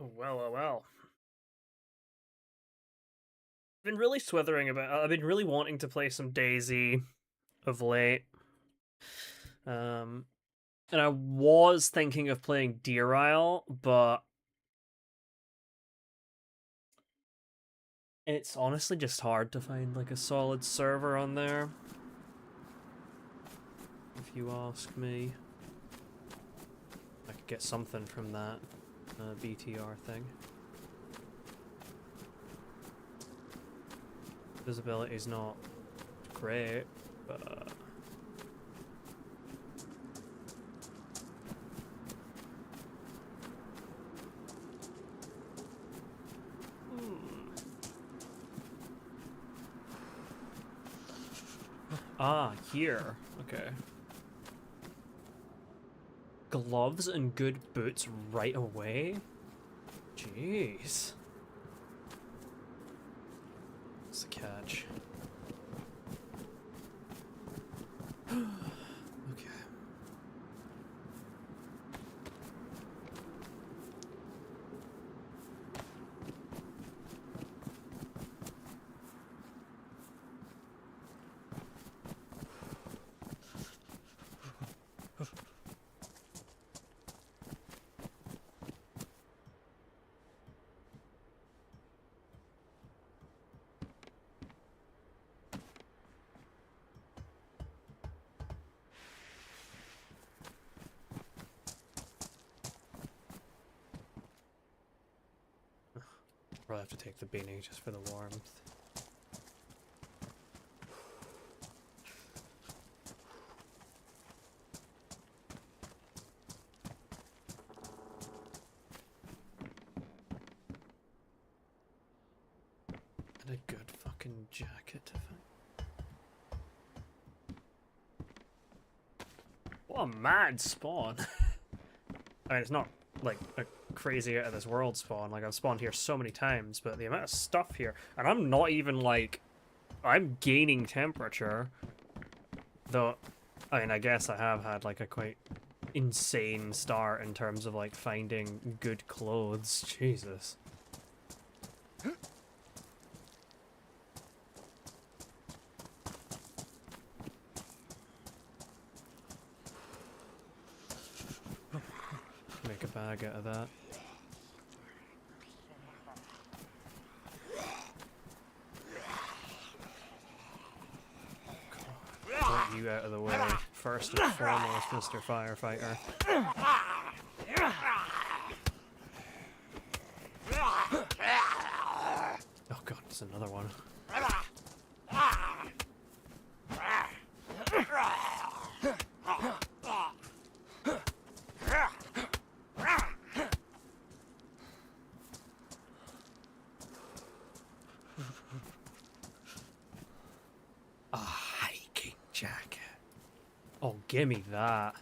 Well, oh well. Been really swithering about. I've been really wanting to play some Daisy of late. Um, and I was thinking of playing Deer Isle, but it's honestly just hard to find like a solid server on there. If you ask me, I could get something from that BTR thing. Visibility's not great, but here. Okay. Gloves and good boots right away? Jeez. What's the catch? Okay. Probably have to take the beanie just for the warmth. And a good fucking jacket to find. What a mad spawn. I mean, it's not like a crazy out of this world spawn. Like, I've spawned here so many times, but the amount of stuff here, and I'm not even like, I'm gaining temperature. Though, I mean, I guess I have had like a quite insane start in terms of like finding good clothes. Jesus. Make a bag out of that. Get you out of the way first and foremost, Mr. Firefighter. Oh god, there's another one. A hiking jacket. Oh, gimme that.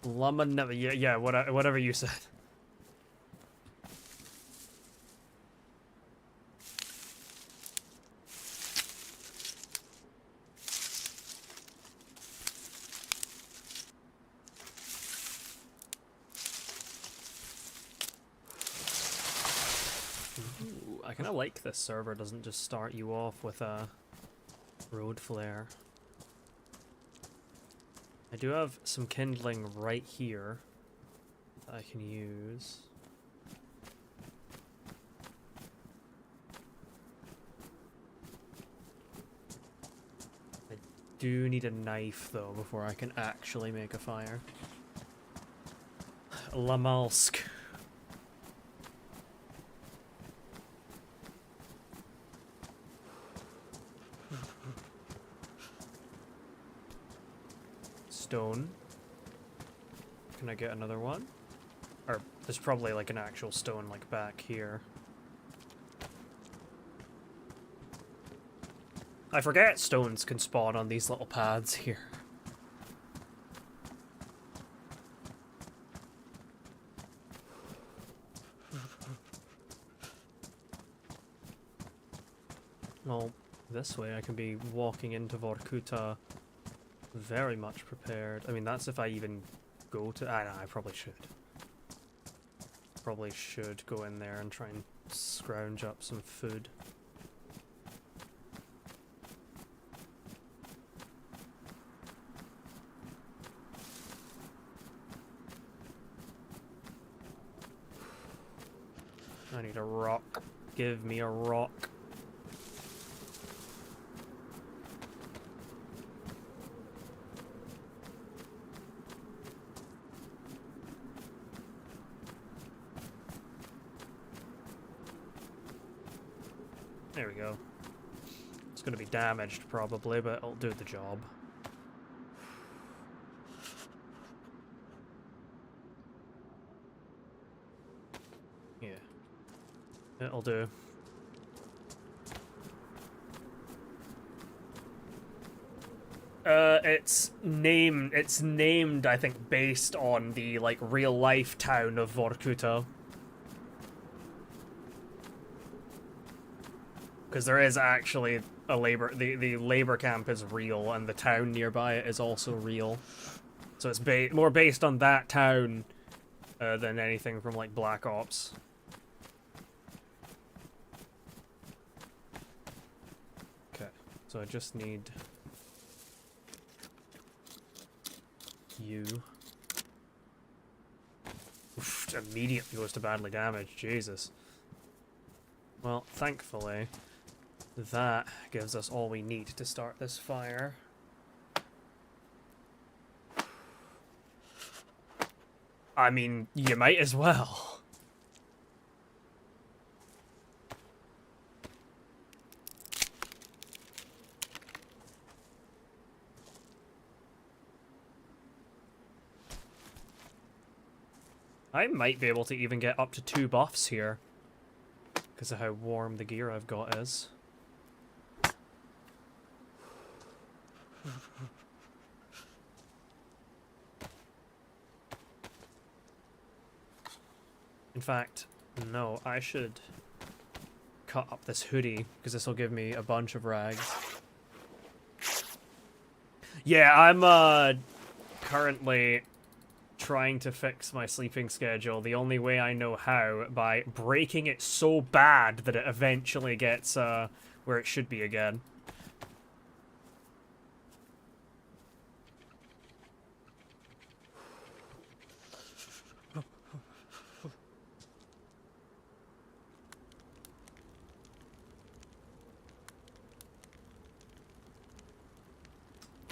Llama never. Yeah, whatever you said. Ooh, I kind of like this server doesn't just start you off with a road flare. I do have some kindling right here that I can use. I do need a knife though before I can actually make a fire. Namalsk. Stone. Can I get another one? Or there's probably like an actual stone like back here. I forget stones can spawn on these little paths here. Well, this way I can be walking into Vorkuta Very much prepared. I mean, that's if I even go to... I know, I probably should. Probably should go in there and try and scrounge up some food. I need a rock. Give me a rock. There we go. It's going to be damaged probably, but it'll do the job. Yeah. It'll do. It's named, I think, based on the, like, real-life town of Vorkuta. Because there is actually a the labor camp is real, and the town nearby it is also real. So it's more based on that town than anything from, like, Black Ops. Okay, so I just need you. Oof, immediately goes to badly damaged, Jesus. Well, thankfully, that gives us all we need to start this fire. I mean, you might as well. I might be able to even get up to 2 buffs here, because of how warm the gear I've got is. In fact, no, I should cut up this hoodie, because this will give me a bunch of rags. Yeah, I'm currently trying to fix my sleeping schedule the only way I know how, by breaking it so bad that it eventually gets where it should be again.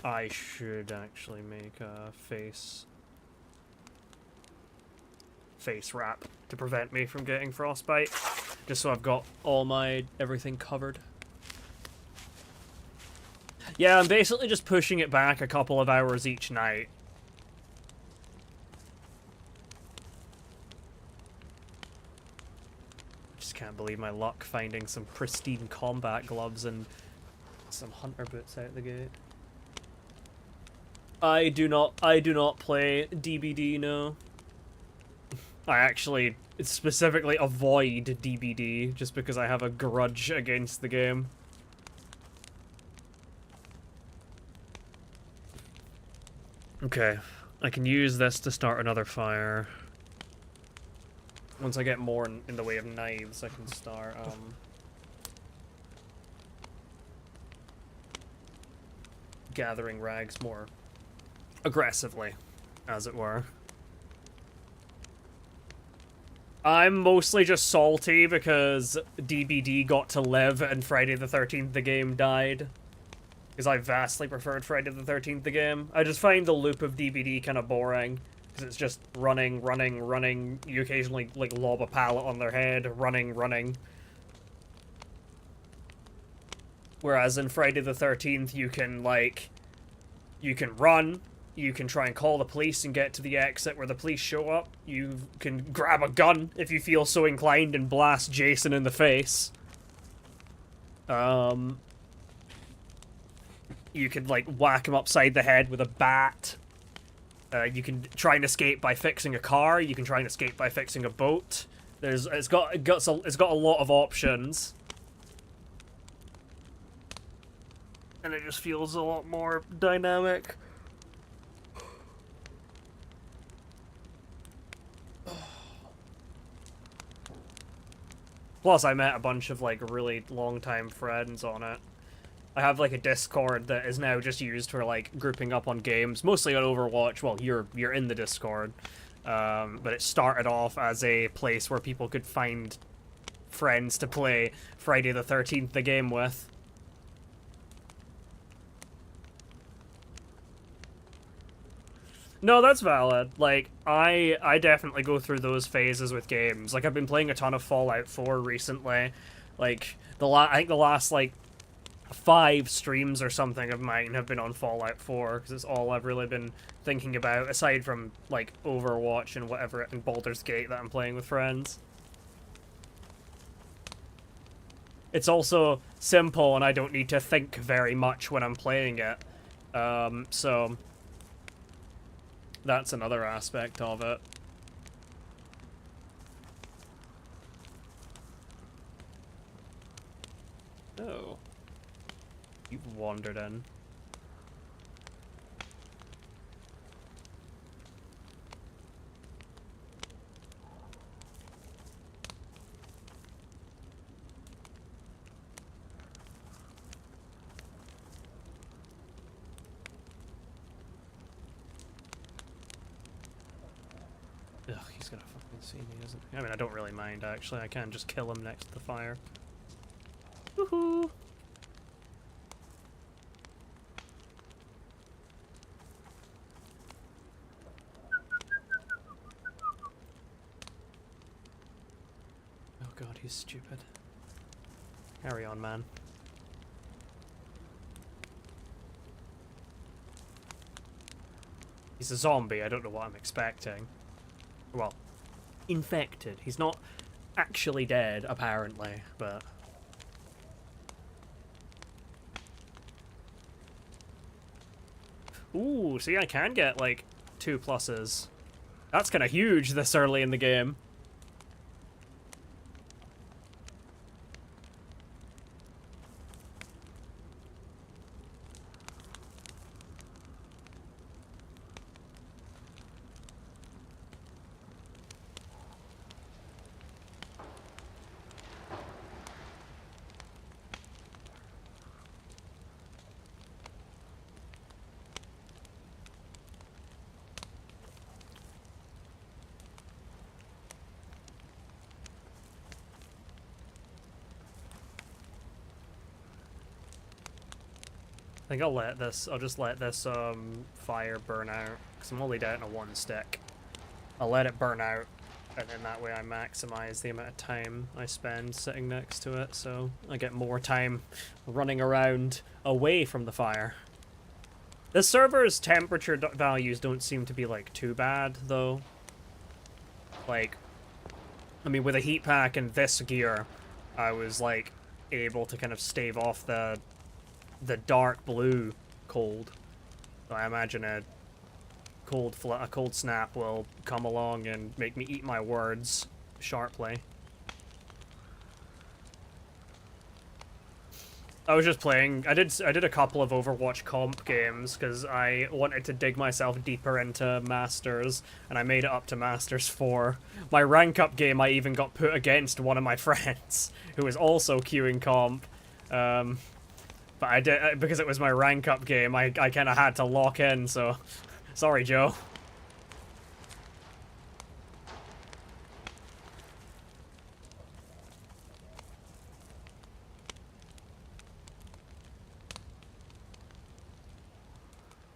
I should actually make a face wrap to prevent me from getting frostbite, just so I've got all my everything covered. Yeah, I'm basically just pushing it back a couple of hours each night. I just can't believe my luck finding some pristine combat gloves and some hunter boots out the gate. I do not play DBD, no. I actually specifically avoid DBD just because I have a grudge against the game. Okay, I can use this to start another fire. Once I get more in the way of knives, I can start, gathering rags more aggressively, as it were. I'm mostly just salty because DBD got to live and Friday the 13th the game died. Because I vastly preferred Friday the 13th the game. I just find the loop of DBD kind of boring. Because it's just running, running, running. You occasionally, like, lob a pallet on their head. Running, running. Whereas in Friday the 13th you can, like... You can run. You can try and call the police and get to the exit where the police show up. You can grab a gun if you feel so inclined and blast Jason in the face. You could, like, whack him upside the head with a bat. You can try and escape by fixing a car. You can try and escape by fixing a boat. It's got a lot of options. And it just feels a lot more dynamic. Plus, I met a bunch of, like, really long-time friends on it. I have, like, a Discord that is now just used for, like, grouping up on games, mostly on Overwatch. Well, you're in the Discord. But it started off as a place where people could find friends to play Friday the 13th the game with. No, that's valid. Like, I definitely go through those phases with games. Like, I've been playing a ton of Fallout 4 recently. Like, I think the last, like, 5 streams or something of mine have been on Fallout 4, because it's all I've really been thinking about, aside from, like, Overwatch and whatever, and Baldur's Gate that I'm playing with friends. It's also simple, and I don't need to think very much when I'm playing it. So that's another aspect of it. Oh. You've wandered in. Ugh, he's gonna fucking see me, isn't he? I mean, I don't really mind, actually. I can just kill him next to the fire. Woohoo! Oh god, he's stupid. Carry on, man. He's a zombie, I don't know what I'm expecting. Well, infected. He's not actually dead, apparently, but... Ooh, see, I can get, like, 2 pluses. That's kind of huge this early in the game. I think I'll just let this fire burn out, because I'm only down to 1 stick. I'll let it burn out, and then that way I maximize the amount of time I spend sitting next to it, so I get more time running around away from the fire. The server's temperature values don't seem to be, like, too bad, though. Like, I mean, with a heat pack and this gear, I was, like, able to kind of stave off the dark blue cold. So I imagine a cold snap will come along and make me eat my words sharply. I was just playing. I did a couple of Overwatch comp games because I wanted to dig myself deeper into Masters, and I made it up to Masters 4. My rank up game, I even got put against one of my friends who was also queuing comp. But I did, because it was my rank up game, I kind of had to lock in, so sorry, Joe.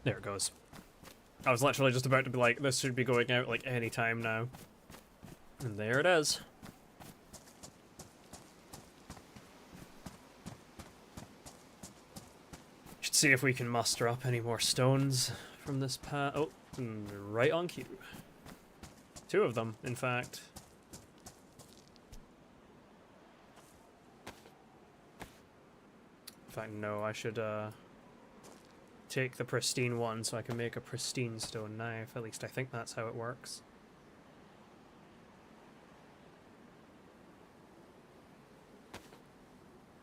There it goes. I was literally just about to be like, this should be going out like any time now. And there it is. Should see if we can muster up any more stones from this path. Oh, right on cue. 2 of them, in fact. In fact, no, I should take the pristine one so I can make a pristine stone knife. At least I think that's how it works.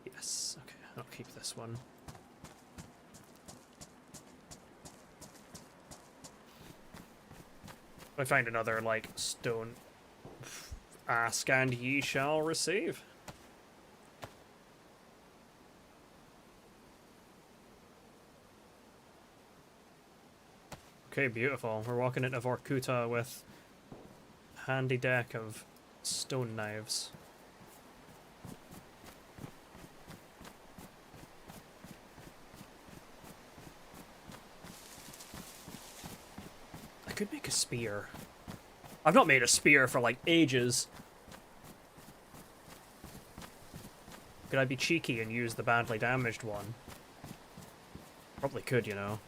Yes, okay, I'll keep this one. If I find another, like, stone, ask and ye shall receive. Okay, beautiful. We're walking into Vorkuta with a handy deck of stone knives. I could make a spear. I've not made a spear for like ages. Could I be cheeky and use the badly damaged one? Probably could, you know.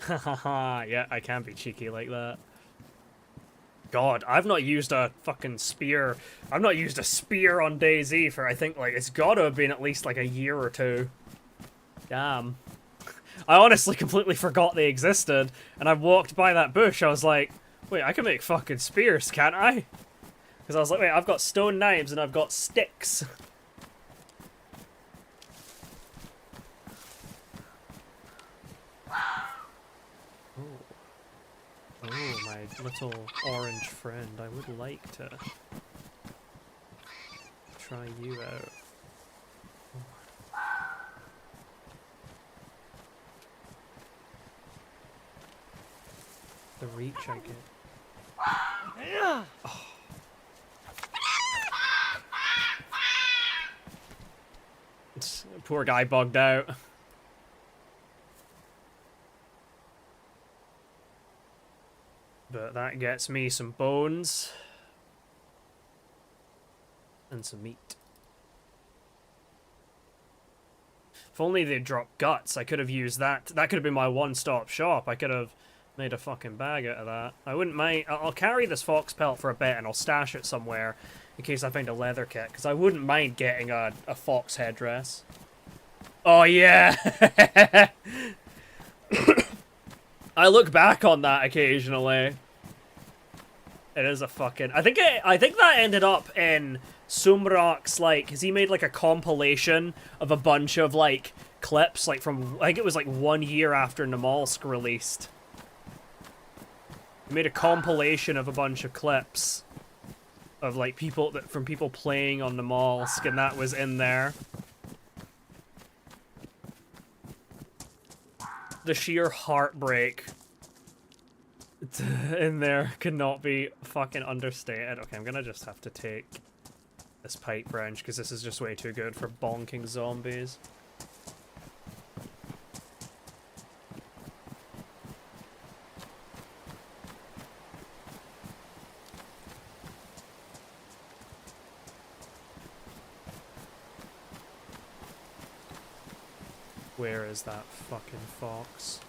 Haha, yeah, I can be cheeky like that. God, I've not used a fucking spear. I've not used a spear on DayZ for, I think, like, it's gotta have been at least, like, a year or two. Damn. I honestly completely forgot they existed, and I walked by that bush, I was like, wait, I can make fucking spears, can't I? Because I was like, wait, I've got stone knives and I've got sticks. Oh, my little orange friend, I would like to try you out. The reach I get. Oh. Poor guy bugged out. But that gets me some bones. And some meat. If only they'd dropped guts, I could have used that. That could have been my one-stop shop. I could have made a fucking bag out of that. I wouldn't mind. I'll carry this fox pelt for a bit and I'll stash it somewhere in case I find a leather kit. Because I wouldn't mind getting a fox headdress. Oh, yeah! I look back on that occasionally. It is a fucking... I think that ended up in Sumrak's, like... Because he made, like, a compilation of a bunch of, like, clips, like, from... I think it was, like, 1 year after Namalsk released. He made a compilation of a bunch of clips of, like, people... from people playing on Namalsk, and that was in there. The sheer heartbreak in there cannot be fucking understated. Okay, I'm gonna just have to take this pipe wrench because this is just way too good for bonking zombies. Where is that fucking fox?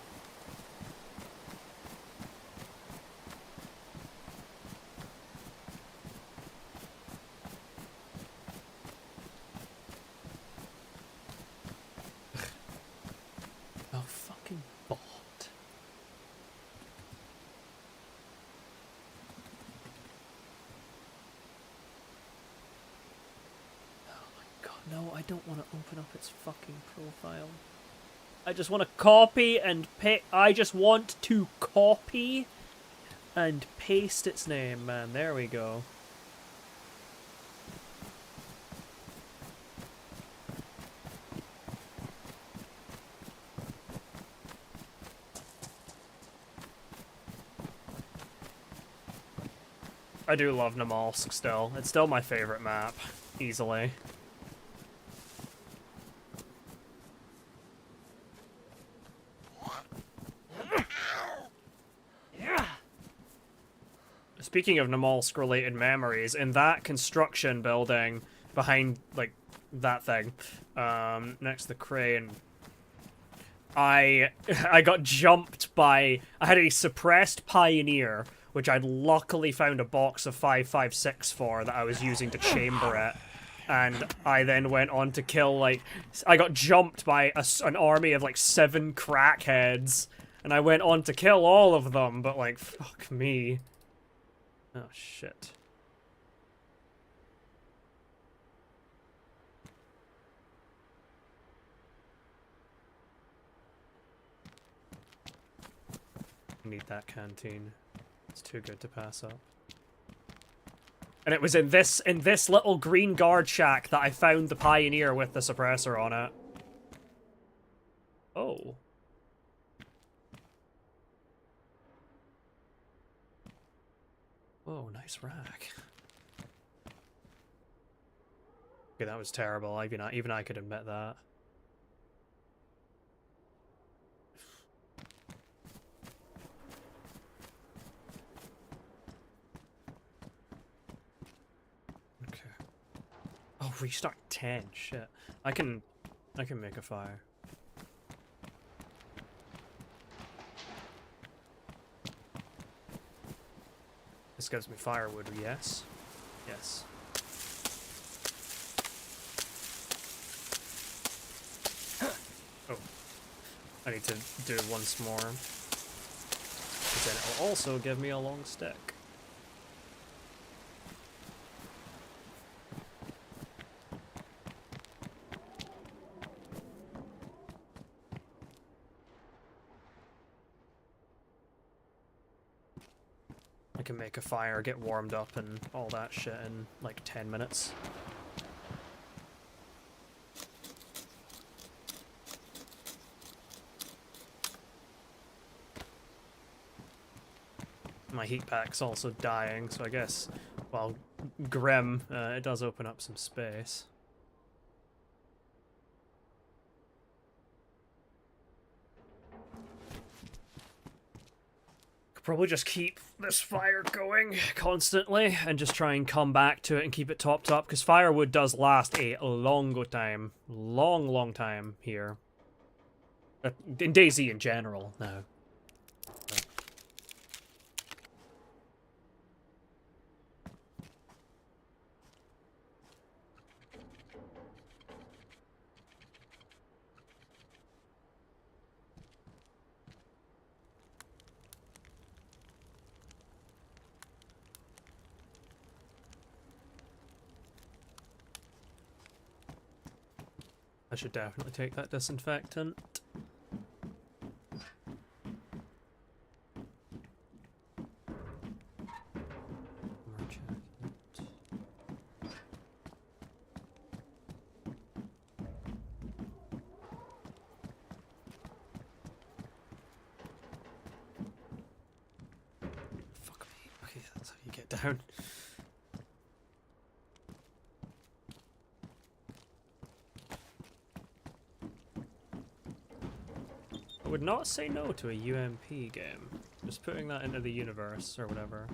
Oh, fucking bot. Oh my god, no, I don't want to open up its fucking profile. I just want to copy and paste. I just want to copy and paste its name, man. There we go. I do love Namalsk still. It's still my favorite map, easily. Speaking of Namalsk-related memories, in that construction building behind, like, that thing, next to the crane, I got jumped by... I had a suppressed Pioneer, which I'd luckily found a box of 5.56 for that I was using to chamber it. And I then went on to kill, like... I got jumped by an army of, like, 7 crackheads. And I went on to kill all of them, but like, fuck me. Oh, shit. I need that canteen. It's too good to pass up. And it was in this little green guard shack that I found the Pioneer with the suppressor on it. Oh. Whoa, nice rack. Okay, that was terrible. Even I could admit that. Okay. Oh, restock 10. Shit. I can make a fire. This gives me firewood, yes? Yes. Oh. I need to do it once more. Because then it'll also give me a long stick. I can make a fire, get warmed up, and all that shit in like 10 minutes. My heat pack's also dying, so I guess, well, grim, it does open up some space. Probably just keep this fire going constantly and just try and come back to it and keep it topped up, because firewood does last a long time. Long time here. In DayZ in general, now. I should definitely take that disinfectant. Fuck me. Okay, that's how you get down. I would not say no to a UMP game. Just putting that into the universe or whatever.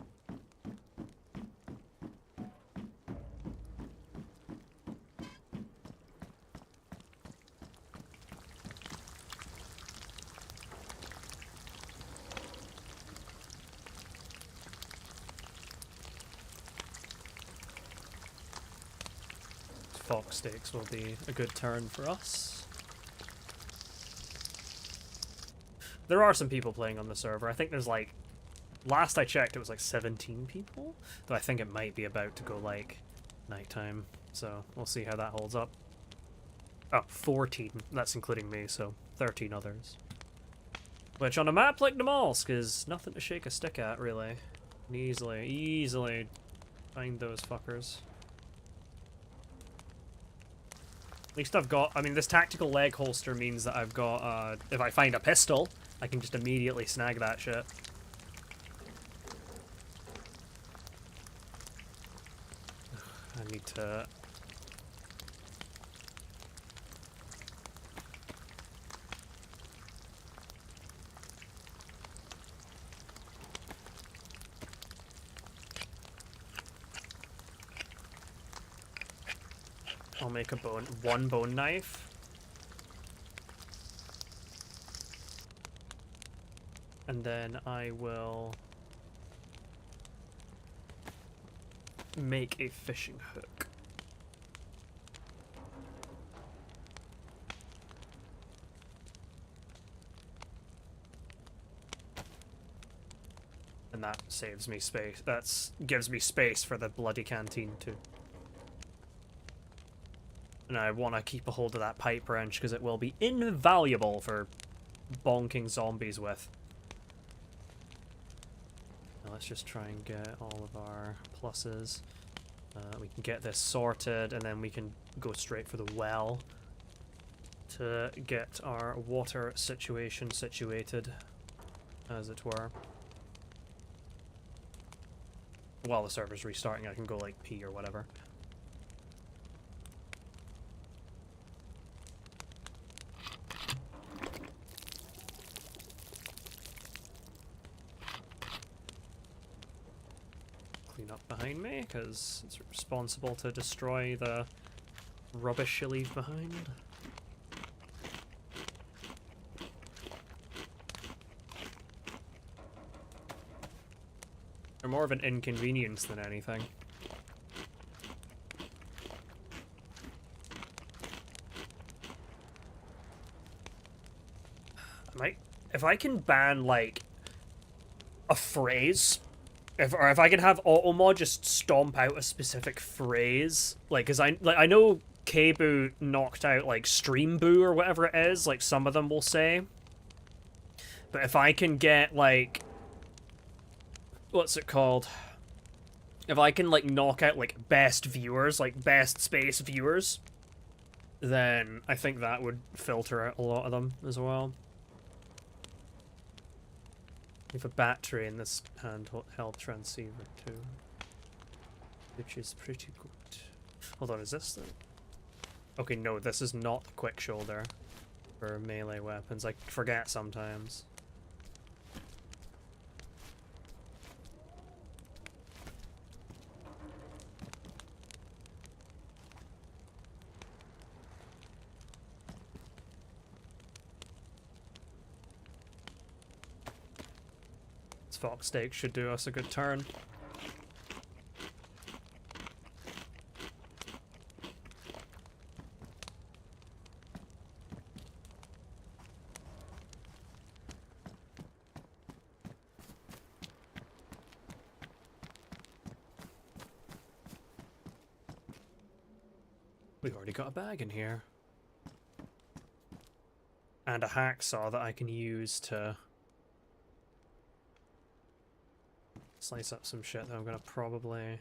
Fox steaks will be a good turn for us. There are some people playing on the server. I think there's like, last I checked it was like 17 people, though I think it might be about to go like nighttime, so we'll see how that holds up. Oh, 14, that's including me, so 13 others. Which on a map like Namalsk is nothing to shake a stick at, really. Easily find those fuckers. At least I've got, I mean, this tactical leg holster means that I've got, if I find a pistol, I can just immediately snag that shit. I need to... I'll make a one bone knife. And then I will make a fishing hook. And that saves me space. That gives me space for the bloody canteen too. And I want to keep a hold of that pipe wrench because it will be invaluable for bonking zombies with. Now let's just try and get all of our pluses. We can get this sorted, and then we can go straight for the well to get our water situation situated, as it were. While the server's restarting, I can go, like, pee or whatever. Clean up behind me, because it's responsible to destroy the rubbish you leave behind. They're more of an inconvenience than anything. If I can ban, like, a phrase, if I can have Automod just stomp out a specific phrase, like, cause I know Kboo knocked out, like, Stream Boo or whatever it is, like some of them will say. But if I can get, like, what's it called? If I can, like, knock out, like, best viewers, like, best space viewers, then I think that would filter out a lot of them as well. We have a battery in this handheld transceiver too, which is pretty good. Hold on, is this the... Okay, no, this is not the quick shoulder for melee weapons. I forget sometimes. Fox steak should do us a good turn. We've already got a bag in here. And a hacksaw that I can use to slice up some shit that I'm gonna probably...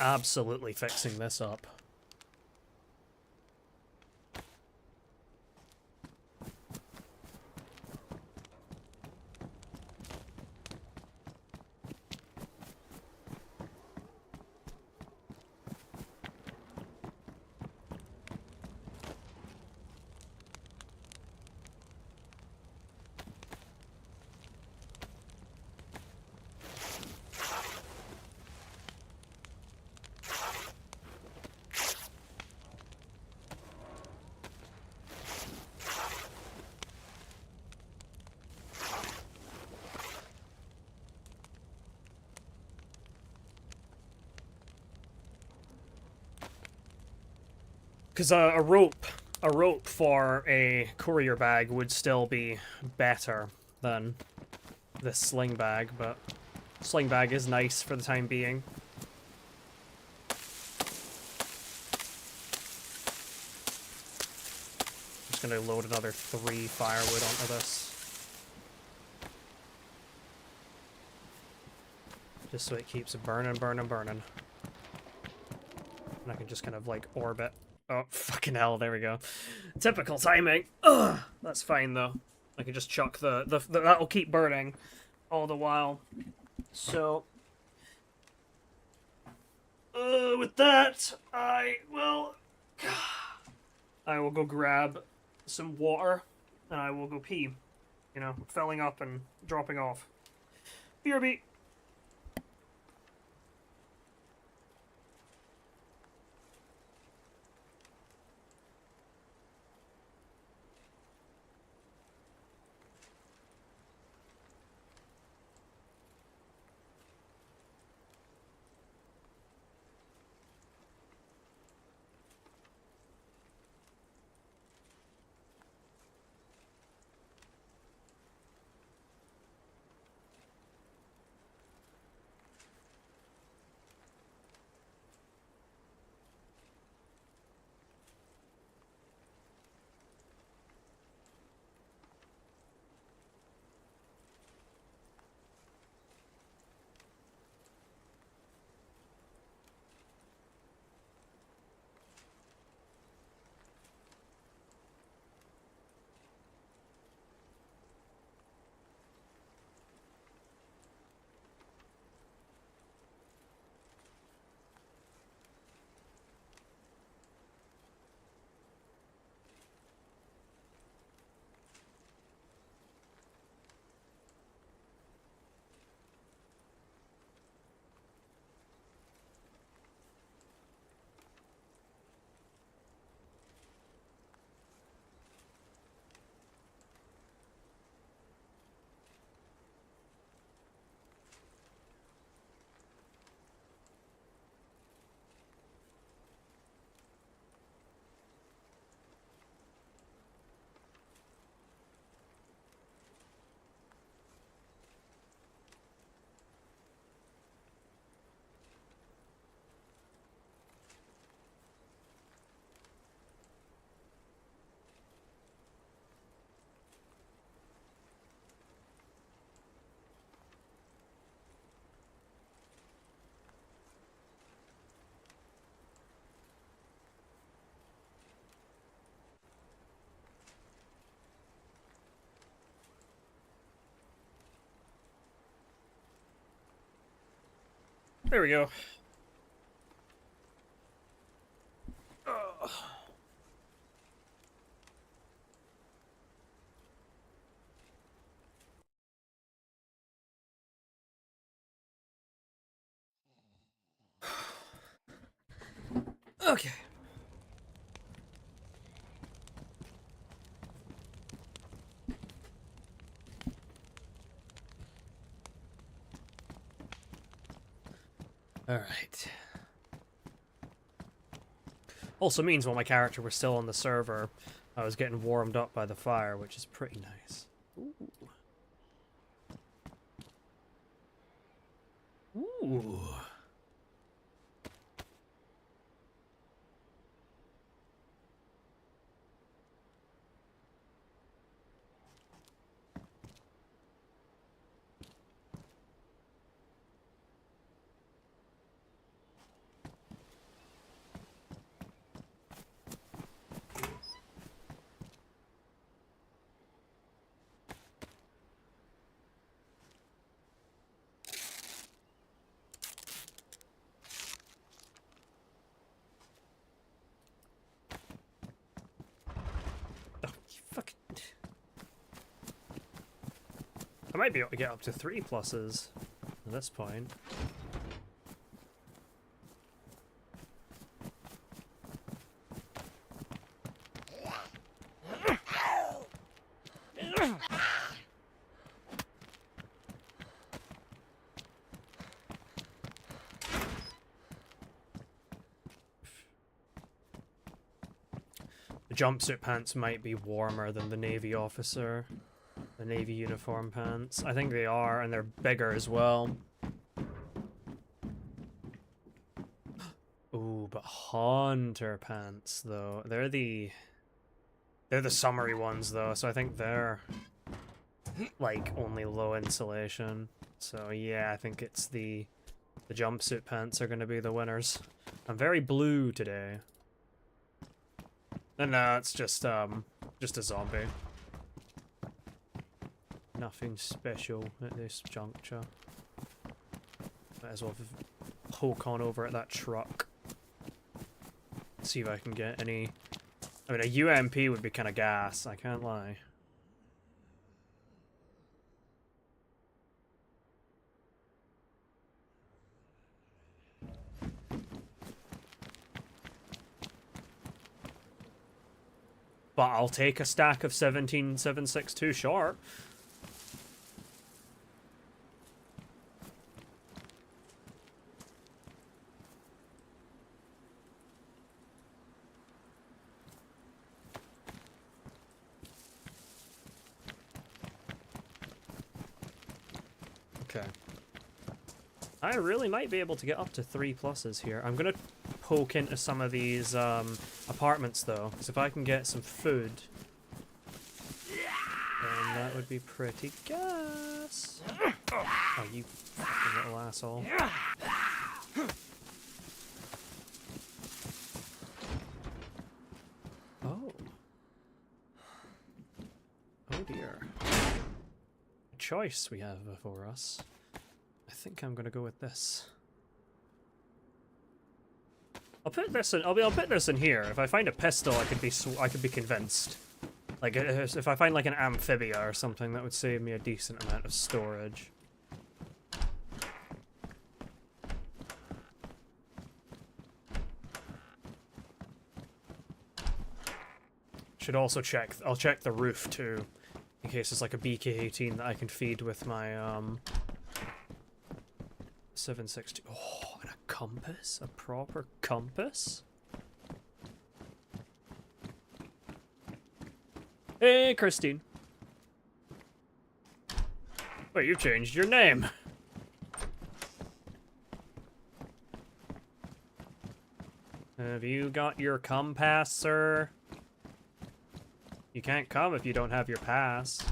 Absolutely fixing this up. Because a rope for a courier bag would still be better than this sling bag, but sling bag is nice for the time being. Just gonna load another 3 firewood onto this. Just so it keeps burning, burning, burning. And I can just kind of, like, orbit. Oh, fucking hell, there we go. Typical timing. Ugh, that's fine, though. I can just chuck that'll keep burning all the while. So, with that, I will go grab some water, and I will go pee. You know, filling up and dropping off. BRB! There we go. Ugh. Okay. All right. Also means while my character was still on the server, I was getting warmed up by the fire, which is pretty nice. Ooh. Ooh. Fuck. I might be able to get up to 3 pluses at this point. The jumpsuit pants might be warmer than the navy officer. The navy uniform pants. I think they are, and they're bigger as well. Ooh, but hunter pants though. They're the summery ones though, so I think they're like only low insulation. So yeah, I think it's the jumpsuit pants are gonna be the winners. I'm very blue today. And no, it's just a zombie. Nothing special at this juncture. Might as well poke on over at that truck. See if I can get any... I mean, a UMP would be kind of gas, I can't lie. But I'll take a stack of 17762 short. Okay. I really might be able to get up to 3 pluses here. I'm gonna poke into some of these apartments though, because if I can get some food, then that would be pretty gas. Oh, you fucking little asshole. Oh. Oh dear. Choice we have before us. I think I'm gonna go with this. I'll put this in. I'll put this in here. If I find a pistol, I could be convinced. Like if I find like an amphibia or something, that would save me a decent amount of storage. Should also check. I'll check the roof too, in case there's like a BK-18 that I can feed with my 762. Oh, and a compass? A proper compass? Hey, Christine. Wait, you changed your name. Have you got your compass, sir? You can't come if you don't have your pass.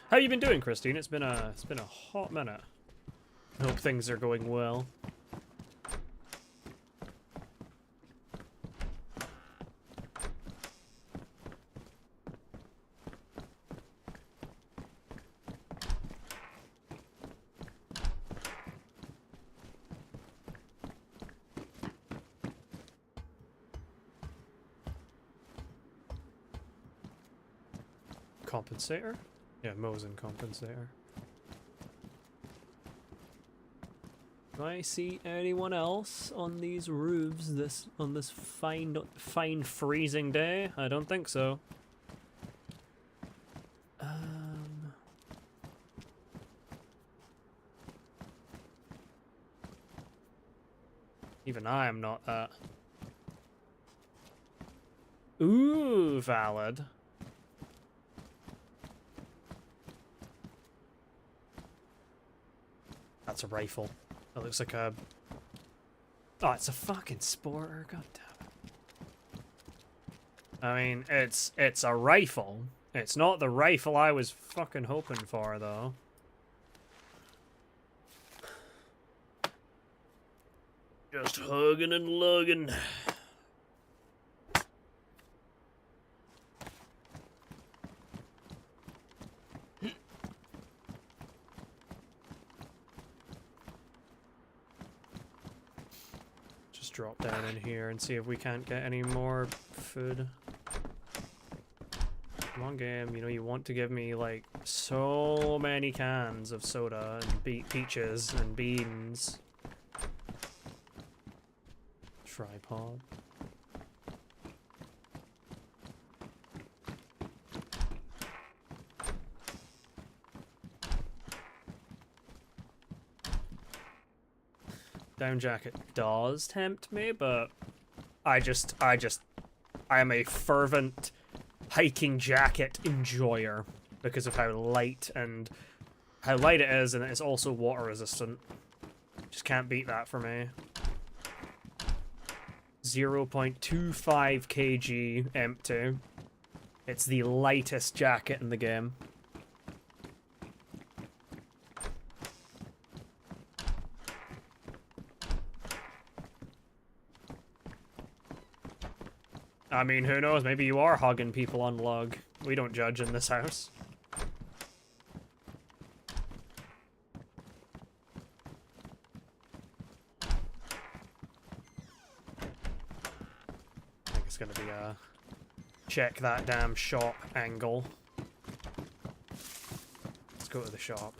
How you been doing, Christine? It's been a hot minute. I hope things are going well. Compensator? Yeah, Mosin compensator. Do I see anyone else on these roofs on this fine freezing day? I don't think so. Even I am not that. Ooh, valid. That's a rifle. That looks like a... Oh, it's a fucking sporter. God damn it. I mean, it's a rifle. It's not the rifle I was fucking hoping for, though. Just hugging and lugging. Just drop down in here and see if we can't get any more food. Come on, game. You know you want to give me, like, so many cans of soda and peaches and beans. Tripod. Down jacket does tempt me, but I am a fervent hiking jacket enjoyer because of how light it is, and it's also water resistant. Just can't beat that for me. 0.25 kg empty. It's the lightest jacket in the game. I mean, who knows? Maybe you are hugging people on lug. We don't judge in this house. I think it's gonna be a check that damn shop angle. Let's go to the shop.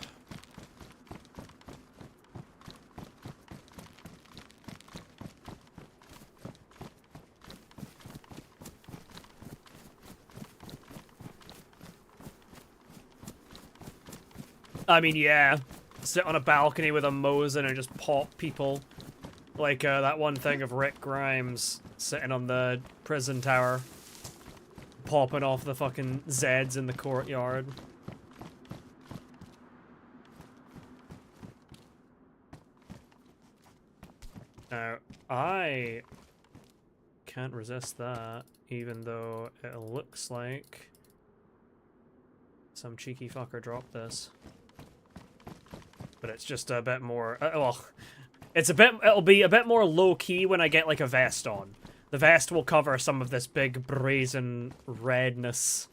I mean, yeah. Sit on a balcony with a Mosin and just pop people. Like that one thing of Rick Grimes sitting on the prison tower. Popping off the fucking Zeds in the courtyard. Now, I can't resist that, even though it looks like some cheeky fucker dropped this. But it's just a bit more, well, it'll be a bit more low-key when I get, like, a vest on. The vest will cover some of this big brazen redness.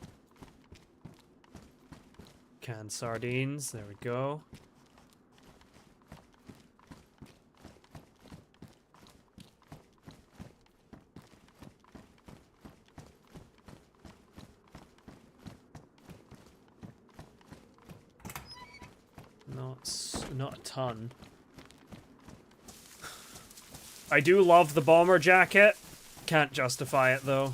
Canned sardines, there we go. Not a ton. I do love the bomber jacket. Can't justify it, though.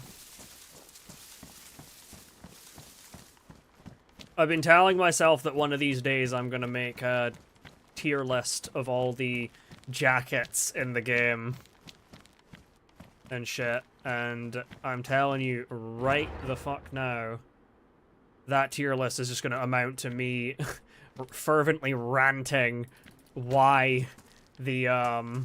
I've been telling myself that one of these days I'm gonna make a tier list of all the jackets in the game. And shit. And I'm telling you right the fuck now, that tier list is just gonna amount to me fervently ranting why the, oh,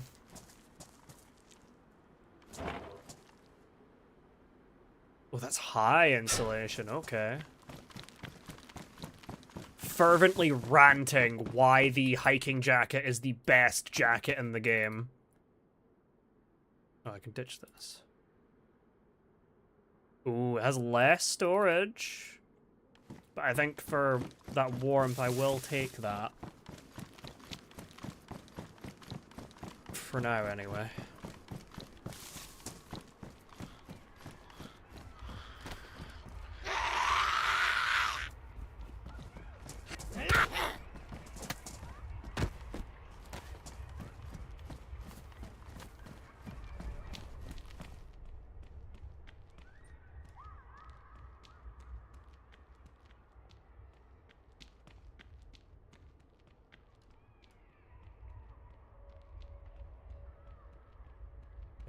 that's high insulation, okay. Fervently ranting why the hiking jacket is the best jacket in the game. Oh, I can ditch this. Ooh, it has less storage. But I think for that warmth, I will take that. For now, anyway.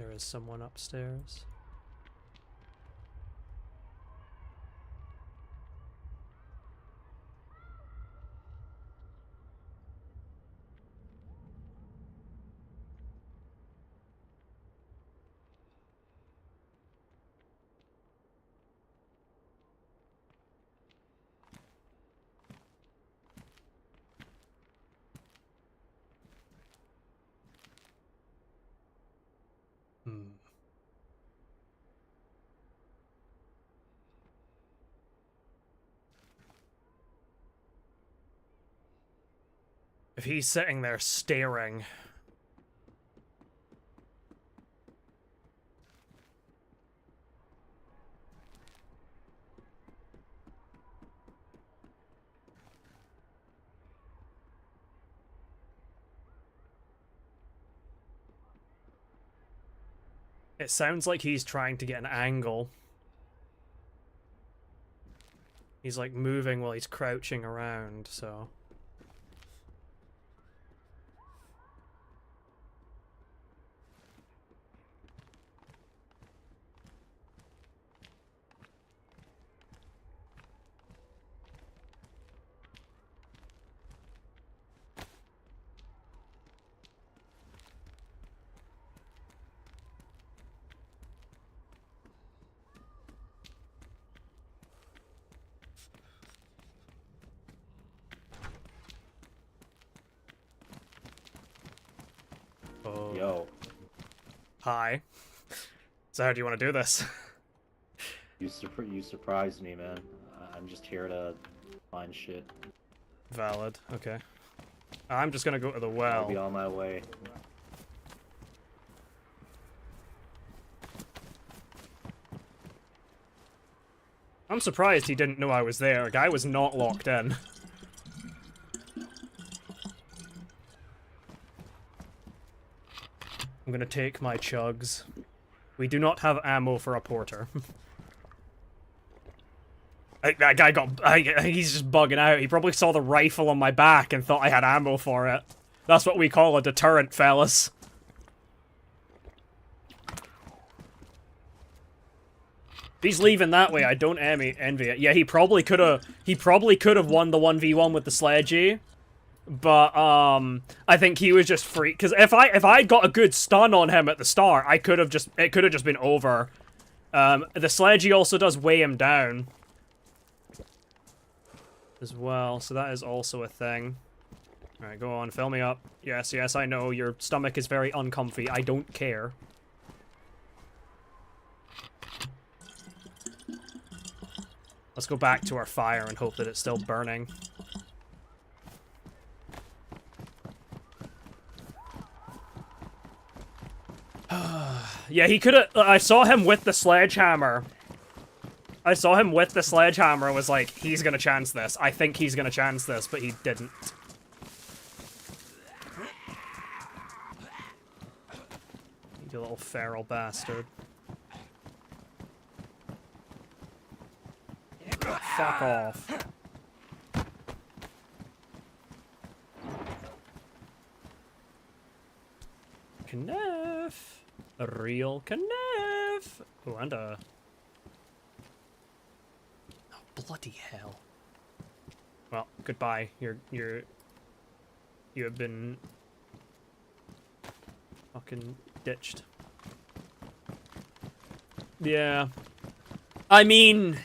There is someone upstairs. If he's sitting there staring... It sounds like he's trying to get an angle. He's like moving while he's crouching around, so... Oh. Yo. Hi. So how do you want to do this? You surprised me, man. I'm just here to find shit. Valid. Okay. I'm just gonna go to the I'll well. be on my way. I'm surprised he didn't know I was there. A guy was not locked in. I'm gonna take my chugs. We do not have ammo for a porter. That guy got... he's just bugging out. He probably saw the rifle on my back and thought I had ammo for it. That's what we call a deterrent, fellas. If he's leaving that way, I don't envy it. Yeah, he probably could have... He probably could have won the 1v1 with the sledgy. But, I think he was just free. Because if I got a good stun on him at the start, I could have just... It could have just been over. The sledgy also does weigh him down. As well, so that is also a thing. Alright, go on, fill me up. Yes, yes, I know, your stomach is very uncomfy. I don't care. Let's go back to our fire and hope that it's still burning. Yeah, he could've... I saw him with the sledgehammer. I saw him with the sledgehammer and was like, he's gonna chance this. I think he's gonna chance this, but he didn't. You little feral bastard. Fuck off. Knef. A real knef. Oh, and a... Bloody hell. Well, goodbye. You have been fucking ditched. Yeah. I mean,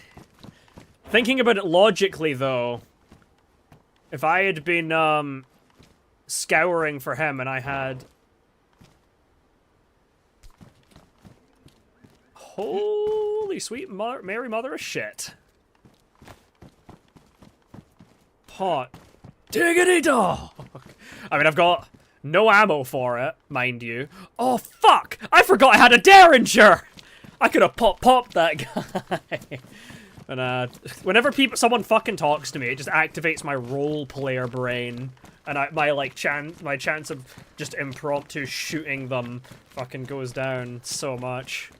thinking about it logically though, if I had been scouring for him and I had... Holy sweet Mary Mother of shit. Hot diggity dog! I mean, I've got no ammo for it, mind you. Oh, fuck! I forgot I had a Derringer! I could have popped that guy. And, whenever someone fucking talks to me, it just activates my role player brain. And my chance of just impromptu shooting them fucking goes down so much.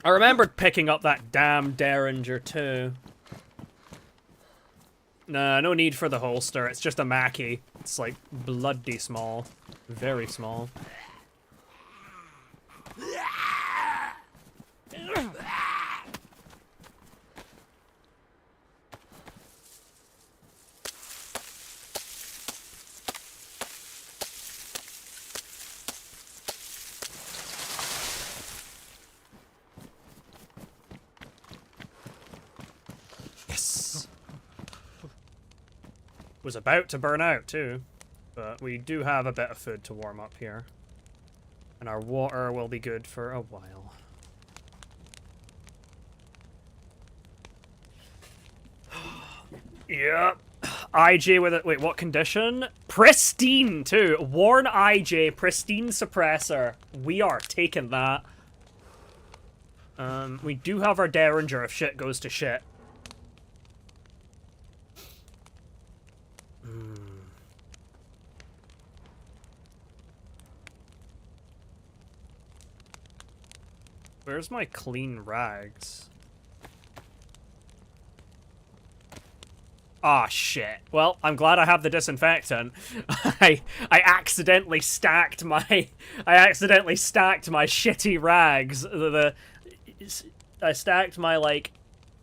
I remembered picking up that damn Derringer too. Nah, no need for the holster. It's just a Mackie. It's like bloody small. Very small. Yes! Was about to burn out too, but we do have a bit of food to warm up here. And our water will be good for a while. Yep. IJ with it. Wait, what condition? Pristine, too. Worn IJ, pristine suppressor. We are taking that. We do have our Derringer if shit goes to shit. Where's my clean rags? Ah, shit. Well, I'm glad I have the disinfectant. I accidentally stacked my shitty rags. I stacked my like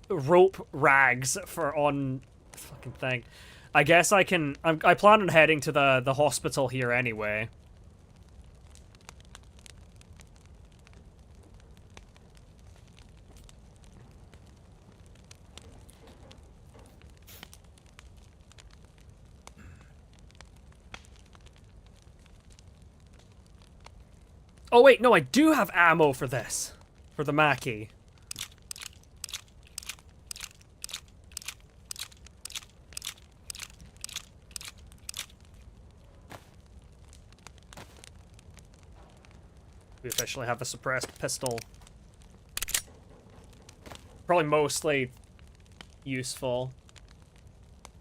rope rags for on fucking thing. I guess I can. I plan on heading to the hospital here anyway. Oh wait, no, I do have ammo for this. For the Mackie. We officially have a suppressed pistol. Probably mostly useful.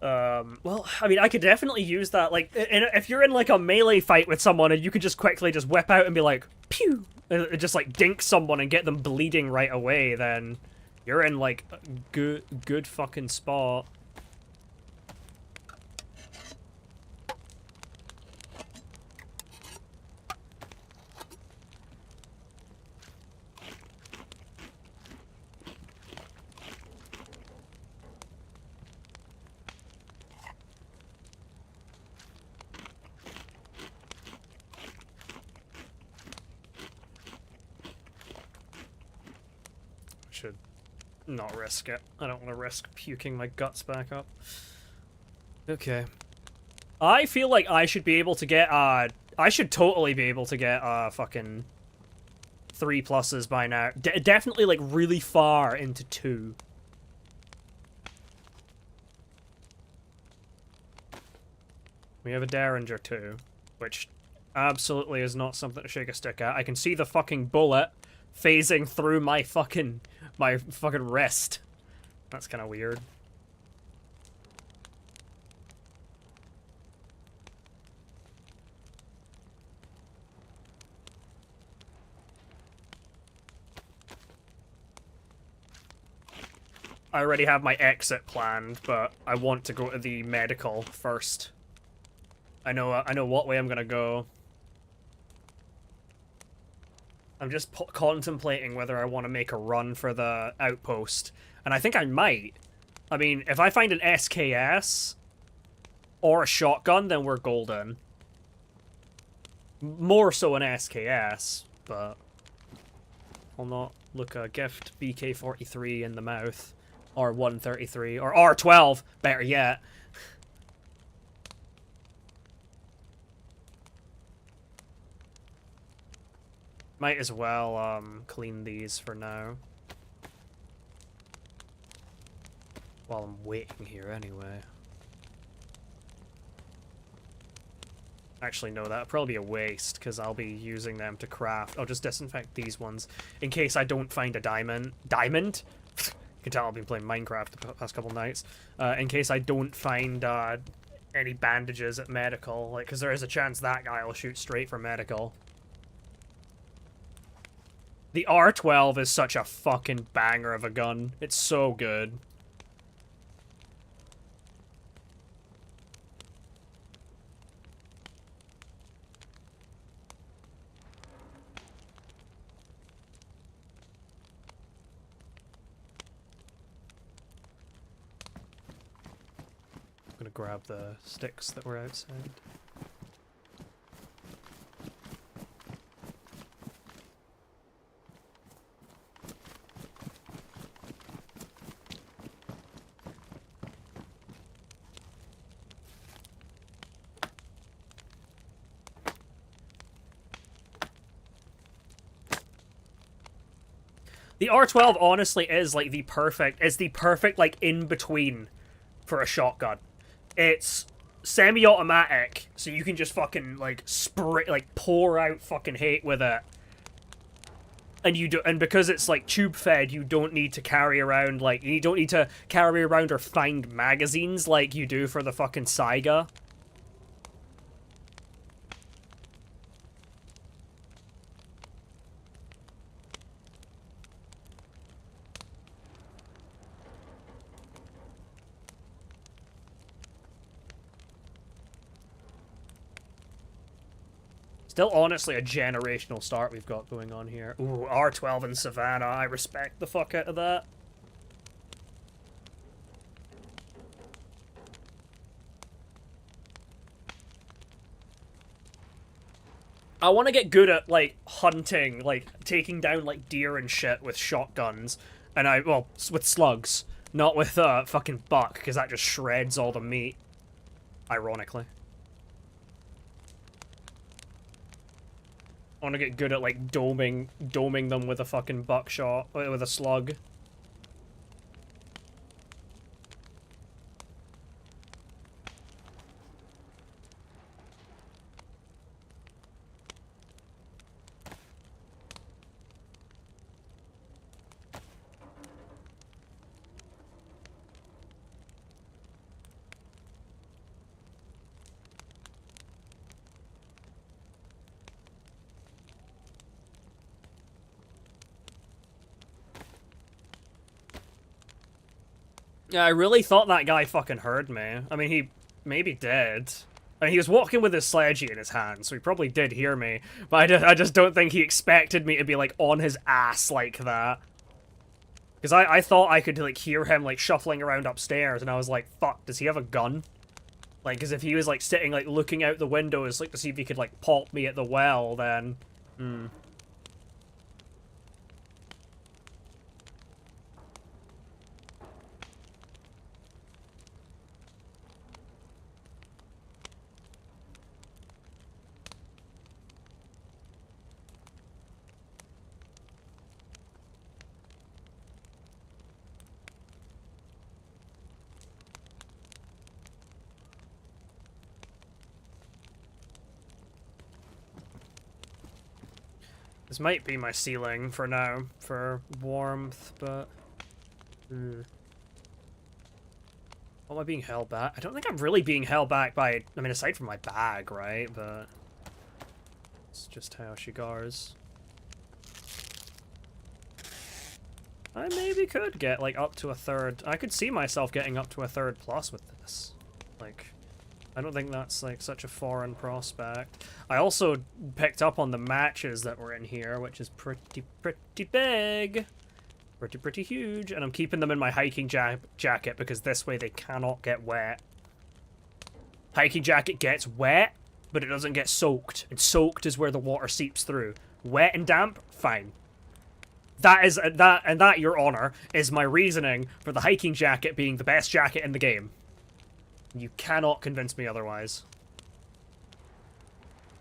Well, I mean, I could definitely use that, like, if you're in, like, a melee fight with someone and you could just quickly just whip out and be like, pew! And just, like, dink someone and get them bleeding right away, then you're in, like, a good fucking spot. Should not risk it. I don't want to risk puking my guts back up. Okay. I feel like I should be able to get, I should totally be able to get, fucking 3 pluses by now. Definitely, like, really far into 2. We have a Derringer too, which absolutely is not something to shake a stick at. I can see the fucking bullet phasing through my fucking wrist. That's kind of weird. I already have my exit planned, but I want to go to the medical first. I know what way I'm gonna go. I'm just contemplating whether I want to make a run for the outpost. And I think I might. I mean, if I find an SKS or a shotgun, then we're golden. More so an SKS, but I'll not look a gift VK-43 in the mouth. Or 133, or R12, better yet. Might as well, clean these for now. While I'm waiting here anyway. Actually, no, that'll probably be a waste, because I'll be using them to craft. I'll just disinfect these ones, in case I don't find a diamond. Diamond? You can tell I've been playing Minecraft the past couple nights. In case I don't find, any bandages at medical, like, because there is a chance that guy will shoot straight for medical. The R12 is such a fucking banger of a gun. It's so good. I'm gonna grab the sticks that were outside. The R12 honestly is like the perfect like in between for a shotgun. It's semi-automatic, so you can just fucking like spray, like pour out fucking hate with it. And because it's like tube fed, you don't need to carry around like you don't need to carry around or find magazines like you do for the fucking Saiga. Still, honestly, a generational start we've got going on here. Ooh, R12 and Savannah. I respect the fuck out of that. I want to get good at, like, hunting, like, taking down, like, deer and shit with shotguns. And well, with slugs. Not with, fucking buck, because that just shreds all the meat. Ironically. I want to get good at, like, doming them with a fucking buckshot, with a slug. Yeah, I really thought that guy fucking heard me. I mean, he maybe did. I mean, he was walking with his sledgy in his hand, so he probably did hear me. But I just don't think he expected me to be, like, on his ass like that. Because I thought I could, like, hear him, like, shuffling around upstairs, and I was like, fuck, does he have a gun? Like, because if he was, like, sitting, like, looking out the windows, like, to see if he could, like, pop me at the well, then... This might be my ceiling for now, for warmth, but... What am I being held back? I don't think I'm really being held back by... I mean, aside from my bag, right? But... it's just how she goes. I maybe could get, like, up to a third. I could see myself getting up to a third plus with this. Like... I don't think that's, like, such a foreign prospect. I also picked up on the matches that were in here, which is pretty big. Pretty huge. And I'm keeping them in my hiking jacket because this way they cannot get wet. Hiking jacket gets wet, but it doesn't get soaked. And soaked is where the water seeps through. Wet and damp, fine. That, Your Honor, is my reasoning for the hiking jacket being the best jacket in the game. You cannot convince me otherwise.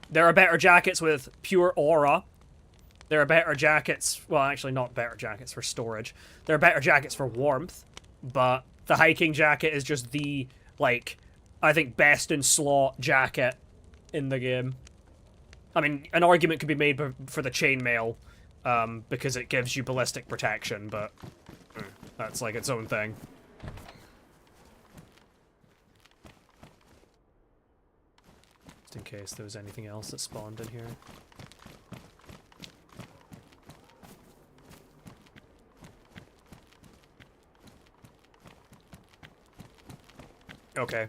There are better jackets with pure aura. There are better jackets... well, actually not better jackets for storage. There are better jackets for warmth. But the hiking jacket is just the, like, I think best in slot jacket in the game. I mean, an argument could be made for the chainmail, because it gives you ballistic protection, but that's, like, its own thing. In case there was anything else that spawned in here. Okay.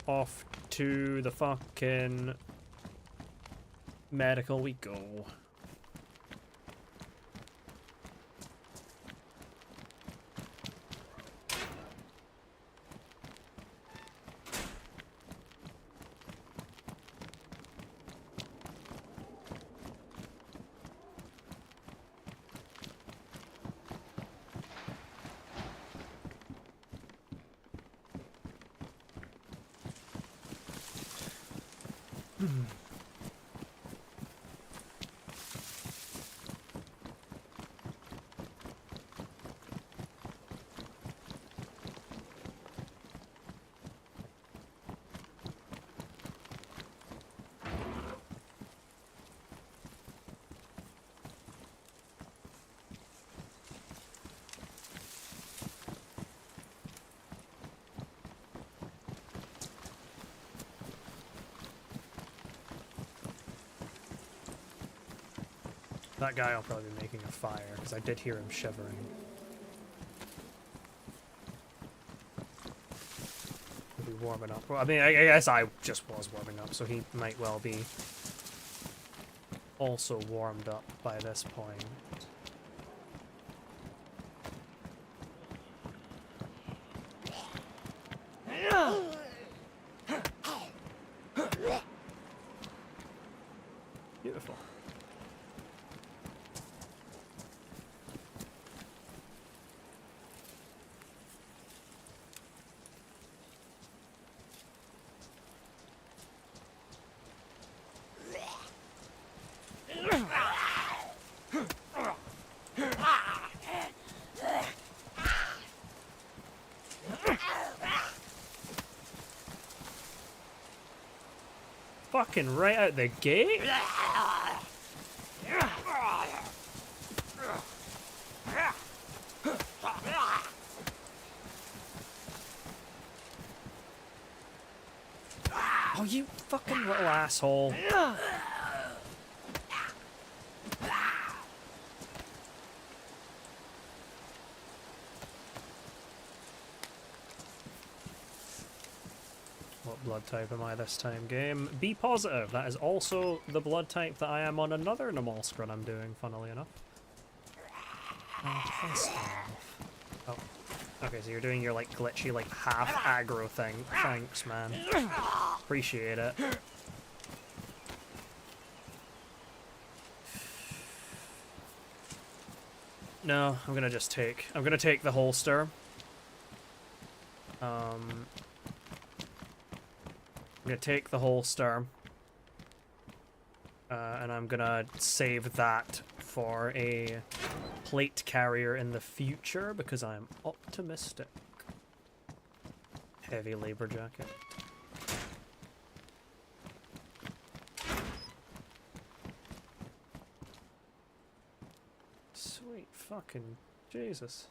Off to the fucking medical we go. That guy will probably be making a fire, because I did hear him shivering. He'll be warming up. Well, I mean, I guess I just was warming up, so he might well be also warmed up by this point. Beautiful. Fucking right out the gate? Oh, you fucking little asshole. What blood type am I this time, game? B positive. That is also the blood type that I am on another Namalsk run I'm doing, funnily enough. Piss off. Oh. Okay, so you're doing your, like, glitchy, like, half aggro thing. Thanks, man. Appreciate it. No, I'm gonna take the holster. I'm gonna take the holster. And I'm gonna save that for a plate carrier in the future because I'm optimistic. Heavy labor jacket. Sweet fucking Jesus.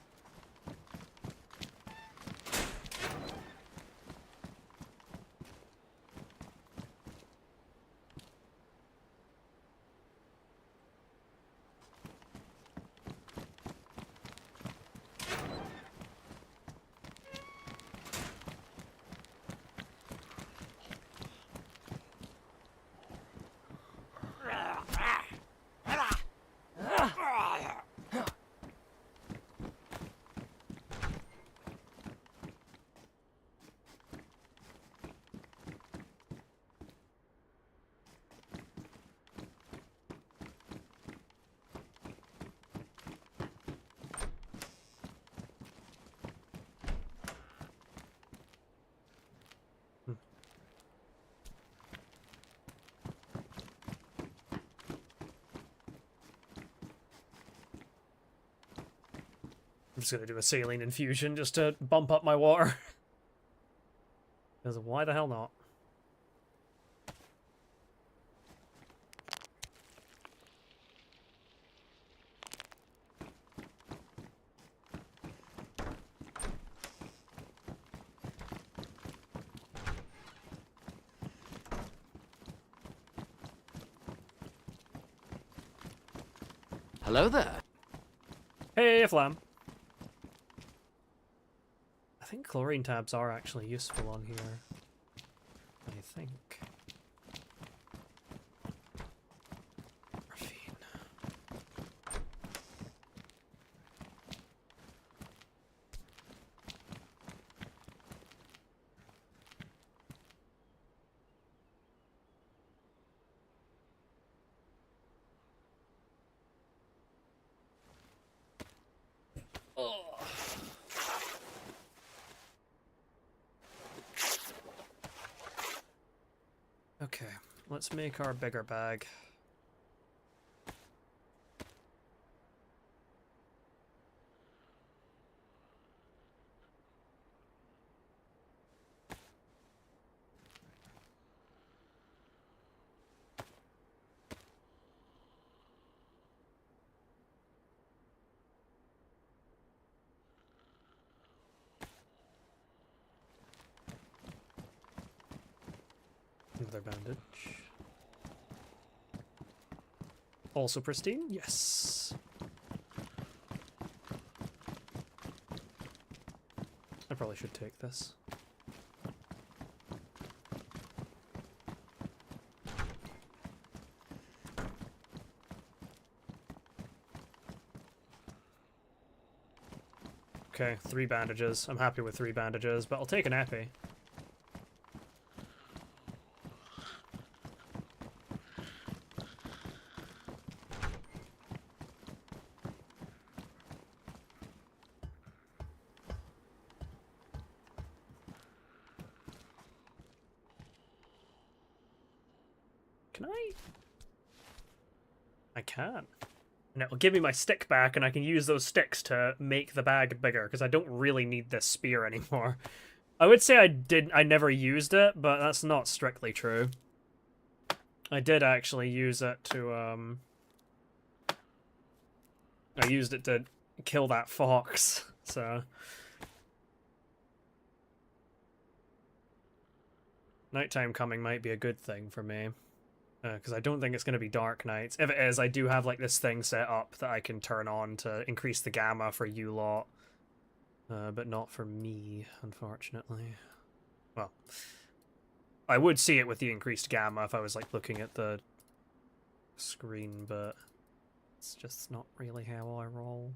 I'm just gonna do a saline infusion just to bump up my water. Because why the hell not? Hello there. Hey, Flam. think chlorine tabs are actually useful on here. I think. Graphene. Oh. Okay, let's make our bigger bag. Another bandage. Also pristine? Yes. I probably should take this. Okay, 3 bandages. I'm happy with 3 bandages, but I'll take an epi. Can I? I can. And it'll give me my stick back, and I can use those sticks to make the bag bigger, because I don't really need this spear anymore. I would say I never used it, but that's not strictly true. I did actually use it to, I used it to kill that fox, so... Nighttime coming might be a good thing for me. Because I don't think it's going to be dark nights. If it is, I do have like this thing set up that I can turn on to increase the gamma for you lot. But not for me, unfortunately. Well, I would see it with the increased gamma if I was like looking at the screen, but it's just not really how I roll.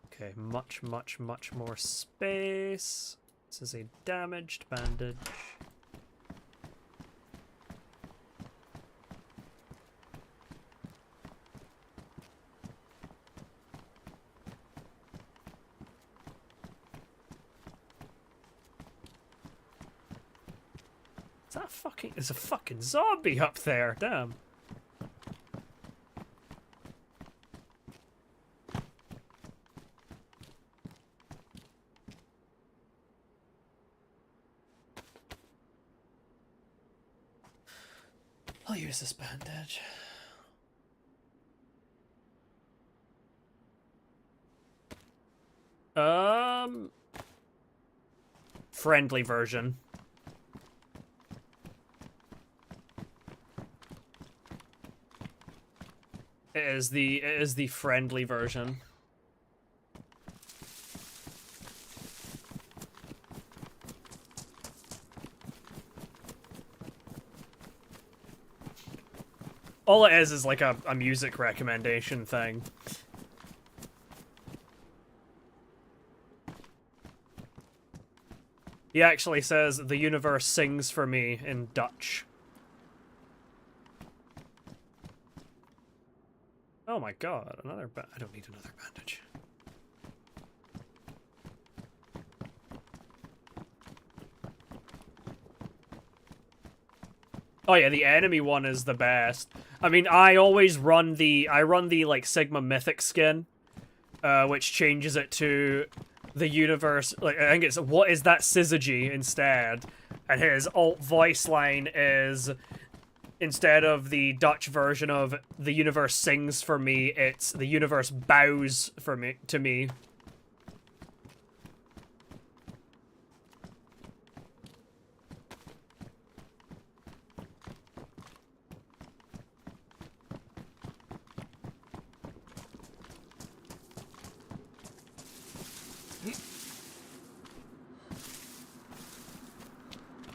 Okay, much, much, much more space. This is a damaged bandage. There's a fucking zombie up there, damn. I'll use this bandage. Friendly version. It is the friendly version. All it is like a music recommendation thing. He actually says, "The universe sings for me" in Dutch. Oh my god, another I don't need another bandage. Oh yeah, the enemy one is the best. I mean, I always run the like Sigma Mythic skin, which changes it to the universe. Like I think it's what is that syzygy instead, and his alt voice line is, instead of the Dutch version of "the universe sings for me," it's "the universe bows for me to me."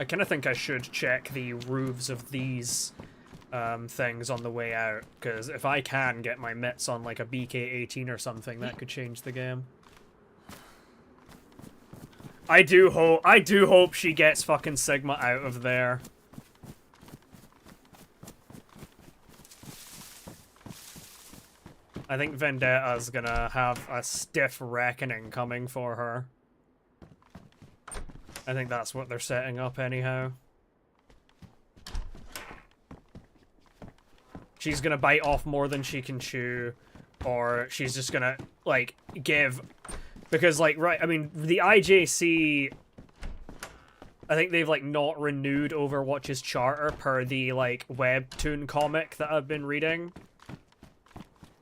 I kind of think I should check the roofs of these things on the way out, because if I can get my mitts on like a BK-18 or something, that could change the game. I do hope she gets fucking Sigma out of there. I think Vendetta's gonna have a stiff reckoning coming for her. I think that's what they're setting up anyhow. She's gonna bite off more than she can chew, or she's just gonna, like, give... Because, like, right, I mean, the IJC... I think they've, like, not renewed Overwatch's charter per the, like, webtoon comic that I've been reading.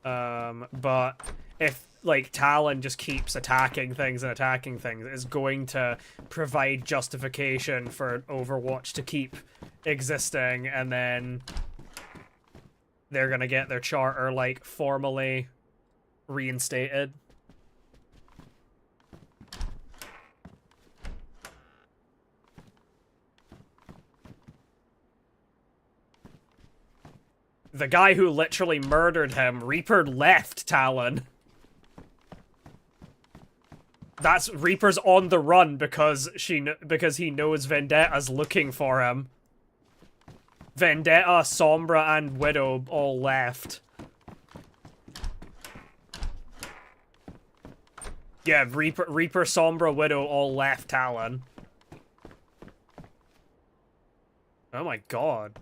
But if, like, Talon just keeps attacking things, it's going to provide justification for Overwatch to keep existing, and then they're gonna get their charter, like, formally reinstated. The guy who literally murdered him, Reaper left Talon. That's Reaper's on the run because he knows Vendetta's looking for him. Vendetta, Sombra, and Widow all left. Yeah, Reaper, Sombra, Widow all left Talon. Oh my god.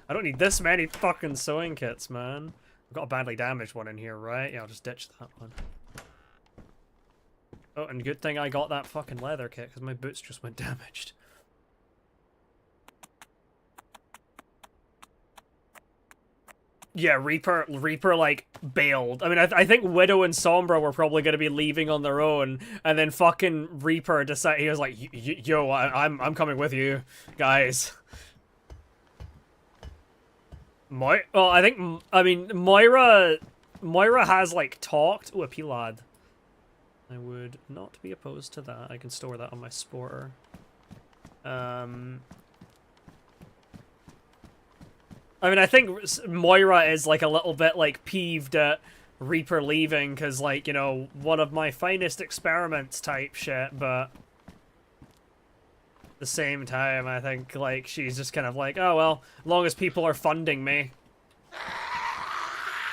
I don't need this many fucking sewing kits, man. I've got a badly damaged one in here, right? Yeah, I'll just ditch that one. Oh, and good thing I got that fucking leather kit, because my boots just went damaged. Yeah, Reaper, like, bailed. I mean, I think Widow and Sombra were probably going to be leaving on their own, and then fucking Reaper decided, he was like, yo, I'm coming with you, guys. I mean, Moira has, like, talked... Oh, a P-Lad. I would not be opposed to that. I can store that on my sporter. I mean, I think Moira is, like, a little bit, like, peeved at Reaper leaving, because, like, you know, one of my finest experiments type shit, but... At the same time, I think, like, she's just kind of like, oh, well, as long as people are funding me.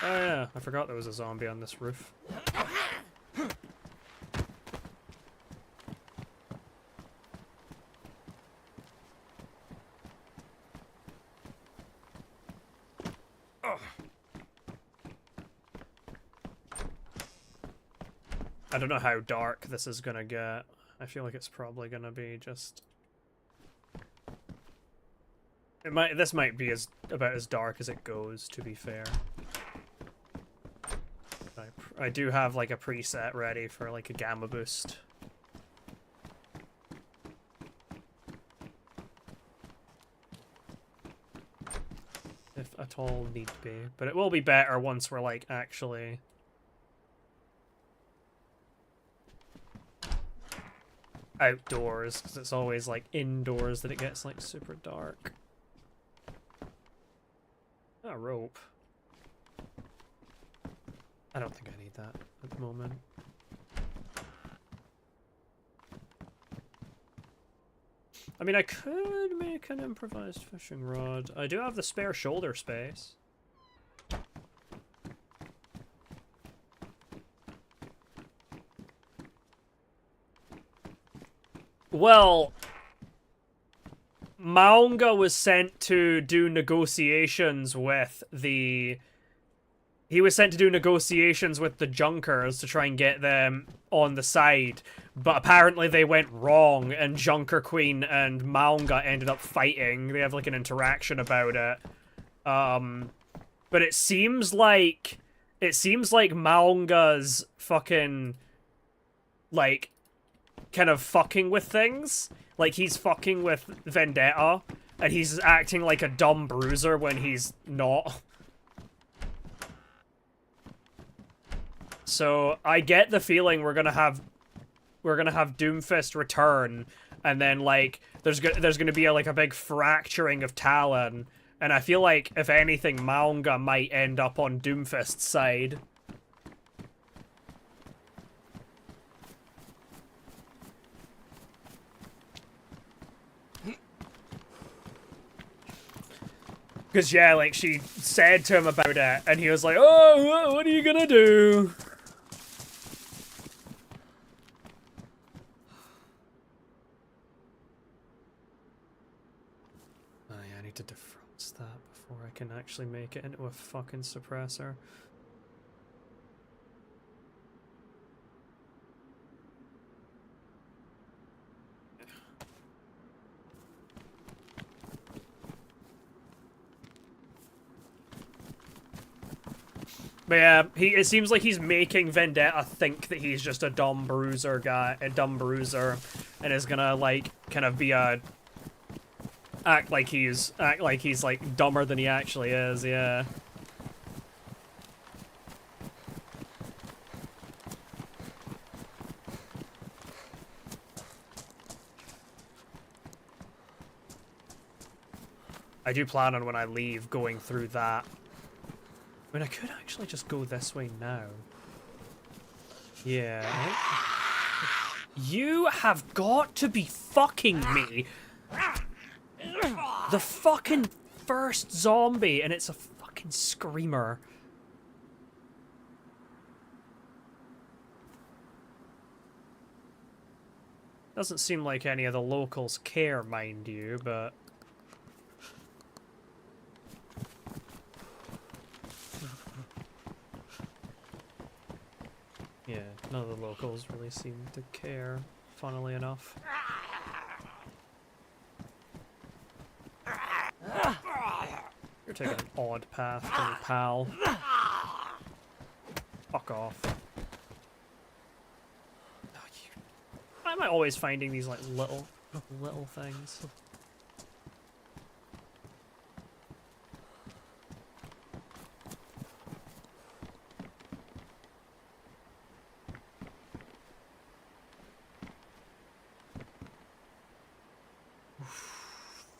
Oh, yeah, I forgot there was a zombie on this roof. I don't know how dark this is gonna get. I feel like it's probably gonna be just... This might be about as dark as it goes, to be fair. I do have, like, a preset ready for, like, a gamma boost. If at all need be. But it will be better once we're, like, actually... outdoors, because it's always, like, indoors that it gets, like, super dark. Oh, rope. I don't think I need that at the moment. I mean, I could make an improvised fishing rod. I do have the spare shoulder space. Well, Maunga was sent to do negotiations with the... He was sent to do negotiations with the Junkers to try and get them on the side, but apparently they went wrong, and Junker Queen and Maunga ended up fighting. They have, like, an interaction about it. But it seems like Maunga's fucking, like, kind of fucking with things. Like, he's fucking with Vendetta, and he's acting like a dumb bruiser when he's not. So, I get the feeling we're gonna have we're gonna have Doomfist return, and then like there's gonna be like a big fracturing of Talon, and I feel like if anything, Maunga might end up on Doomfist's side. Because, yeah, like, she said to him about it, and he was like, oh, what are you gonna do? Oh, yeah, I need to defrost that before I can actually make it into a fucking suppressor. But yeah, it seems like he's making Vendetta think that he's just a dumb bruiser guy, and is gonna like kind of be a act like he's like dumber than he actually is. Yeah. I do plan on when I leave going through that. I mean, I could actually just go this way now. Yeah. You have got to be fucking me. The fucking first zombie, and it's a fucking screamer. Doesn't seem like any of the locals care, mind you, but... yeah, none of the locals really seem to care, funnily enough. You're taking an odd path from your pal. Fuck off. Why am I always finding these, like, little things?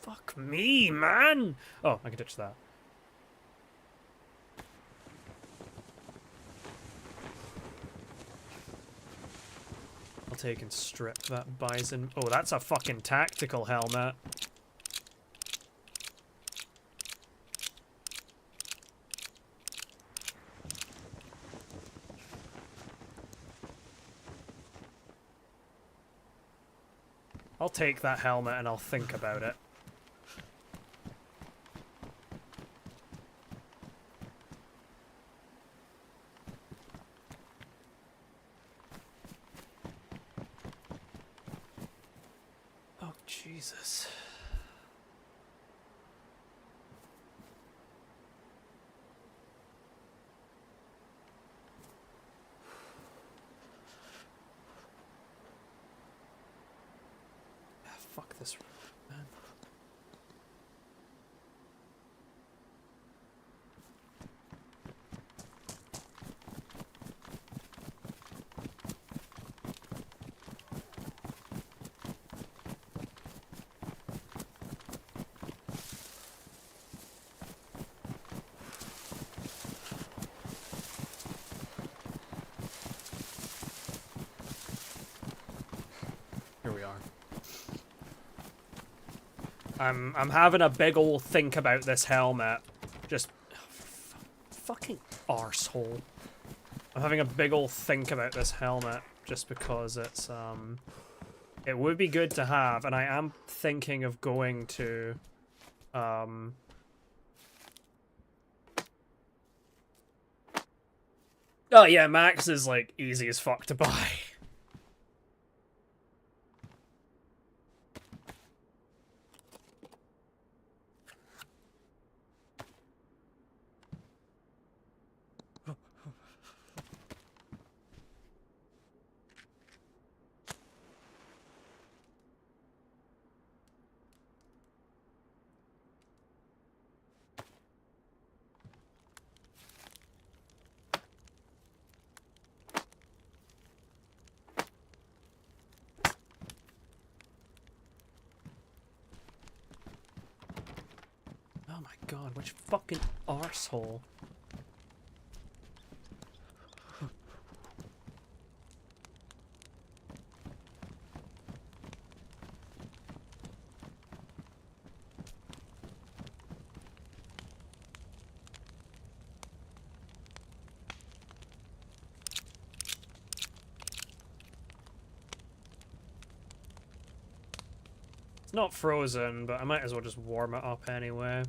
Fuck me, man! Oh, I can ditch that. I'll take and strip that bison. Oh, that's a fucking tactical helmet. I'll take that helmet and I'll think about it. Oh, Jesus. Fuck this room, man. Here we are. I'm having a big ol' think about this helmet. Just fucking arsehole. I'm having a big ol' think about this helmet just because it's it would be good to have, and I am thinking of going to oh yeah, Max is like easy as fuck to buy. my god, which fucking arsehole. It's not frozen, but I might as well just warm it up anyway.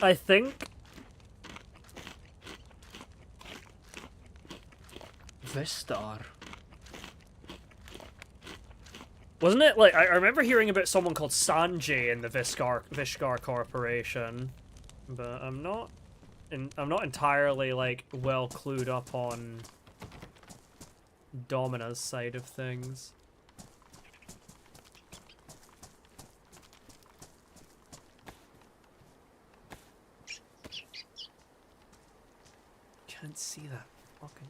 I think Vistar. Wasn't it like I remember hearing about someone called Sanjay in the Vishkar Corporation, but I'm not entirely like well clued up on Domina's side of things. Can't see that fucking.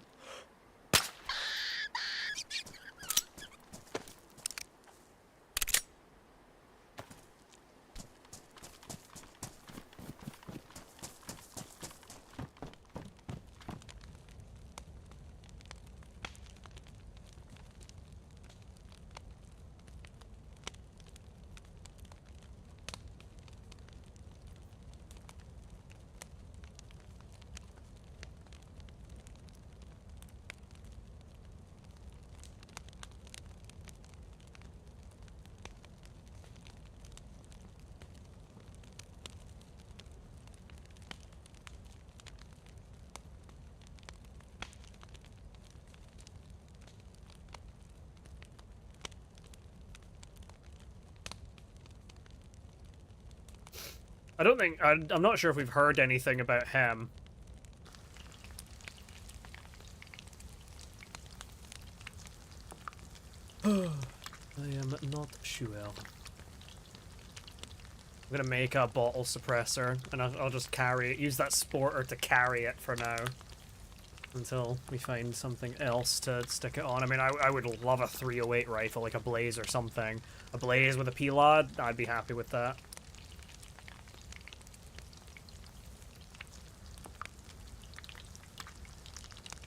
I don't think I'm not sure if we've heard anything about him. I am not sure. I'm gonna make a bottle suppressor, and I'll just carry it. Use that sporter to carry it for now, until we find something else to stick it on. I mean, I would love a 308 rifle, like a Blaze or something. A Blaze with a P-Lod, I'd be happy with that.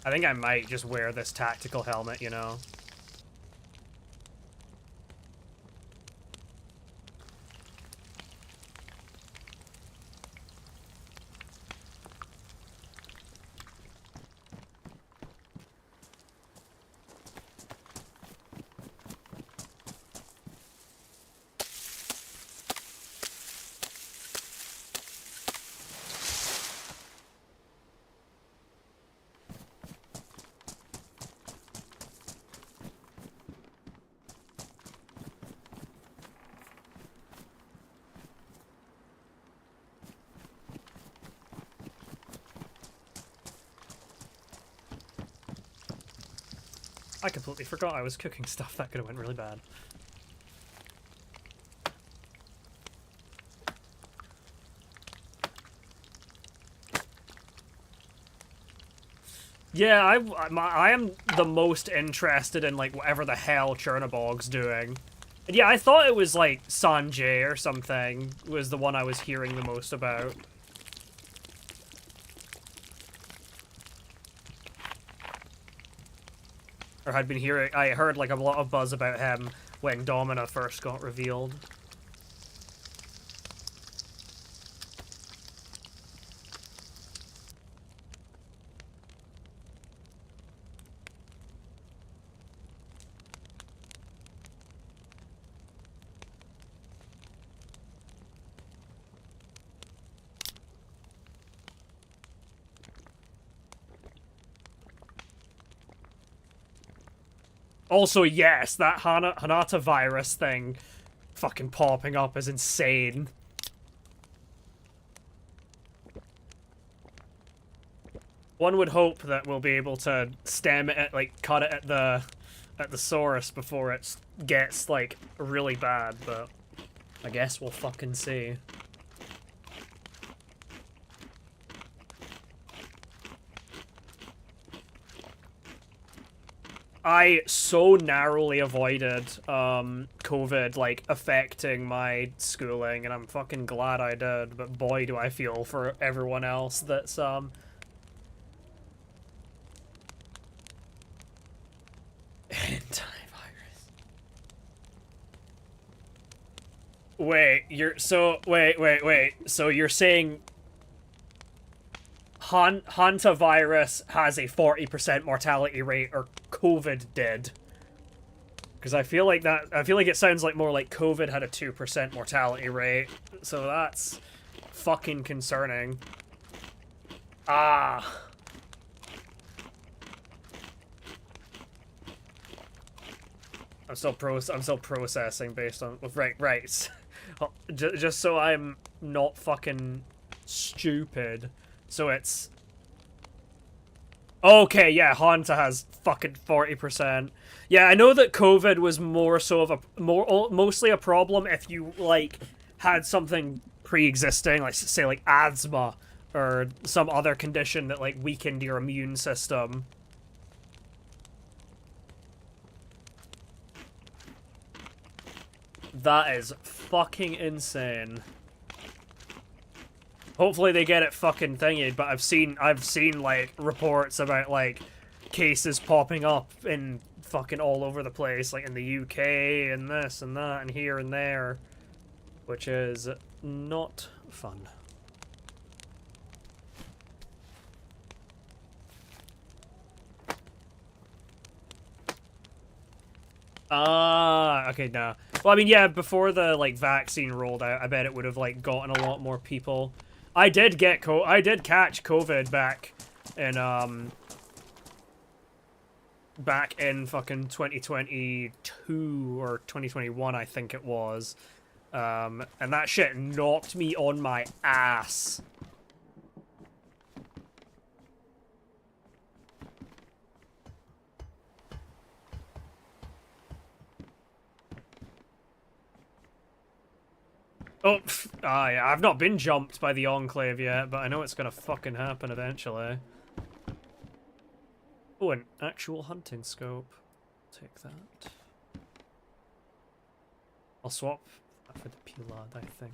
I think I might just wear this tactical helmet, you know? I completely forgot I was cooking stuff. That could have went really bad. Yeah, I am the most interested in, like, whatever the hell Chernobog's doing. And yeah, I thought it was, like, Sanjay or something was the one I was hearing the most about. Or had been hearing, I heard, like, a lot of buzz about him when Domina first got revealed. Also, yes, that Hanata virus thing fucking popping up is insane. One would hope that we'll be able to stem it, like cut it at the source before it gets like really bad, but I guess we'll fucking see. I so narrowly avoided COVID like affecting my schooling, and I'm fucking glad I did, but boy do I feel for everyone else that's antivirus. Wait, wait. So you're saying hantavirus has a 40% mortality rate, or COVID did? Because I feel like it sounds like more like COVID had a 2% mortality rate, so that's fucking concerning. Ah. I'm still processing based on right. Just so I'm not fucking stupid. So it's okay. Yeah, Hanta has fucking 40%. Yeah, I know that COVID was more so of mostly a problem if you like had something pre-existing, like say like asthma or some other condition that like weakened your immune system. That is fucking insane. Hopefully they get it fucking thingied, but I've seen like reports about like cases popping up in fucking all over the place, like in the UK and this and that and here and there, which is not fun. Okay, no. Well, I mean, yeah, before the, like, vaccine rolled out, I bet it would have, like, gotten a lot more people. I did catch COVID back in fucking 2022 or 2021, I think it was. And that shit knocked me on my ass. Oh, yeah, I've not been jumped by the Enclave yet, but I know it's gonna fucking happen eventually. Oh, an actual hunting scope. Take that. I'll swap that for the Pilad, I think.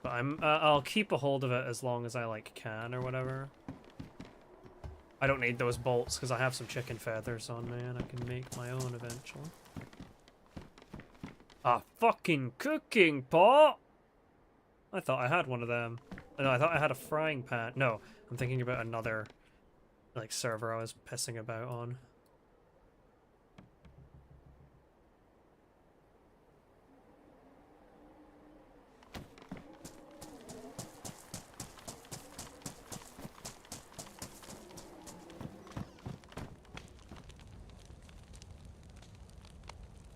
But I'll keep a hold of it as long as I, like, can or whatever. I don't need those bolts because I have some chicken feathers on me and I can make my own eventually. A fucking cooking pot? I thought I had one of them. No, I thought I had a frying pan. No, I'm thinking about another, like, server I was pissing about on.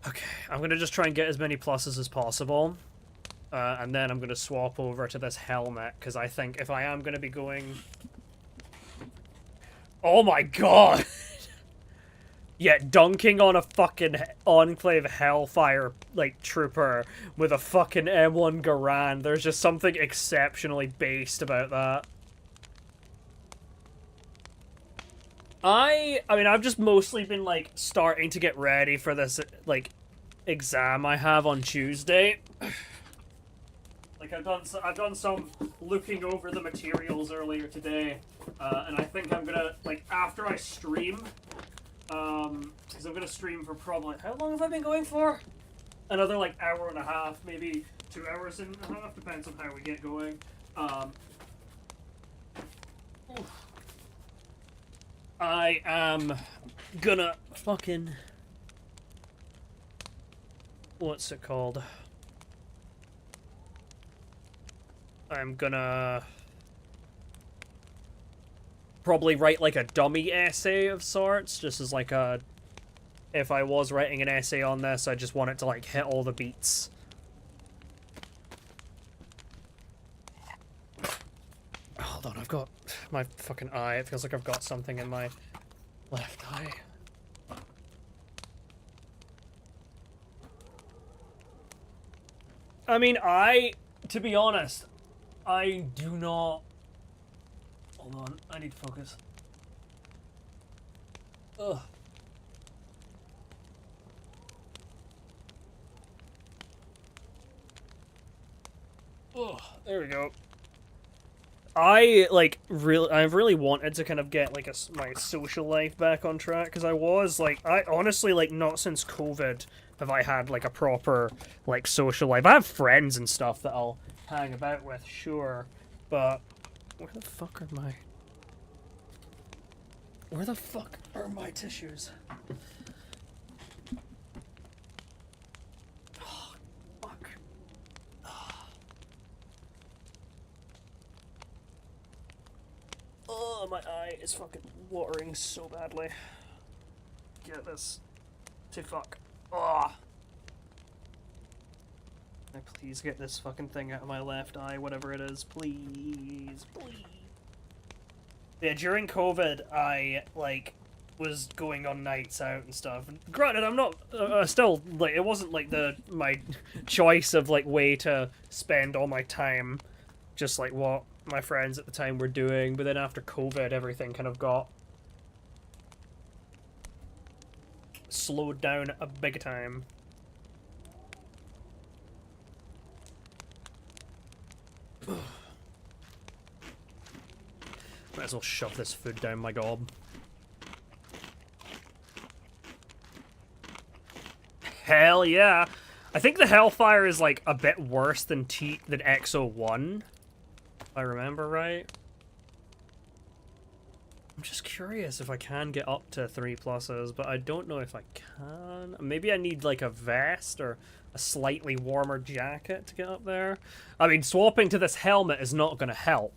Okay, I'm gonna just try and get as many pluses as possible. And then I'm gonna swap over to this helmet, because I think if I am gonna be going... Oh my god! Yeah, dunking on a fucking Enclave Hellfire, like, trooper with a fucking M1 Garand, there's just something exceptionally based about that. I mean, I've just mostly been, like, starting to get ready for this, like, exam I have on Tuesday. Like, I've done some looking over the materials earlier today, and I think I'm gonna, like, after I stream, because I'm gonna stream for probably, how long have I been going for? Another, like, hour and a half, maybe 2 hours and a half, depends on how we get going. I am gonna fucking... What's it called? I'm gonna... probably write, like, a dummy essay of sorts, just as, like, a... If I was writing an essay on this, I just want it to, like, hit all the beats. Oh, Hold on, I've got my fucking eye. It feels like I've got something in my left eye. I mean, to be honest, I do not... Hold on, I need to focus. Ugh. Oh, there we go. I've really wanted to kind of get, like, my social life back on track, because I was, like, I honestly, like, not since COVID have I had, like, a proper, like, social life. I have friends and stuff that I'll hang about with, sure, but where the fuck are my tissues? Oh, fuck. Oh, my eye is fucking watering so badly. Get this to fuck. Oh. Can I please get this fucking thing out of my left eye, whatever it is, please, please. Yeah, during COVID, I, like, was going on nights out and stuff. And granted, I'm not, still, like, it wasn't, like, my choice of, like, way to spend all my time, just, like, what my friends at the time were doing. But then after COVID, everything kind of got slowed down a big time. Might as well shove this food down my gob. Hell yeah! I think the Hellfire is, like, a bit worse than XO1, if I remember right. I'm just curious if I can get up to 3+, but I don't know if I can. Maybe I need, like, a vest or a slightly warmer jacket to get up there. I mean, swapping to this helmet is not going to help,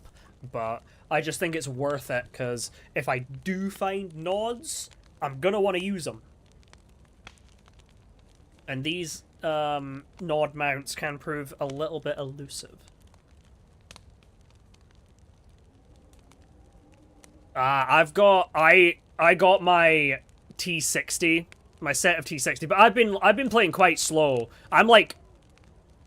but I just think it's worth it, because if I do find nods, I'm going to want to use them. And these nod mounts can prove a little bit elusive. I got my T60, my set of T60, but I've been playing quite slow. I'm like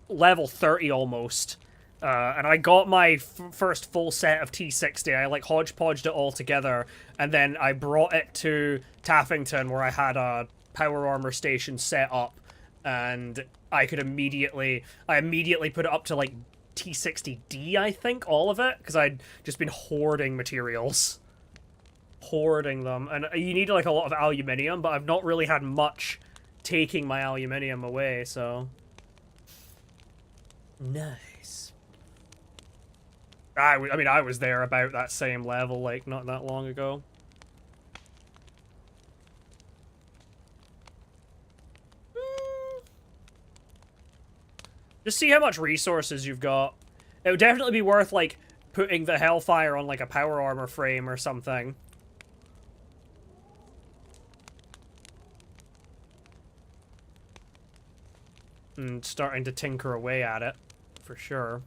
level 30 almost. And I got my first full set of T60. I, like, hodgepodged it all together, and then I brought it to Taffington, where I had a power armor station set up, and I immediately put it up to, like, T60D, I think, all of it, because I'd just been hoarding materials. Hoarding them. And you need, like, a lot of aluminium, but I've not really had much taking my aluminium away, so... Nice. I mean, I was there about that same level, like, not that long ago. Just see how much resources you've got. It would definitely be worth, like, putting the Hellfire on, like, a power armor frame or something. And starting to tinker away at it, for sure.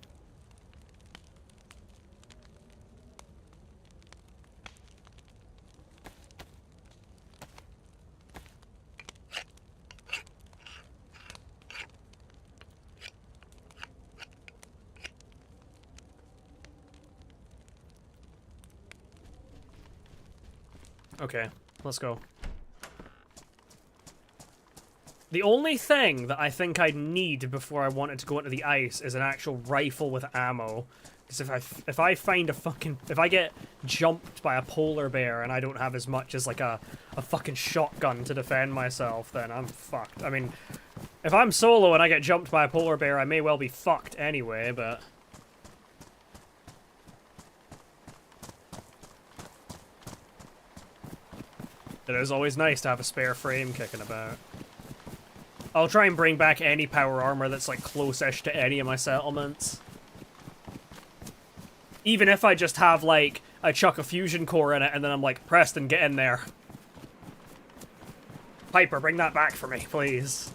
Okay, let's go. The only thing that I think I'd need before I wanted to go into the ice is an actual rifle with ammo. Because if I find if I get jumped by a polar bear and I don't have as much as, like, a fucking shotgun to defend myself, then I'm fucked. I mean, if I'm solo and I get jumped by a polar bear, I may well be fucked anyway, but... It is always nice to have a spare frame kicking about. I'll try and bring back any power armor that's, like, close-ish to any of my settlements. Even if I just have, like, I chuck a fusion core in it and then I'm like, Preston, get in there. Piper, bring that back for me, please.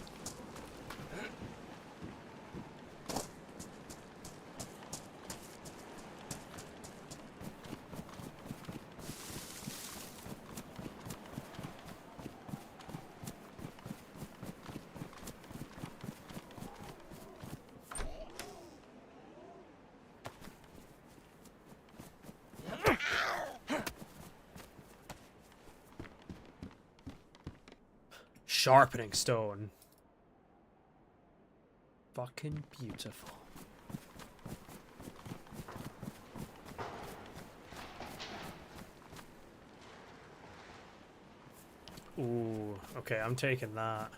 Sharpening stone. Fucking beautiful. Ooh, okay, I'm taking that.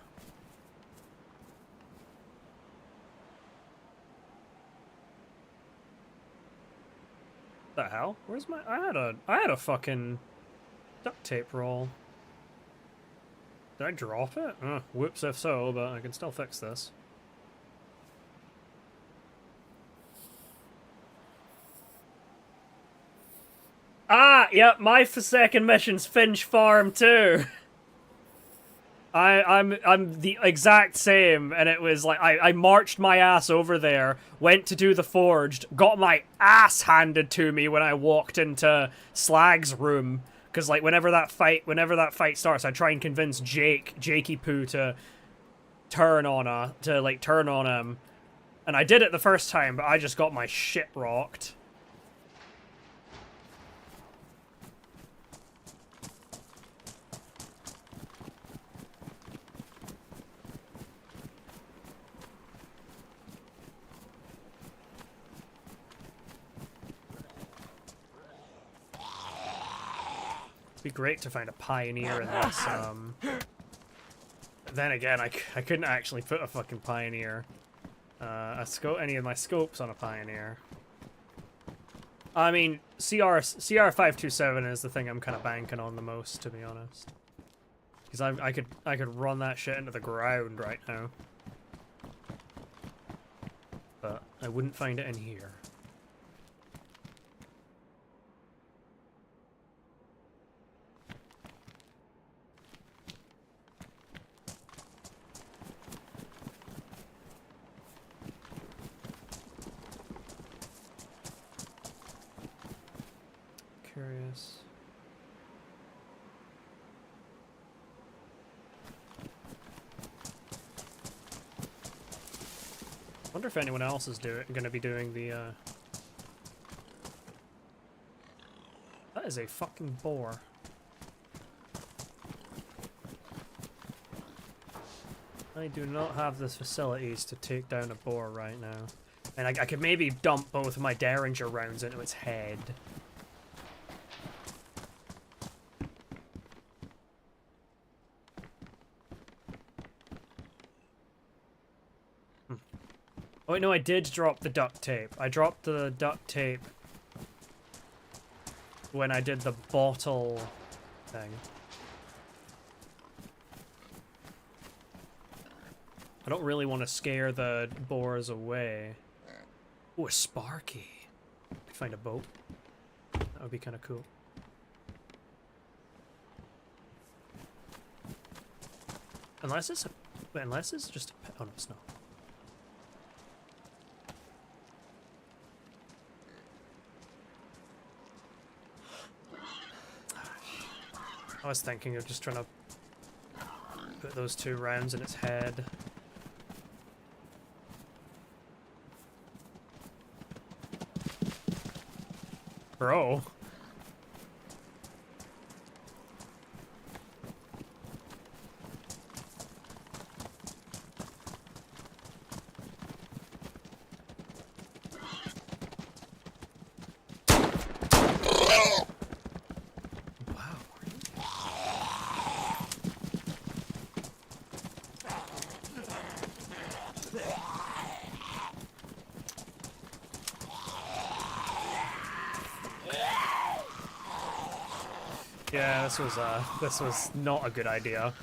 The hell? Where's my? I had a fucking duct tape roll. Did I drop it? Whoops if so, but I can still fix this. Ah, yep, my second mission's Finch Farm too. I'm the exact same, and it was like I marched my ass over there, went to do the forged, got my ass handed to me when I walked into Slag's room, because like whenever that fight starts, I try and convince Jakey Poo to turn on him, and I did it the first time, but I just got my shit rocked. It'd be great to find a pioneer in this. Then again, I couldn't actually put a fucking pioneer, any of my scopes on a pioneer. I mean, CR527 is the thing I'm kind of banking on the most, to be honest, because I could run that shit into the ground right now, but I wouldn't find it in here. Curious. Wonder if anyone else is gonna be doing the. That is a fucking boar. I do not have the facilities to take down a boar right now, and I could maybe dump both of my Derringer rounds into its head. Oh, wait, no, I did drop the duct tape. I dropped the duct tape when I did the bottle thing. I don't really want to scare the boars away. Oh, a Sparky. Could find a boat. That would be kind of cool. Unless it's just a pet. Oh no, it's not. I was thinking of just trying to put those 2 rounds in its head. Bro. Yeah, this was not a good idea.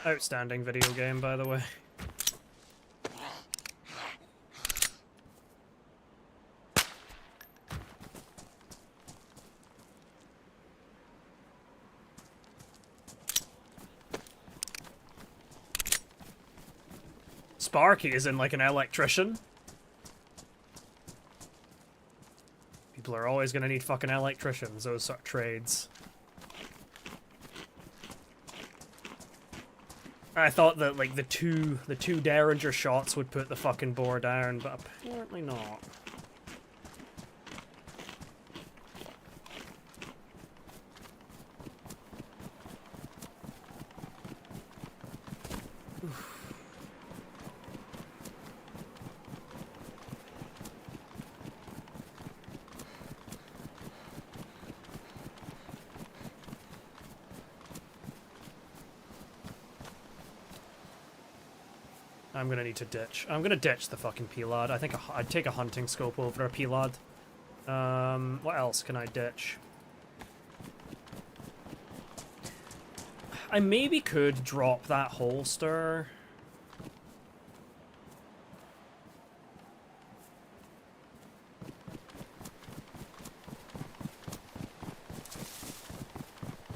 Outstanding video game, by the way. Sparky is in like an electrician. People are always gonna need fucking electricians, those sort of trades. I thought that like the two Derringer shots would put the fucking boar down, but apparently not. I'm gonna need to ditch. I'm gonna ditch the fucking P-Lad. I think I'd take a hunting scope over a P-Lad. What else can I ditch? I maybe could drop that holster.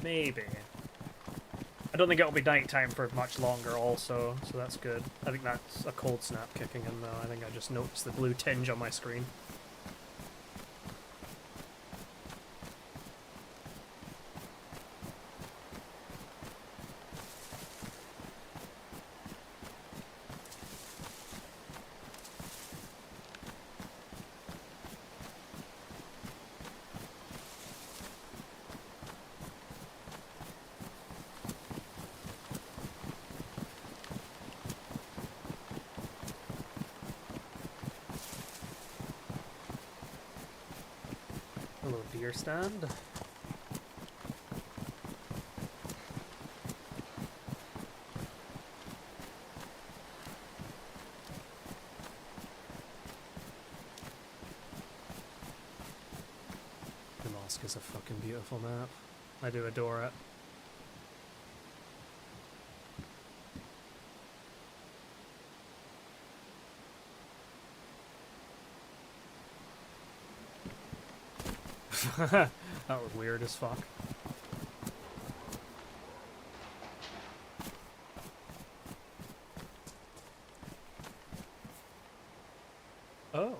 Maybe. I don't think it'll be nighttime for much longer also, so that's good. I think that's a cold snap kicking in though. I think I just noticed the blue tinge on my screen. Hello, deer stand. Namalsk is a fucking beautiful map. I do adore it. That was weird as fuck. Oh.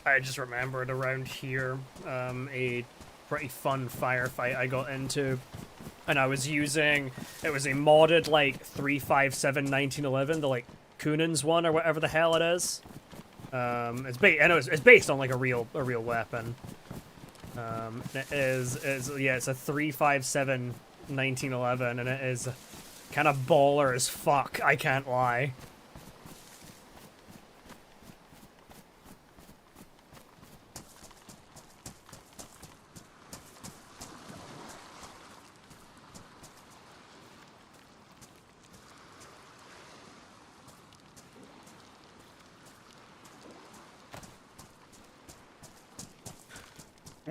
I just remembered around here, a pretty fun firefight I got into, and I was using, it was a modded, like, 357 1911, the, like, Kunins one, or whatever the hell it is. It's based on, like, a real weapon. It's a 357 1911, and it is kind of baller as fuck, I can't lie.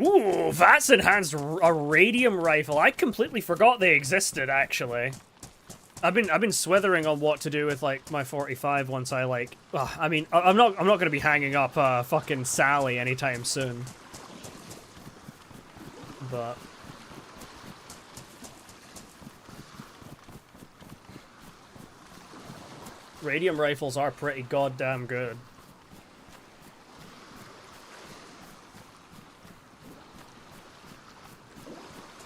Ooh, that's enhanced a radium rifle. I completely forgot they existed, actually. I've been swithering on what to do with like my 45 once I like. I'm not gonna be hanging up fucking Sally anytime soon. But radium rifles are pretty goddamn good.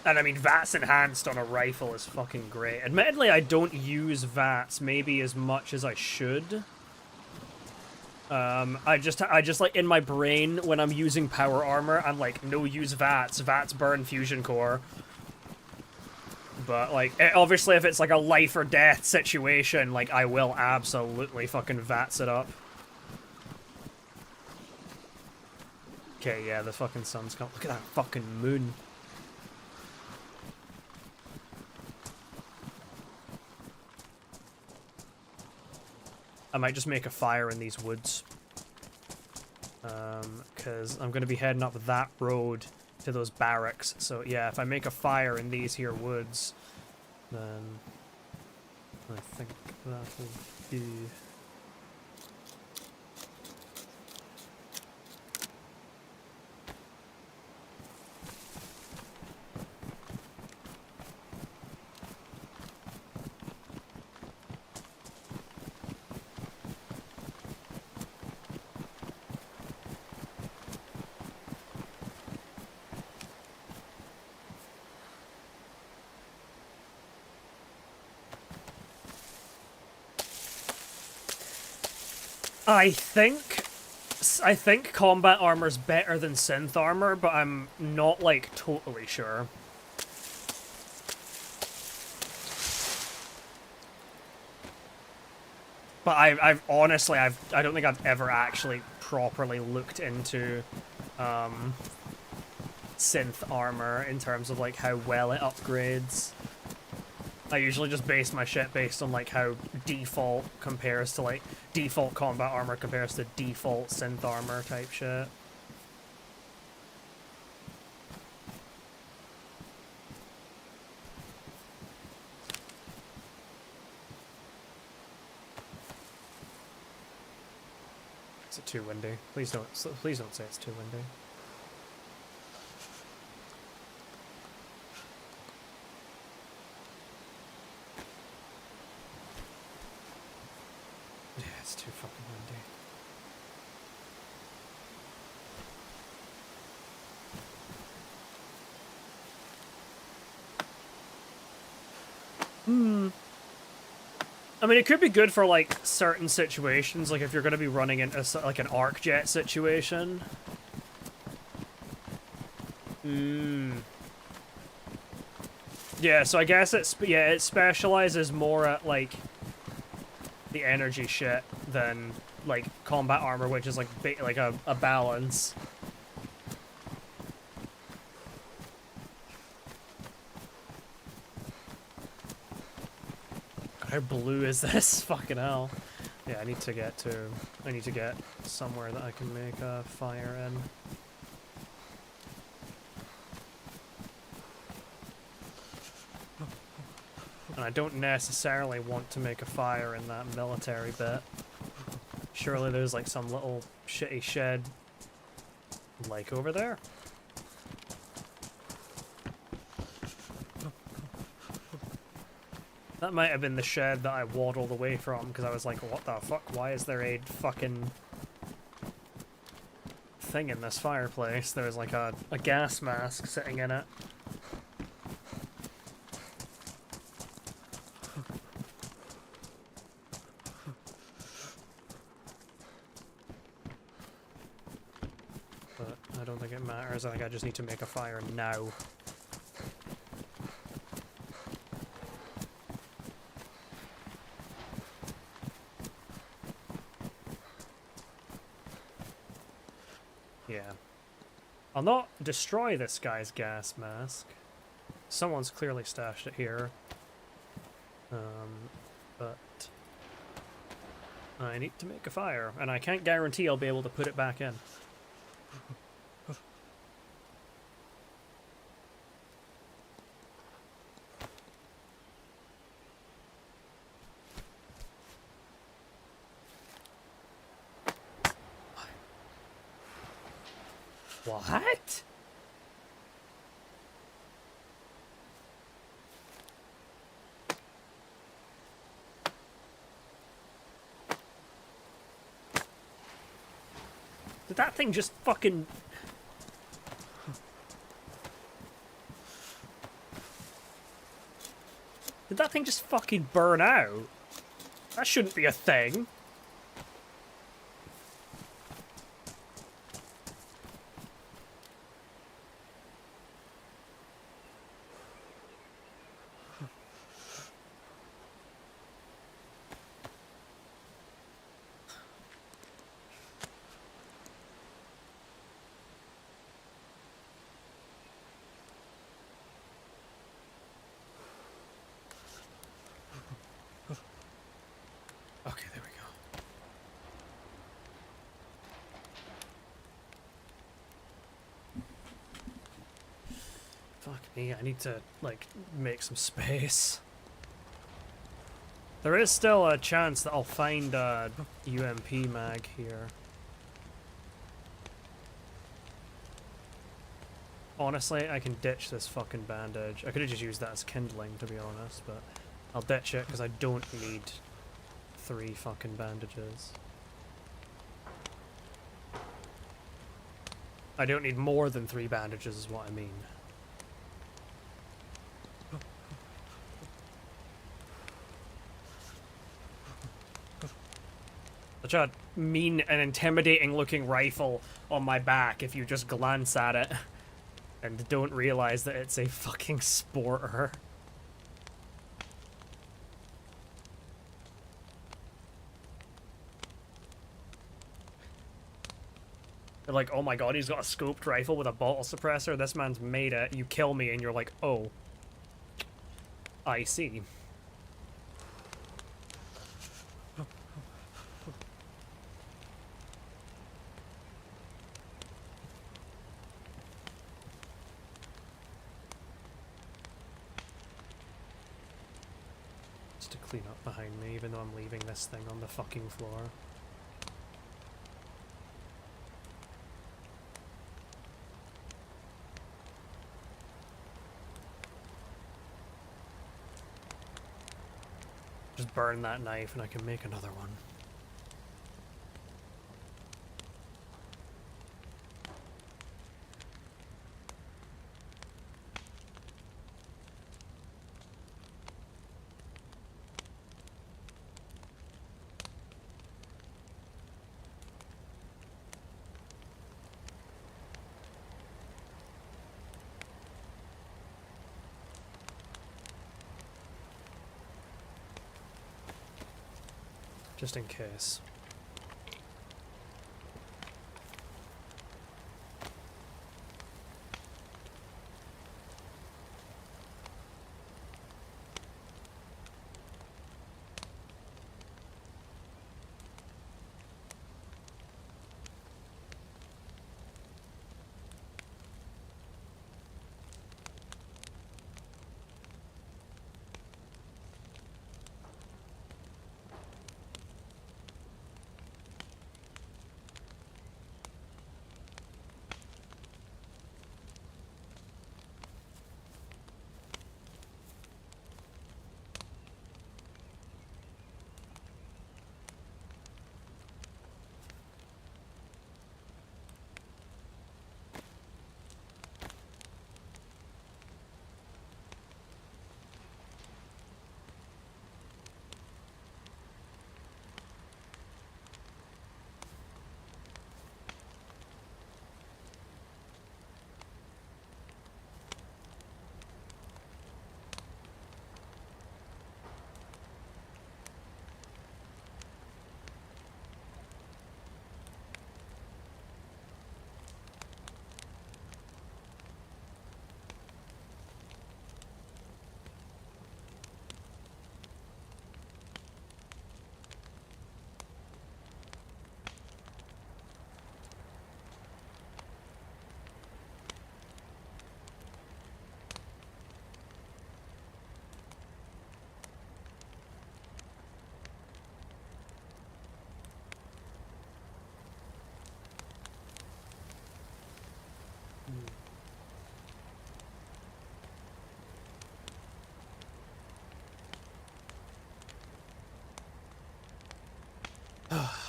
And I mean, VATS enhanced on a rifle is fucking great. Admittedly, I don't use VATS maybe as much as I should. I just like in my brain when I'm using power armor, I'm like, no, use VATS. VATS burn fusion core. But like, obviously, if it's like a life or death situation, like I will absolutely fucking VATS it up. Okay, yeah, the fucking sun's come. Look at that fucking moon. I might just make a fire in these woods. Because I'm going to be heading up that road to those barracks. So yeah, if I make a fire in these here woods, then I think that'll do. I think combat armor's better than synth armor, but I'm not like totally sure. But I've honestly I don't think I've ever actually properly looked into synth armor in terms of like how well it upgrades. I usually just base my shit based on like how default compares to like default combat armor compares to default synth armor type shit. Is it too windy? Please don't say it's too windy. Yeah, it's too fucking windy. I mean, it could be good for like certain situations, like if you're going to be running into like an arc jet situation. Yeah, so I guess it specializes more at like the energy shit than like combat armor, which is like a balance. How blue is this? Fucking hell. Yeah, I need to get somewhere that I can make a fire in. And I don't necessarily want to make a fire in that military bit. Surely there's like some little shitty shed like over there. That might have been the shed that I waddled away from because I was like, what the fuck? Why is there a fucking thing in this fireplace? There's like a gas mask sitting in it. But I don't think it matters. I think I just need to make a fire now. Yeah. I'll not destroy this guy's gas mask. Someone's clearly stashed it here. But I need to make a fire, and I can't guarantee I'll be able to put it back in. What? Did that thing just fucking... Did that thing just fucking burn out? That shouldn't be a thing. Okay, there we go. Fuck me, I need to, like, make some space. There is still a chance that I'll find a UMP mag here. Honestly, I can ditch this fucking bandage. I could have just used that as kindling, to be honest, but I'll ditch it because I don't need 3 fucking bandages. I don't need more than 3 bandages is what I mean. Such a mean and intimidating looking rifle on my back if you just glance at it and don't realize that it's a fucking sporter. They're like, oh my god, he's got a scoped rifle with a bottle suppressor. This man's made it. You kill me and you're like, oh. I see. Just to clean up behind me, even though I'm leaving this thing on the fucking floor. Just burn that knife and I can make another one. Just in case.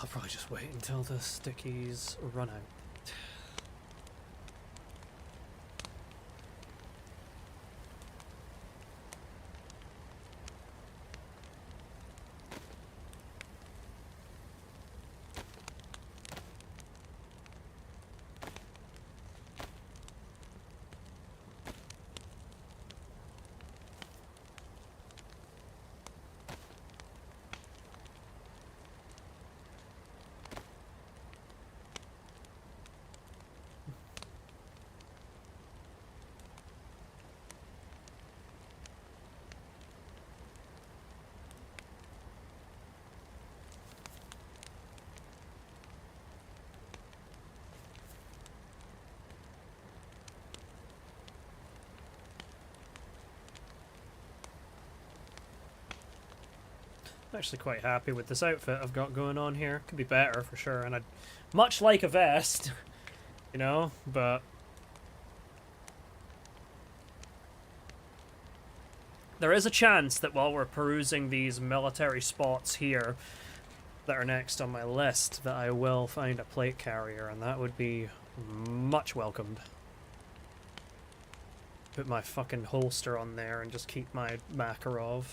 I'll probably just wait until the stickies run out. Actually quite happy with this outfit I've got going on here. Could be better for sure, and I'd much like a vest, you know, but there is a chance that while we're perusing these military spots here that are next on my list, that I will find a plate carrier, and that would be much welcomed. Put my fucking holster on there and just keep my Makarov.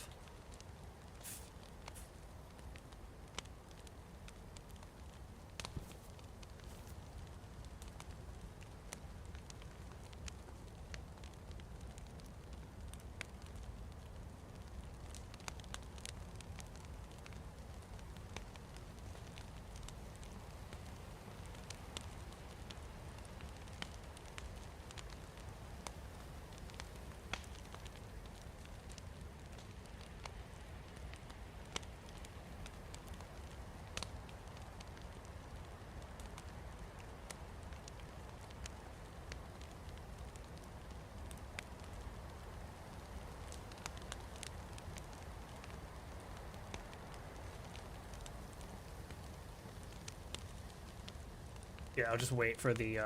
Yeah, I'll just wait for the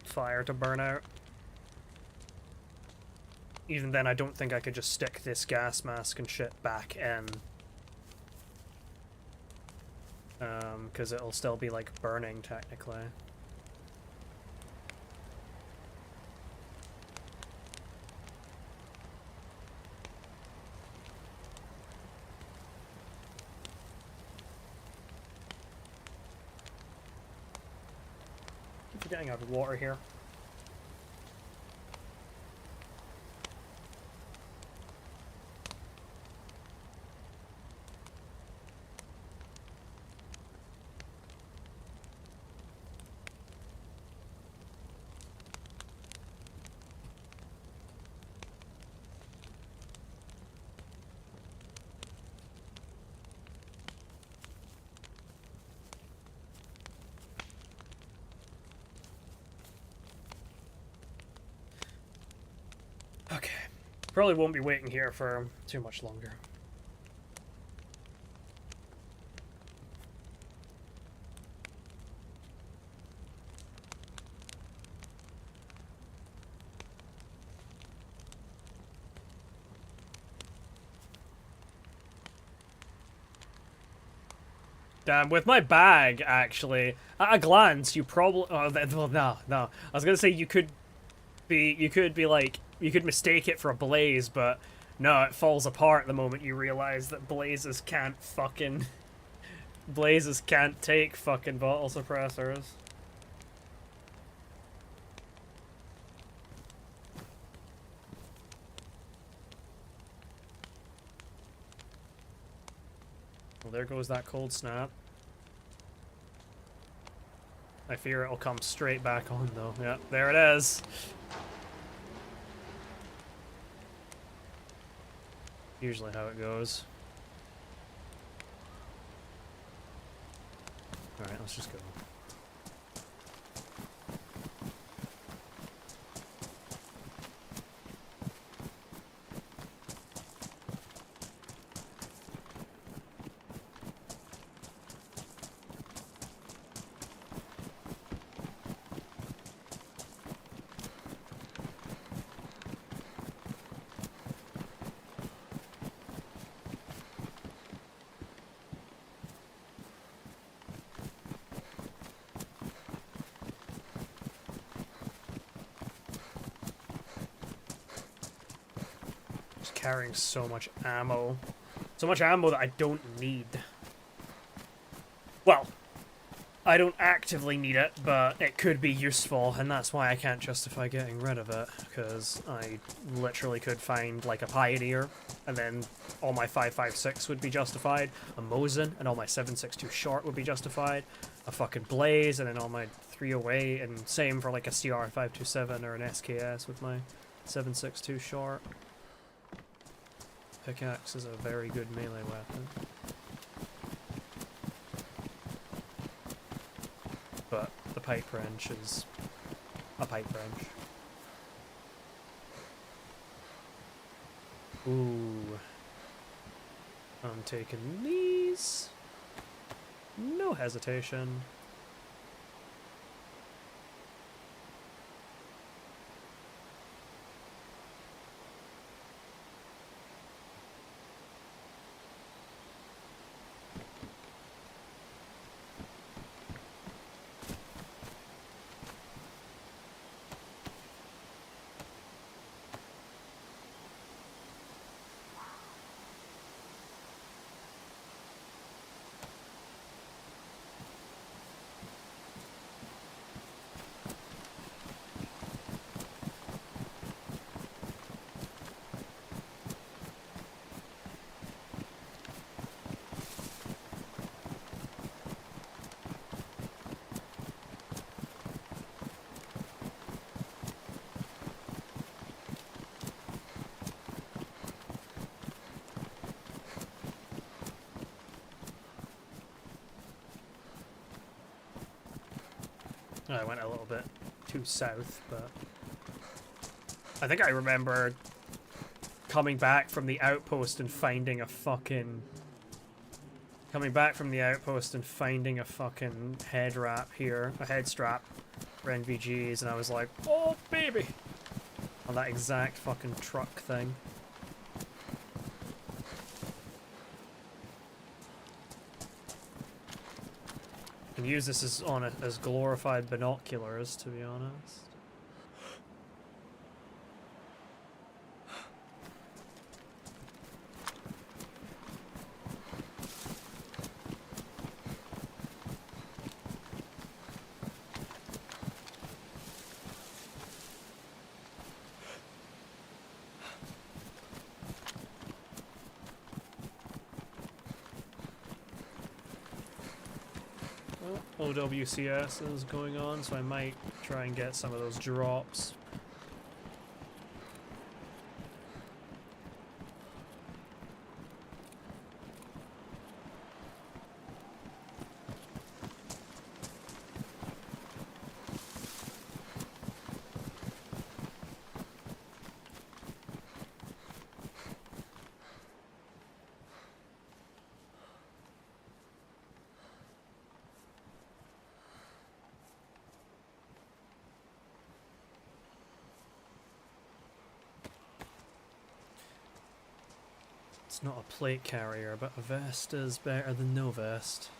fire to burn out. Even then, I don't think I could just stick this gas mask and shit back in. Because it'll still be, like, burning, technically. Keep forgetting I have water here. Okay. Probably won't be waiting here for too much longer. Damn, with my bag, actually, at a glance, you probably... Oh, well, no. I was gonna say you could be like, you could mistake it for a blaze, but no, it falls apart the moment you realize that blazes can't take fucking bottle suppressors. Well, there goes that cold snap. I fear it'll come straight back on, though. Yeah, there it is. Usually how it goes. Alright, let's just go. Carrying so much ammo. So much ammo that I don't need. Well, I don't actively need it, but it could be useful, and that's why I can't justify getting rid of it, because I literally could find, like, a Pioneer, and then all my 5.56 would be justified, a Mosin, and all my 7.62 short would be justified, a fucking Blaze, and then all my 308, and same for, like, a CR527 or an SKS with my 7.62 short. Pickaxe is a very good melee weapon. But the pipe wrench is a pipe wrench. Ooh. I'm taking these. No hesitation. I went a little bit too south, but I think I remember coming back from the outpost and finding a fucking head wrap here, a head strap for NVGs, and I was like, oh baby, on that exact fucking truck thing. Can use this as glorified binoculars, to be honest. OWCS is going on, so I might try and get some of those drops. It's not a plate carrier, but a vest is better than no vest.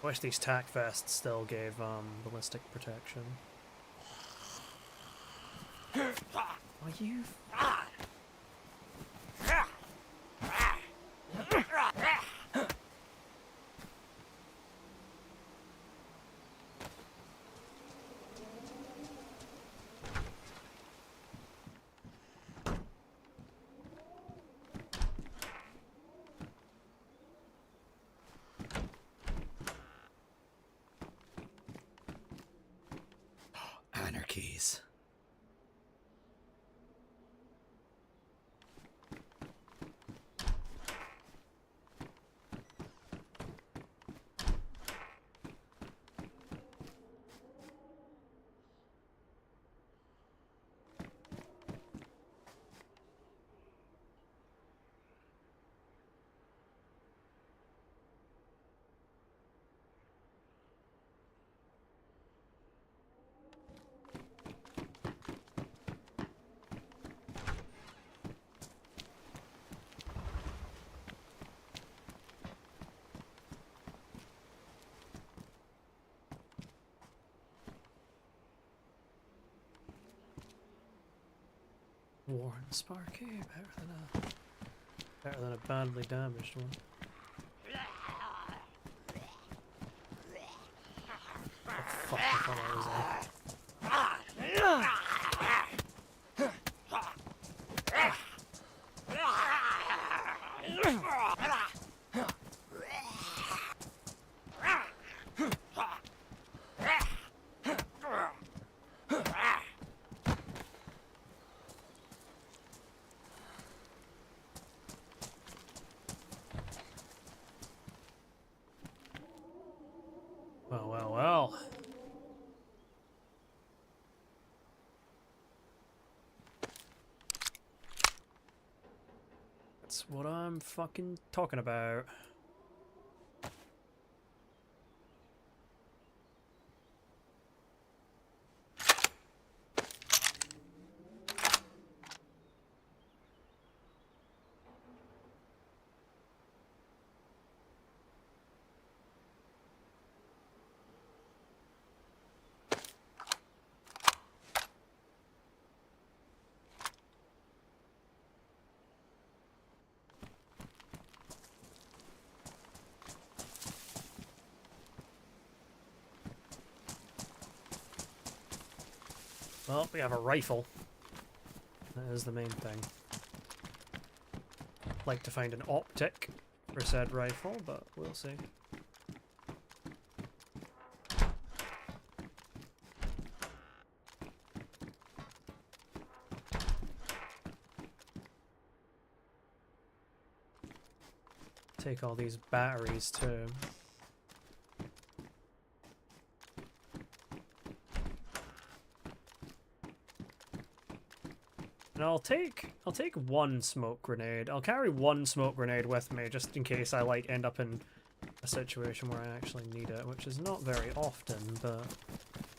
I wish these tack vests still gave ballistic protection. Are you? Anarchies. Worn Sparky, better than a badly damaged one. Oh fuck, I thought I was in. Well, well, well. That's what I'm fucking talking about. Well, we have a rifle. That is the main thing. Like to find an optic for said rifle, but we'll see. Take all these batteries too. And I'll take one smoke grenade. I'll carry one smoke grenade with me just in case I like end up in a situation where I actually need it, which is not very often, but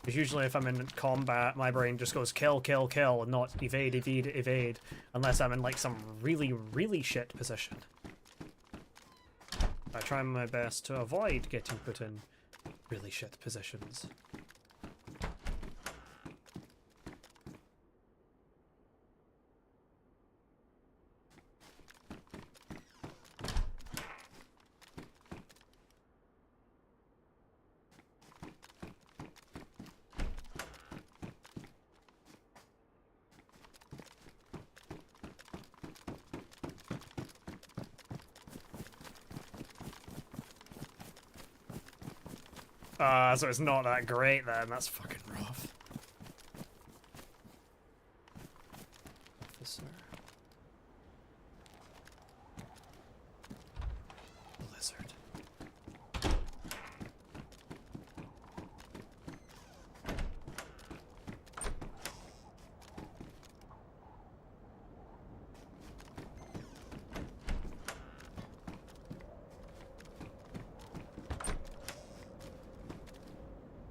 because usually if I'm in combat, my brain just goes kill, kill, kill, and not evade, evade, evade, unless I'm in like some really, really shit position. I try my best to avoid getting put in really shit positions. So it's not that great then, that's fucking rough. Officer. Blizzard.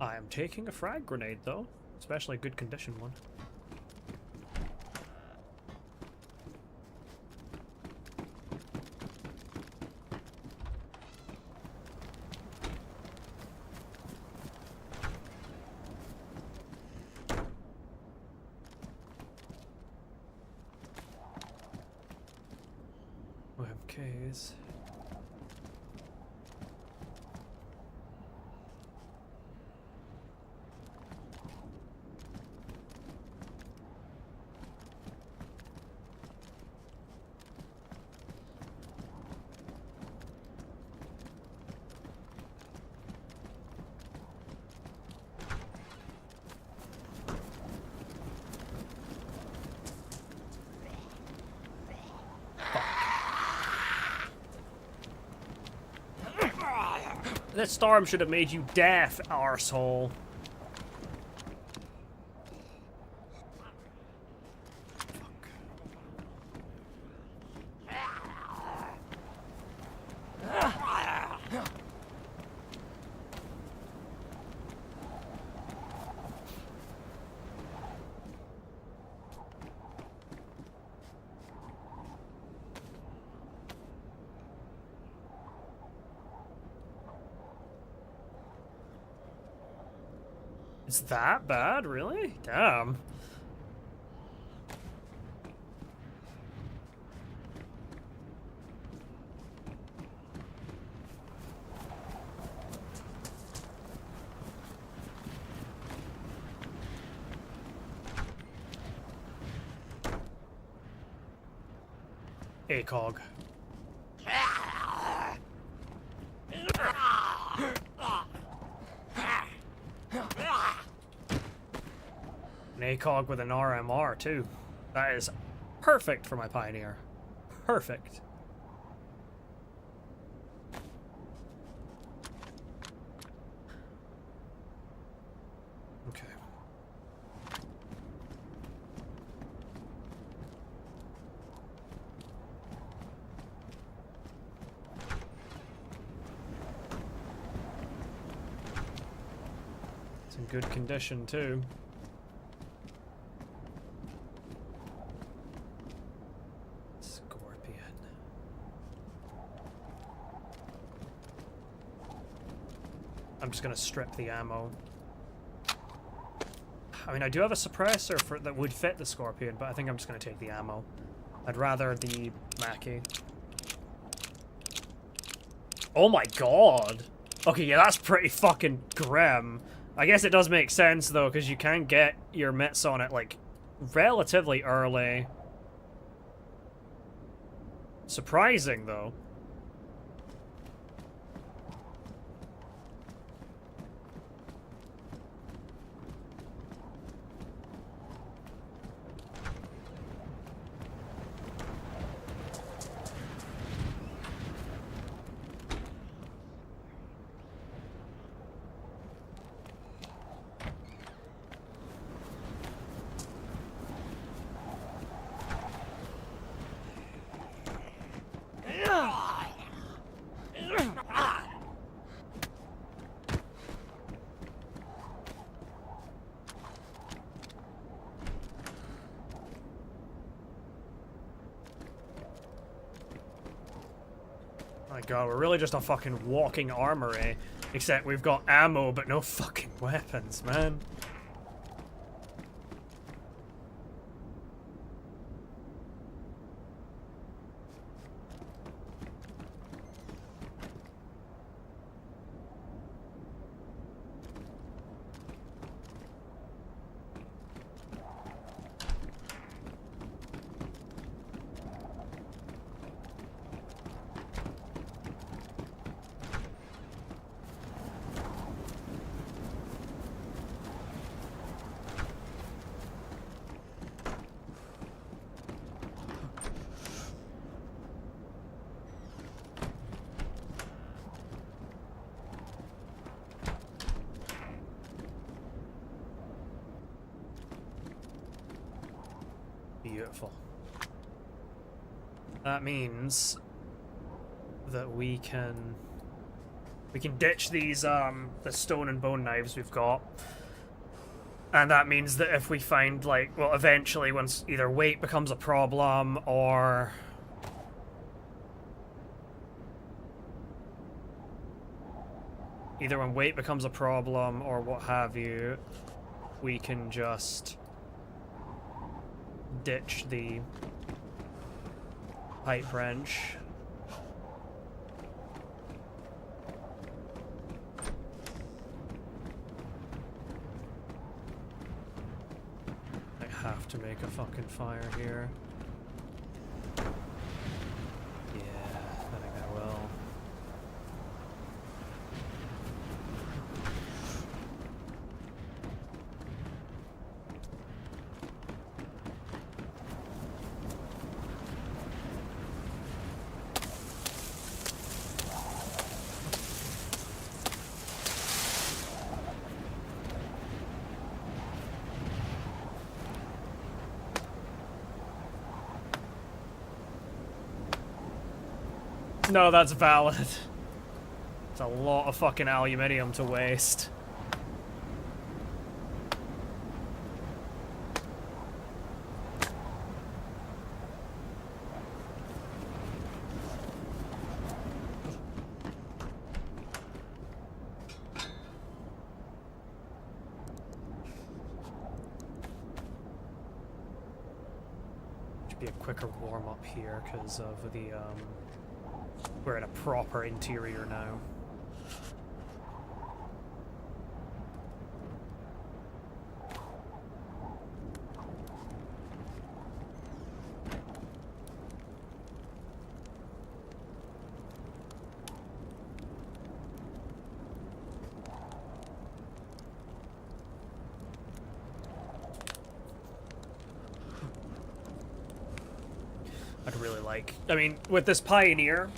I am taking a frag grenade though, especially a good condition one. We have K's. This storm should have made you deaf, arsehole. It's that bad, really? Damn. ACOG. An ACOG with an RMR too. That is perfect for my Pioneer. Perfect. Okay. In good condition, too. Scorpion. I'm just gonna strip the ammo. I mean, I do have a suppressor that would fit the Scorpion, but I think I'm just gonna take the ammo. I'd rather the Mackie. Oh my god! Okay, yeah, that's pretty fucking grim. I guess it does make sense, though, because you can get your mitts on it, like, relatively early. Surprising, though. My god, we're really just a fucking walking armory. Except we've got ammo, but no fucking weapons, man. Beautiful. That means that we can ditch these the stone and bone knives we've got. And that means that if we find, like, well, eventually once either weight becomes a problem or either when weight becomes a problem or what have you, we can just ditch the pipe wrench. I have to make a fucking fire here. Yeah, I think I will. No, that's valid. It's a lot of fucking aluminium to waste. Should be a quicker warm-up here because of the, we're in a proper interior now. I'd really like, I mean, with this Pioneer,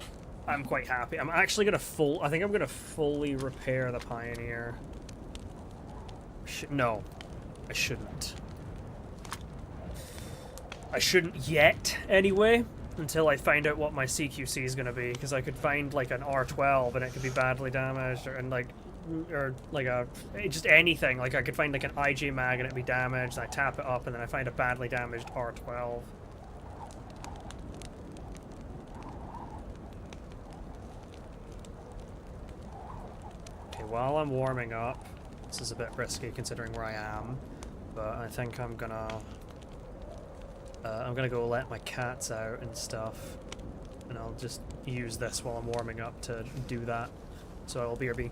I'm quite happy. I'm actually gonna I think I'm gonna fully repair the Pioneer. No, I shouldn't. I shouldn't yet, anyway, until I find out what my CQC is gonna be, because I could find, like, an R12 and it could be badly damaged, and, like, or like just anything. Like I could find like an IG mag and it'd be damaged, and I tap it up, and then I find a badly damaged R12. Okay, while I'm warming up, this is a bit risky considering where I am, but I think I'm gonna go let my cats out and stuff, and I'll just use this while I'm warming up to do that. So I'll BRB.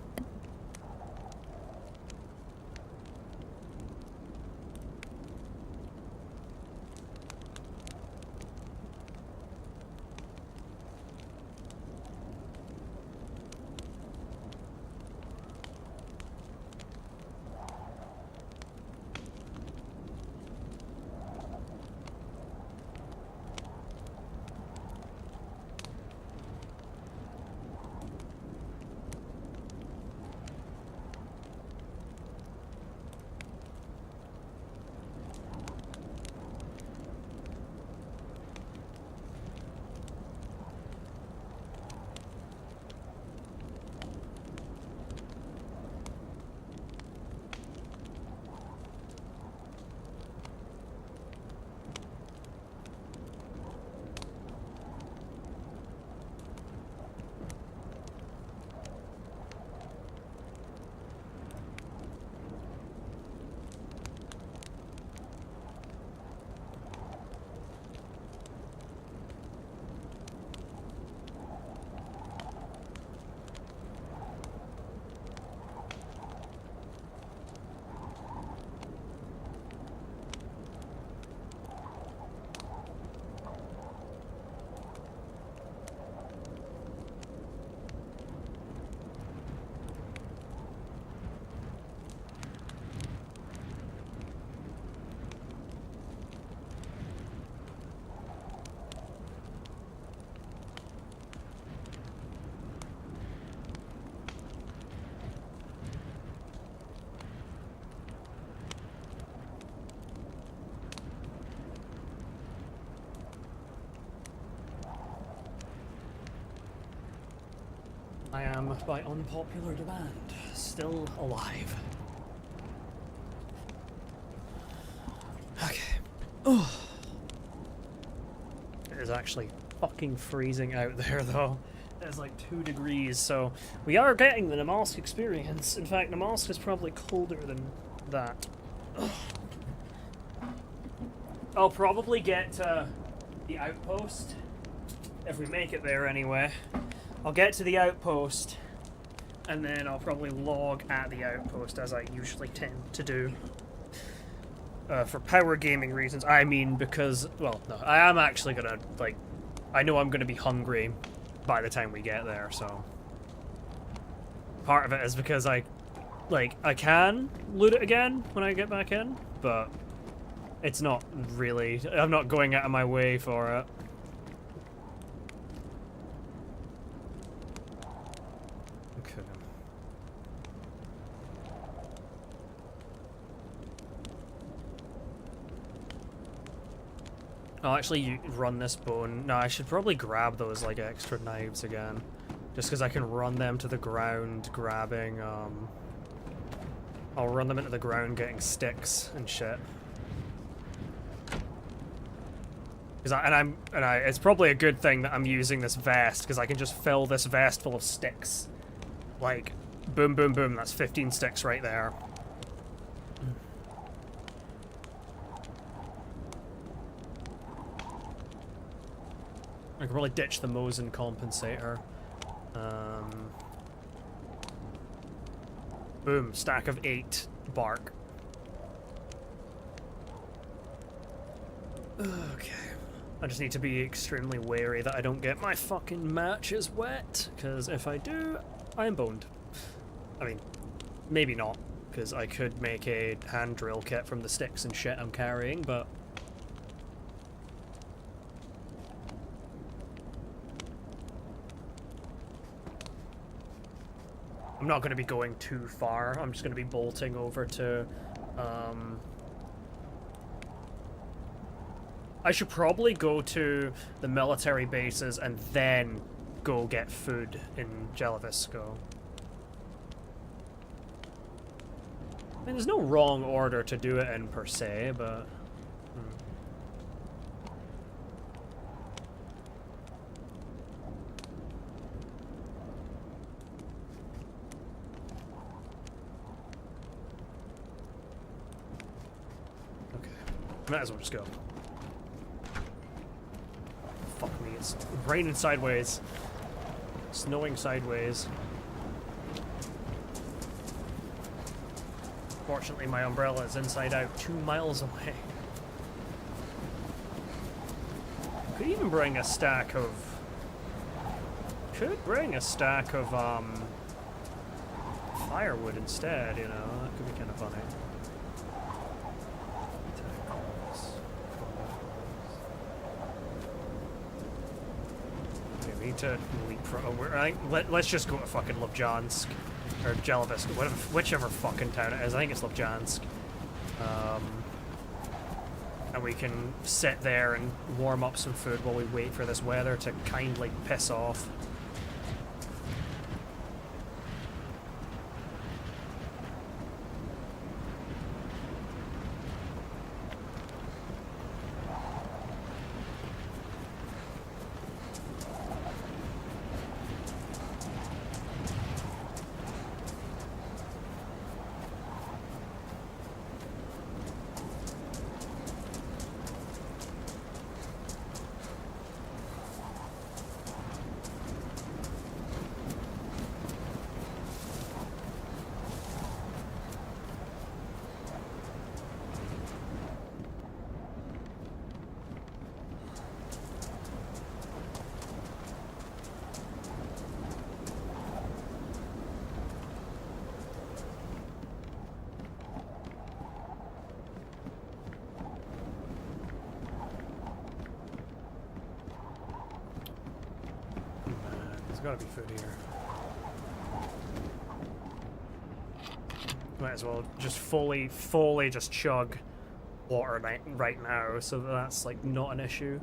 I am, by unpopular demand, still alive. Okay. Oh. It is actually fucking freezing out there, though. It's like 2 degrees, so we are getting the Namalsk experience. In fact, Namalsk is probably colder than that. Ugh. I'll probably get to the outpost, if we make it there anyway. I'll get to the outpost, and then I'll probably log at the outpost, as I usually tend to do. For power gaming reasons, I mean because, well, no, I am actually gonna, like, I know I'm gonna be hungry by the time we get there, so. Part of it is because I can loot it again when I get back in, but it's not really, I'm not going out of my way for it. I'll actually run this bone. No, I should probably grab those, like, extra knives again. Just because I can run them to the ground, grabbing, I'll run them into the ground, getting sticks and shit. It's probably a good thing that I'm using this vest, because I can just fill this vest full of sticks. Like, boom, boom, boom, that's 15 sticks right there. I could probably ditch the Mosin compensator. Boom, stack of 8 bark. Okay. I just need to be extremely wary that I don't get my fucking matches wet, because if I do, I'm boned. I mean, maybe not, because I could make a hand drill kit from the sticks and shit I'm carrying, but... I'm not going to be going too far. I'm just going to be bolting over to, I should probably go to the military bases and then go get food in Jelivisco. I mean, there's no wrong order to do it in per se, but... Okay. Might as well just go. Fuck me, it's raining sideways. Snowing sideways. Fortunately, my umbrella is inside out 2 miles away. Could even bring a stack of... Could bring a stack of, firewood instead, you know? That could be kind of funny. Okay, we need to leapfrog. Let's just go to fucking Lubjansk. Or Jelivisk, whatever, whichever fucking town it is. I think it's Lubjansk. And we can sit there and warm up some food while we wait for this weather to kindly piss off. Gotta be food here. Might as well just fully just chug water right now, so that's like not an issue.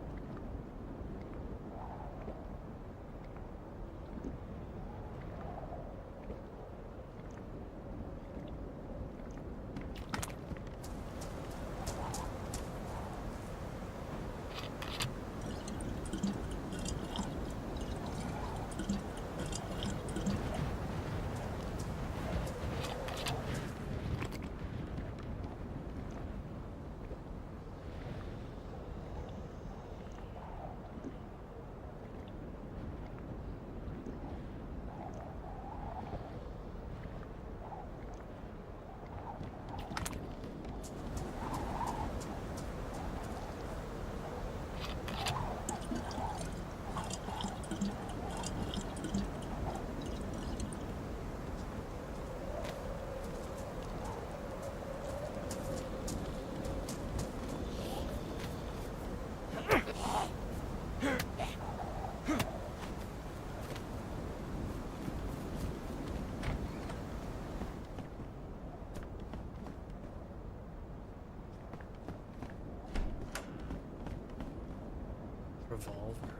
Revolver.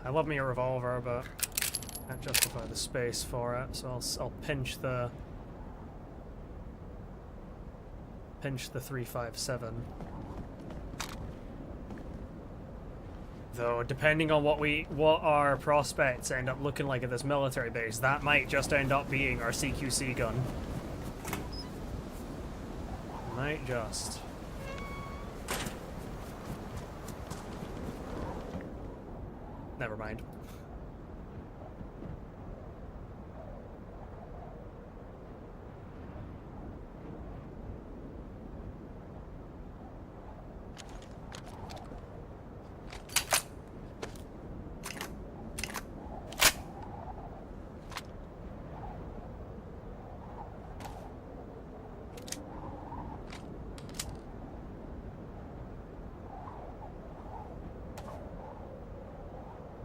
I love me a revolver, but can't justify the space for it, so I'll pinch the 357. Though, depending on what our prospects end up looking like at this military base, that might just end up being our CQC gun. Might just. Never mind.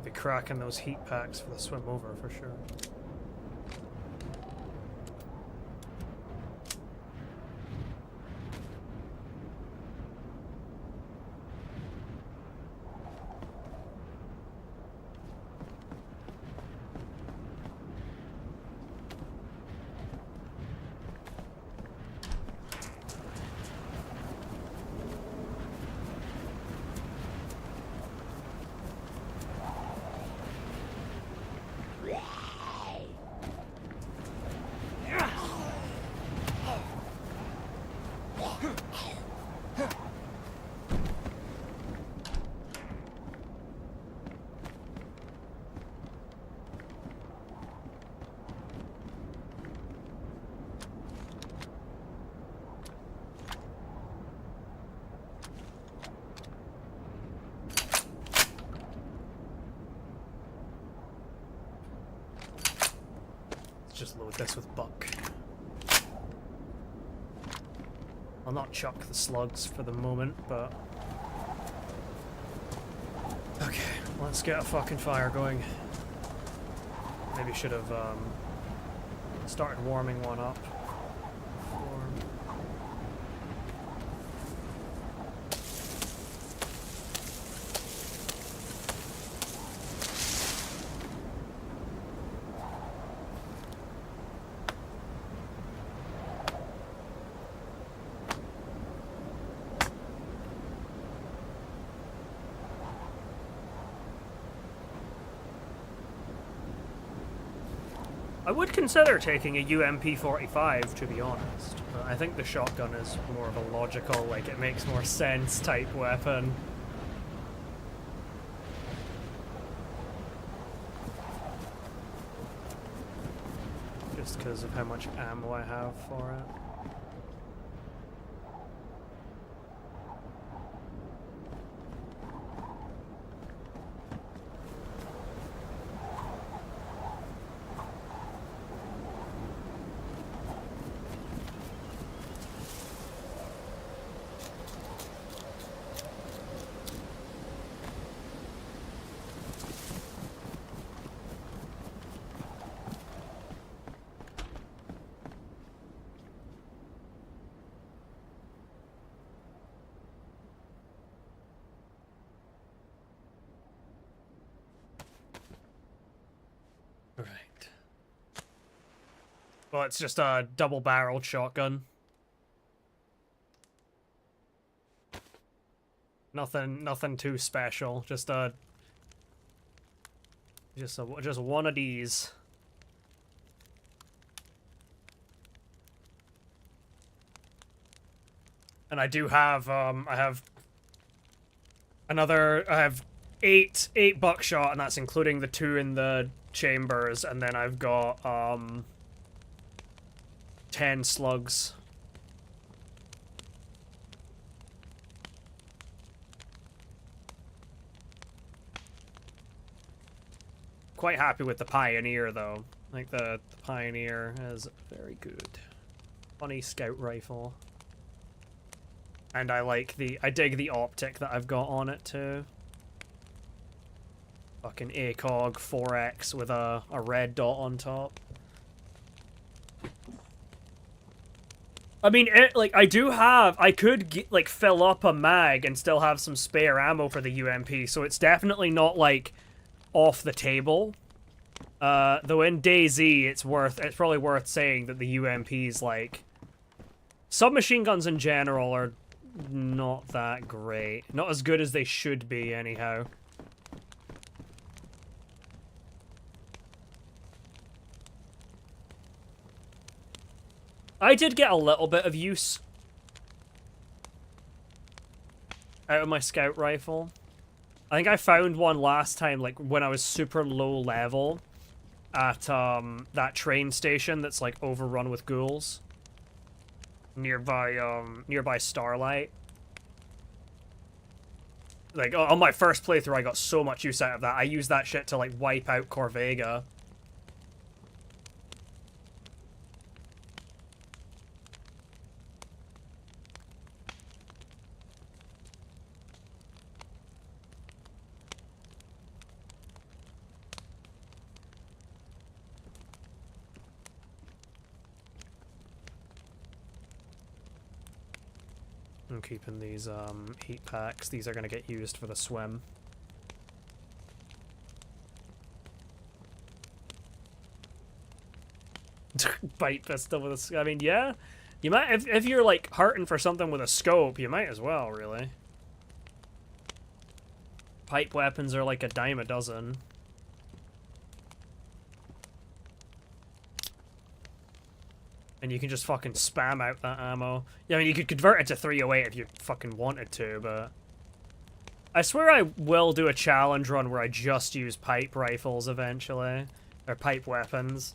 Be cracking those heat packs for the swim over for sure. this with Buck. I'll not chuck the slugs for the moment, but... Okay, let's get a fucking fire going. Maybe should have started warming one up. I would consider taking a UMP-45, to be honest, but I think the shotgun is more of a logical, like, it makes more sense type weapon. Just because of how much ammo I have for it. Right. Well, it's just a double-barreled shotgun. Nothing too special. Just one of these. And I do have I have eight buckshot, and that's including the 2 in the chambers, and then I've got 10 slugs. Quite happy with the Pioneer though. Like the Pioneer is very good. Funny scout rifle. And I dig the optic that I've got on it too. Fucking ACOG 4X with a red dot on top. I mean, I could like fill up a mag and still have some spare ammo for the UMP, so it's definitely not like off the table. Though in DayZ, it's probably worth saying that the UMPs, like, submachine guns in general are not that great. Not as good as they should be, anyhow. I did get a little bit of use out of my scout rifle. I think I found one last time, like, when I was super low level at, that train station that's, like, overrun with ghouls. Nearby Starlight. Like, on my first playthrough, I got so much use out of that. I used that shit to, like, wipe out Corvega. I'm keeping these heat packs. These are gonna get used for the swim. Bite pistol with a... I mean, yeah. You might... If you're, like, hurting for something with a scope, you might as well, really. Pipe weapons are like a dime a dozen. And you can just fucking spam out that ammo. Yeah, I mean, you could convert it to 308 if you fucking wanted to, but... I swear I will do a challenge run where I just use pipe rifles eventually. Or pipe weapons.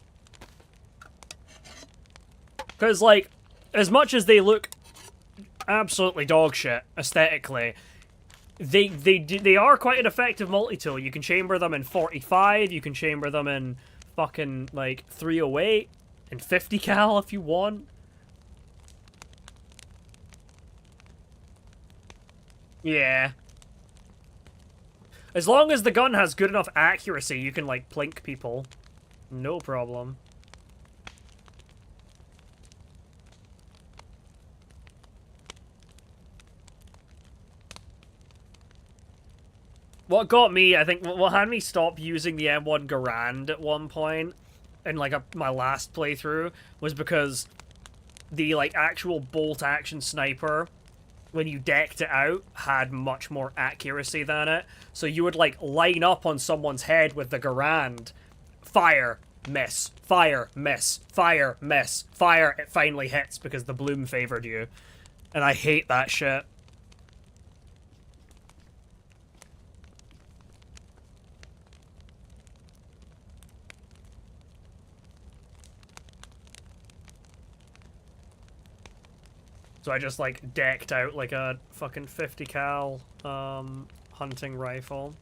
Because, like, as much as they look absolutely dog shit aesthetically, they are quite an effective multi-tool. You can chamber them in 45, you can chamber them in fucking, like, 308. in 50 cal if you want. Yeah. As long as the gun has good enough accuracy, you can, like, plink people. No problem. What got me, I think, what had me stop using the M1 Garand at one point, in, like, my last playthrough, was because the, like, actual bolt-action sniper, when you decked it out, had much more accuracy than it. So you would, like, line up on someone's head with the Garand, fire, miss, fire, miss, fire, miss, fire, it finally hits because the bloom favored you. And I hate that shit. So I just, like, decked out, like, a fucking 50 cal, hunting rifle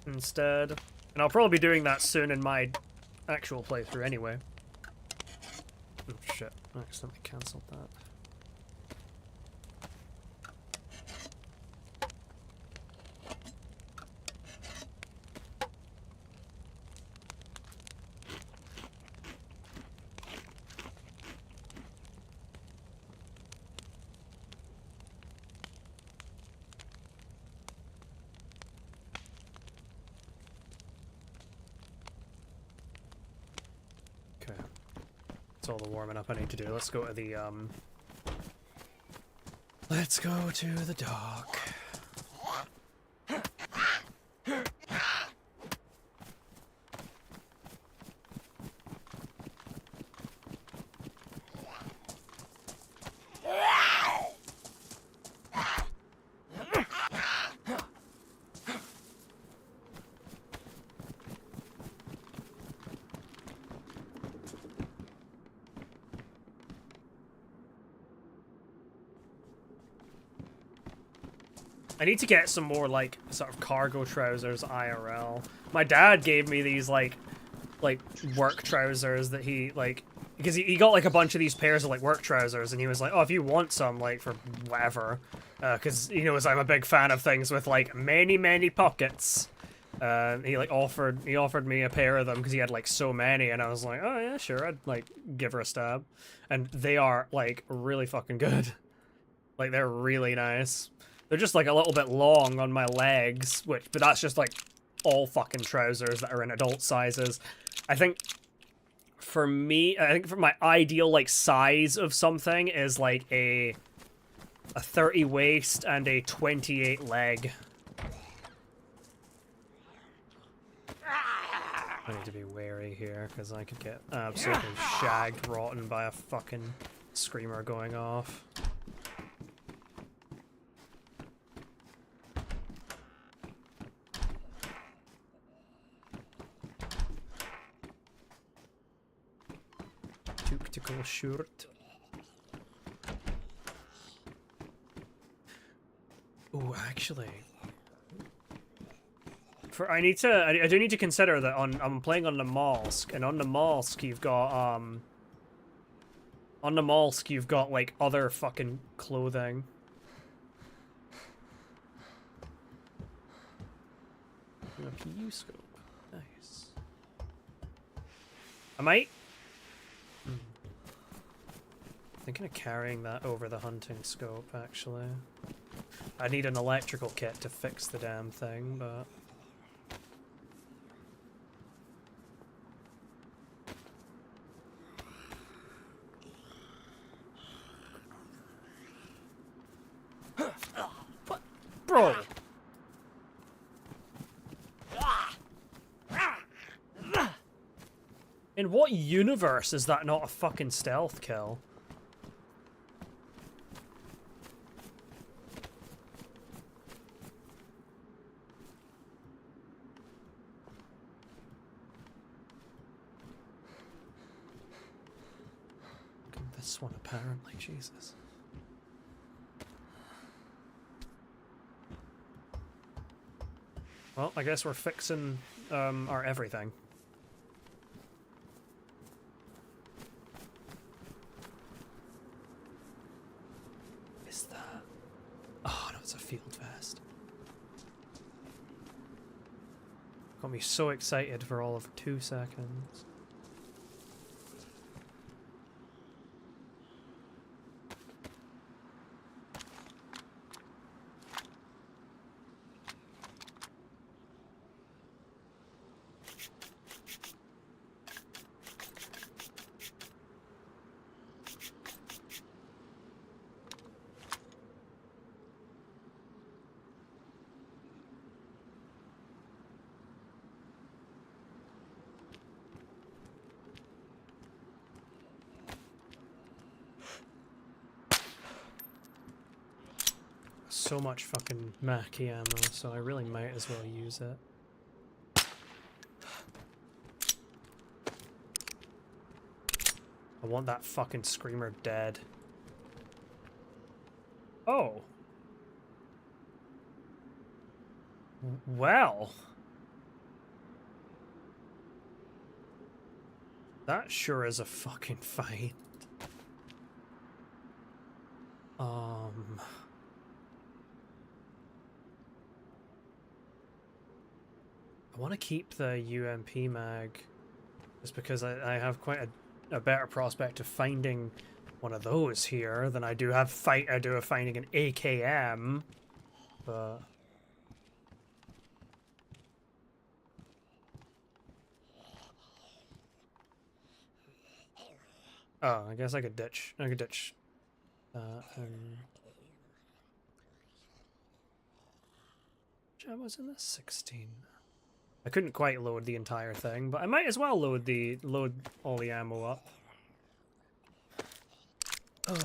instead. And I'll probably be doing that soon in my actual playthrough anyway. Oh shit, I accidentally cancelled that. All the warming up I need to do. Let's go to the let's go to the dock. I need to get some more, like, sort of cargo trousers IRL. My dad gave me these, like work trousers that he, like... Because he got, like, a bunch of these pairs of, like, work trousers, and he was like, oh, if you want some, like, for whatever. Because he knows I'm a big fan of things with, like, many, many pockets. He, like, offered me a pair of them because he had, like, so many, and I was like, oh, yeah, sure, I'd, like, give her a stab. And they are, like, really fucking good. Like, they're really nice. They're just, like, a little bit long on my legs, but that's just, like, all fucking trousers that are in adult sizes. I think, for me, for my ideal, like, size of something is, like, a 30 waist and a 28 leg. I need to be wary here, because I could get absolutely shagged rotten by a fucking screamer going off. Tactical shirt. Ooh, actually, I do need to consider that I'm playing on Namalsk, and on Namalsk you've got like other fucking clothing. A PU scope, nice. I might. Thinking of carrying that over the hunting scope, actually. I need an electrical kit to fix the damn thing, but... What? Bro! In what universe is that not a fucking stealth kill? This one, apparently, Jesus. Well, I guess we're fixing our everything. it's a field vest. Got me so excited for all of 2 seconds. So much fucking Mackie ammo, so I really might as well use it. I want that fucking screamer dead. Oh. Well. That sure is a fucking fight. I want to keep the UMP mag just because I have quite a better prospect of finding one of those here than I do of finding an AKM, but oh, I guess I could ditch that. Which ammo's in this? 16. I couldn't quite load the entire thing, but I might as well load all the ammo up. Ugh.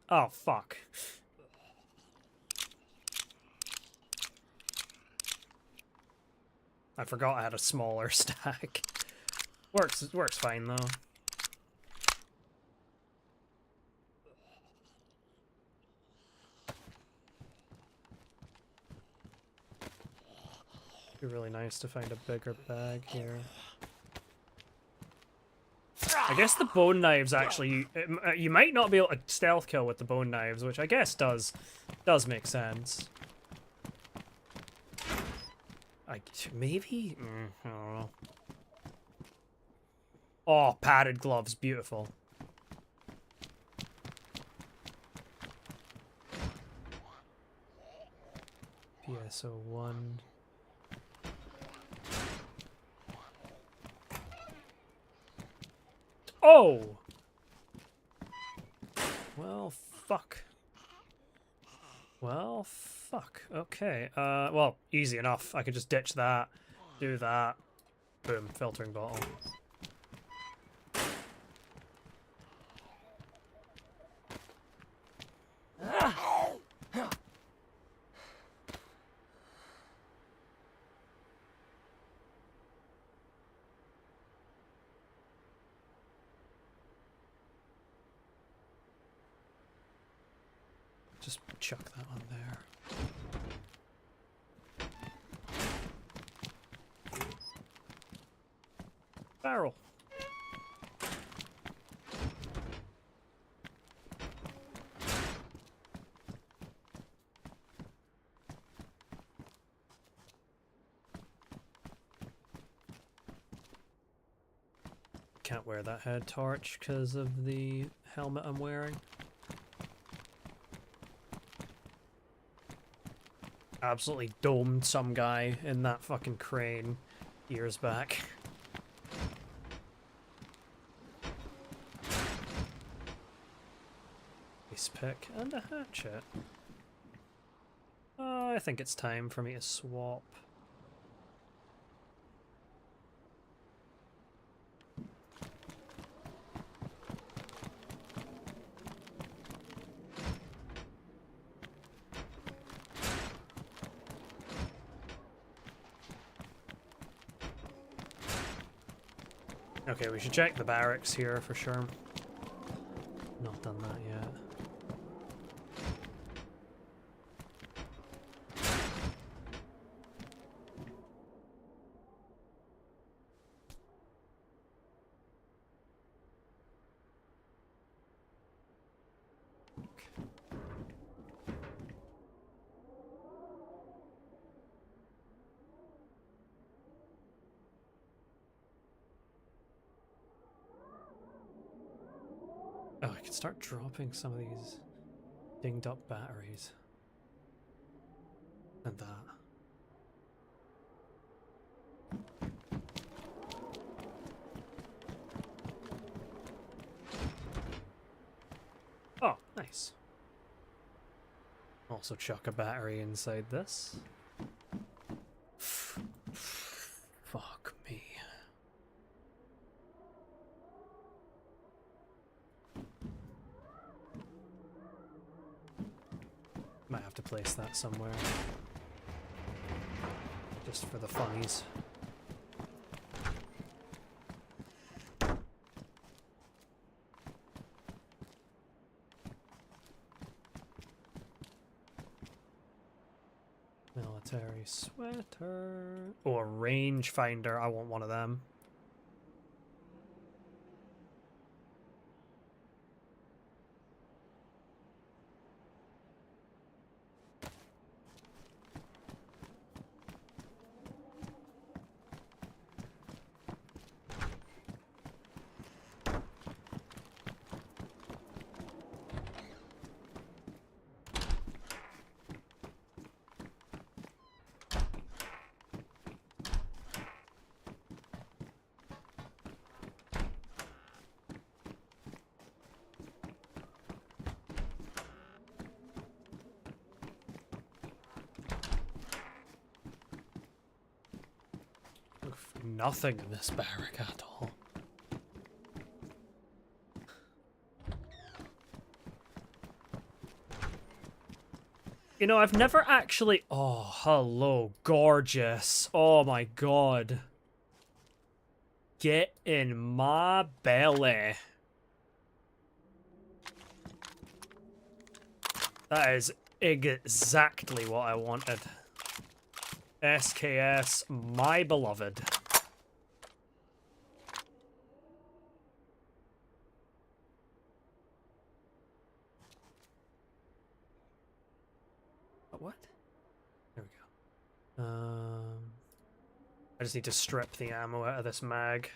Oh fuck. I forgot I had a smaller stack. Works fine though. Be really nice to find a bigger bag here. I guess the bone knives actually, you might not be able to stealth kill with the bone knives, which I guess does make sense. Maybe? I don't know. Oh, padded gloves, beautiful. PSO1. Oh! Well, fuck. Well, fuck. Okay. Well, easy enough. I could just ditch that, do that. Boom, filtering bottle. Just chuck that on there. Barrel. Can't wear that head torch because of the helmet I'm wearing. Absolutely domed some guy in that fucking crane years back. Ace pick and a hatchet. I think it's time for me to swap. Okay, we should check the barracks here for sure. Not done that yet. Oh, I could start dropping some of these dinged up batteries. And that. Oh, nice. Also chuck a battery inside this. Fuck me. Might have to place that somewhere. Just for the funnies. Military sweater. Oh, a rangefinder. I want one of them. Nothing in this barrack at all. You know, I've never actually... Oh, hello, gorgeous. Oh my god. Get in my belly. That is exactly what I wanted. SKS, my beloved. What? There we go. I just need to strip the ammo out of this mag.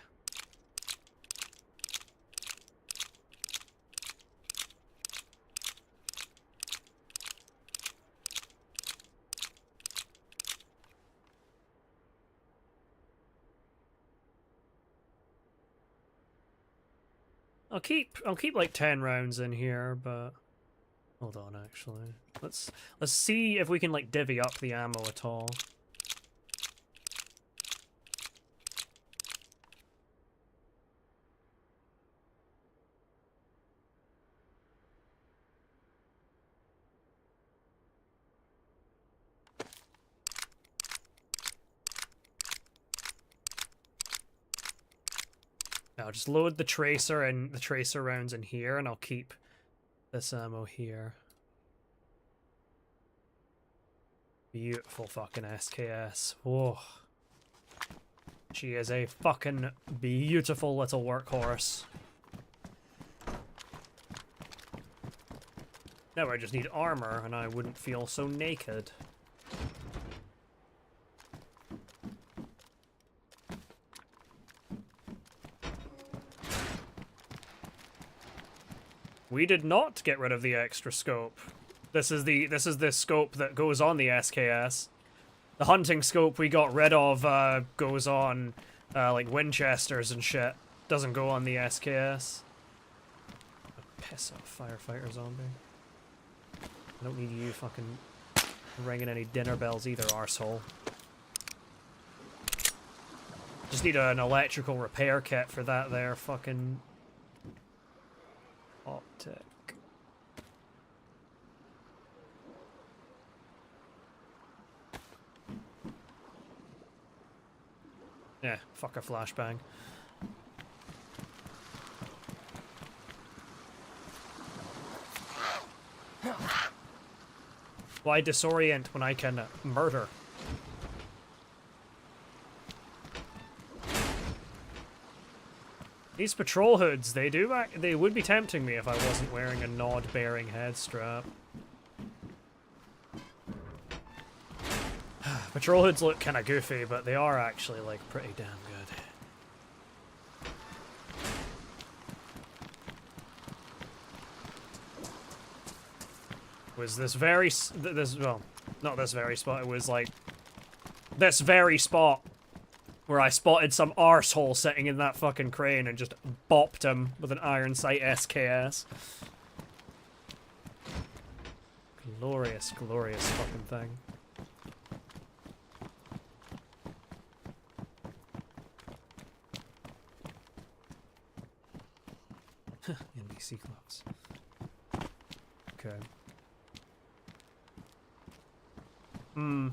I'll keep like 10 rounds in here, but hold on, actually. Let's see if we can like divvy up the ammo at all. I'll just load the tracer and the tracer rounds in here, and I'll keep this ammo here. Beautiful fucking SKS. Whoa. She is a fucking beautiful little workhorse. Now I just need armor, and I wouldn't feel so naked. We did not get rid of the extra scope. This is the scope that goes on the SKS. The hunting scope we got rid of goes on like Winchesters and shit. Doesn't go on the SKS. Piss off, firefighter zombie. I don't need you fucking ringing any dinner bells either, arsehole. Just need an electrical repair kit for that there fucking optic. Yeah, fuck a flashbang. Why disorient when I can murder? These patrol hoods, they would be tempting me if I wasn't wearing a nod-bearing head strap. Patrol hoods look kind of goofy, but they are actually, like, pretty damn good. was this very well, not this very spot. It was like this very spot where I spotted some arsehole sitting in that fucking crane and just bopped him with an iron sight SKS. Glorious, glorious fucking thing. NBC gloves. Okay. Hmm.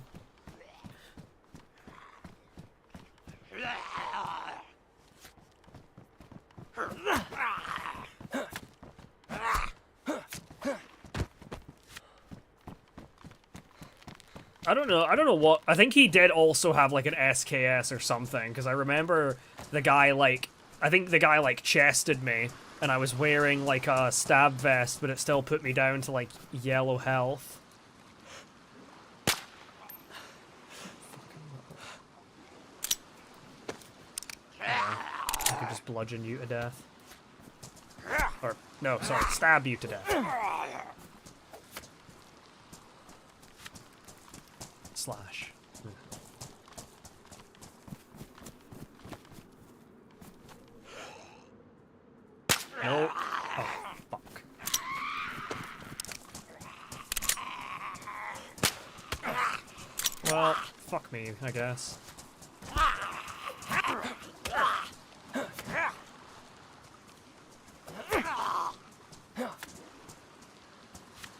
I don't know what, I think he did also have like an SKS or something, because I remember the guy like, I think the guy like chested me, and I was wearing like a stab vest, but it still put me down to like yellow health. I could just bludgeon you to death. Or, no, sorry, stab you to death. Slash. No. Oh, fuck. Well, fuck me, I guess.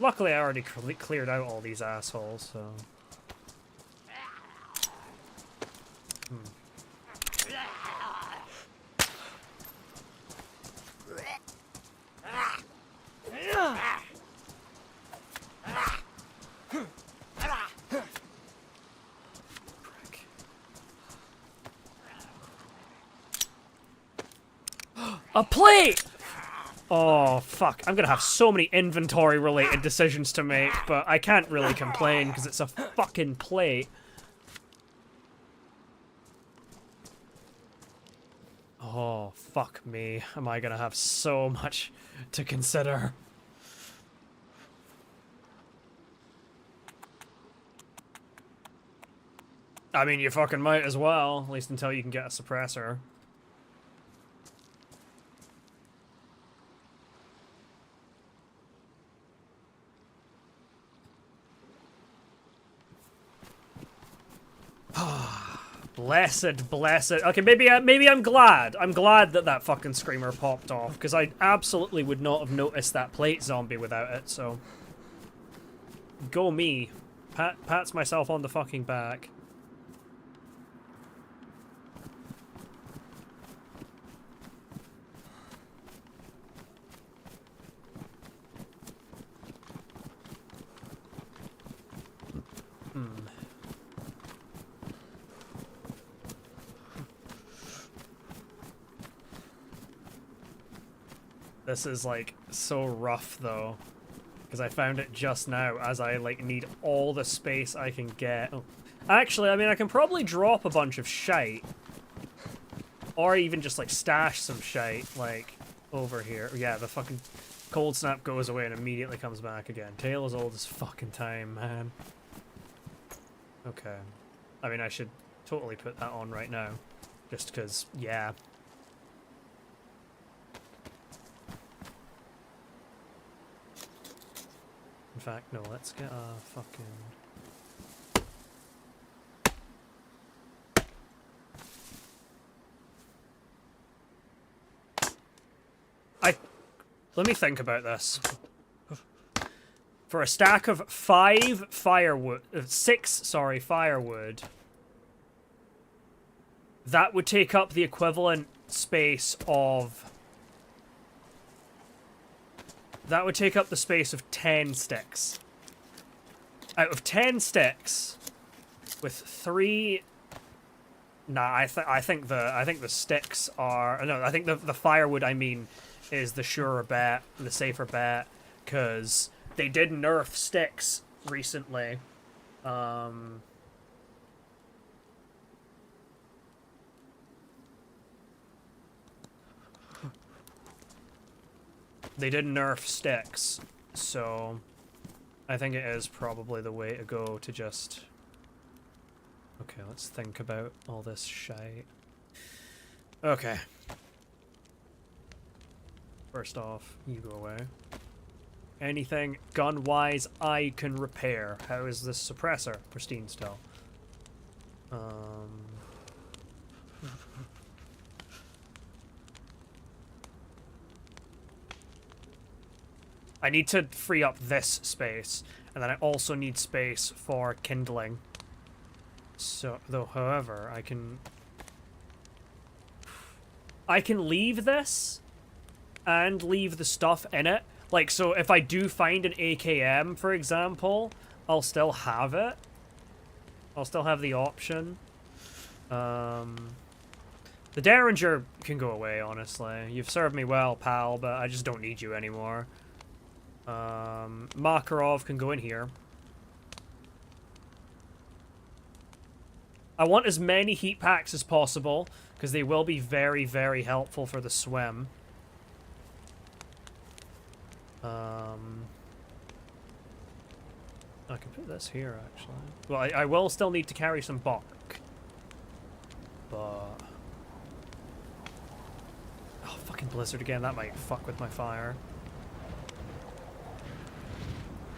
Luckily, I already cleared out all these assholes, so... A plate! Oh, fuck. I'm gonna have so many inventory-related decisions to make, but I can't really complain, because it's a fucking plate. Oh, fuck me. Am I gonna have so much to consider? I mean, you fucking might as well, at least until you can get a suppressor. Blessed, blessed. Okay, maybe I'm glad. I'm glad that that fucking screamer popped off, because I absolutely would not have noticed that plate zombie without it, so... Go me. Pats myself on the fucking back. This is, like, so rough, though. Because I found it just now, as I, like, need all the space I can get. Oh. Actually, I mean, I can probably drop a bunch of shite. Or even just, like, stash some shite, like, over here. Yeah, the fucking cold snap goes away and immediately comes back again. Tale as old as fucking time, man. Okay. I mean, I should totally put that on right now. Just because, yeah. In fact, no, let's get a fucking... Let me think about this. For a stack of 6 firewood, that would take up the equivalent space of... That would take up the space of 10 sticks. Out of 10 sticks, with 3... Nah, I think the sticks are... No, I think the firewood, I mean, is the surer bet, the safer bet, because they did nerf sticks recently. They did nerf sticks, so... I think it is probably the way to go to just... Okay, let's think about all this shite. Okay. First off, you go away. Anything gun-wise I can repair. How is this suppressor? Pristine still. I need to free up this space, and then I also need space for kindling. So, though, however, I can leave this and leave the stuff in it. Like, so if I do find an AKM, for example, I'll still have it. I'll still have the option. The Derringer can go away, honestly. You've served me well, pal, but I just don't need you anymore. Makarov can go in here. I want as many heat packs as possible, because they will be very, very helpful for the swim. I can put this here, actually. Well, I will still need to carry some bark. But... Oh, fucking blizzard again. That might fuck with my fire.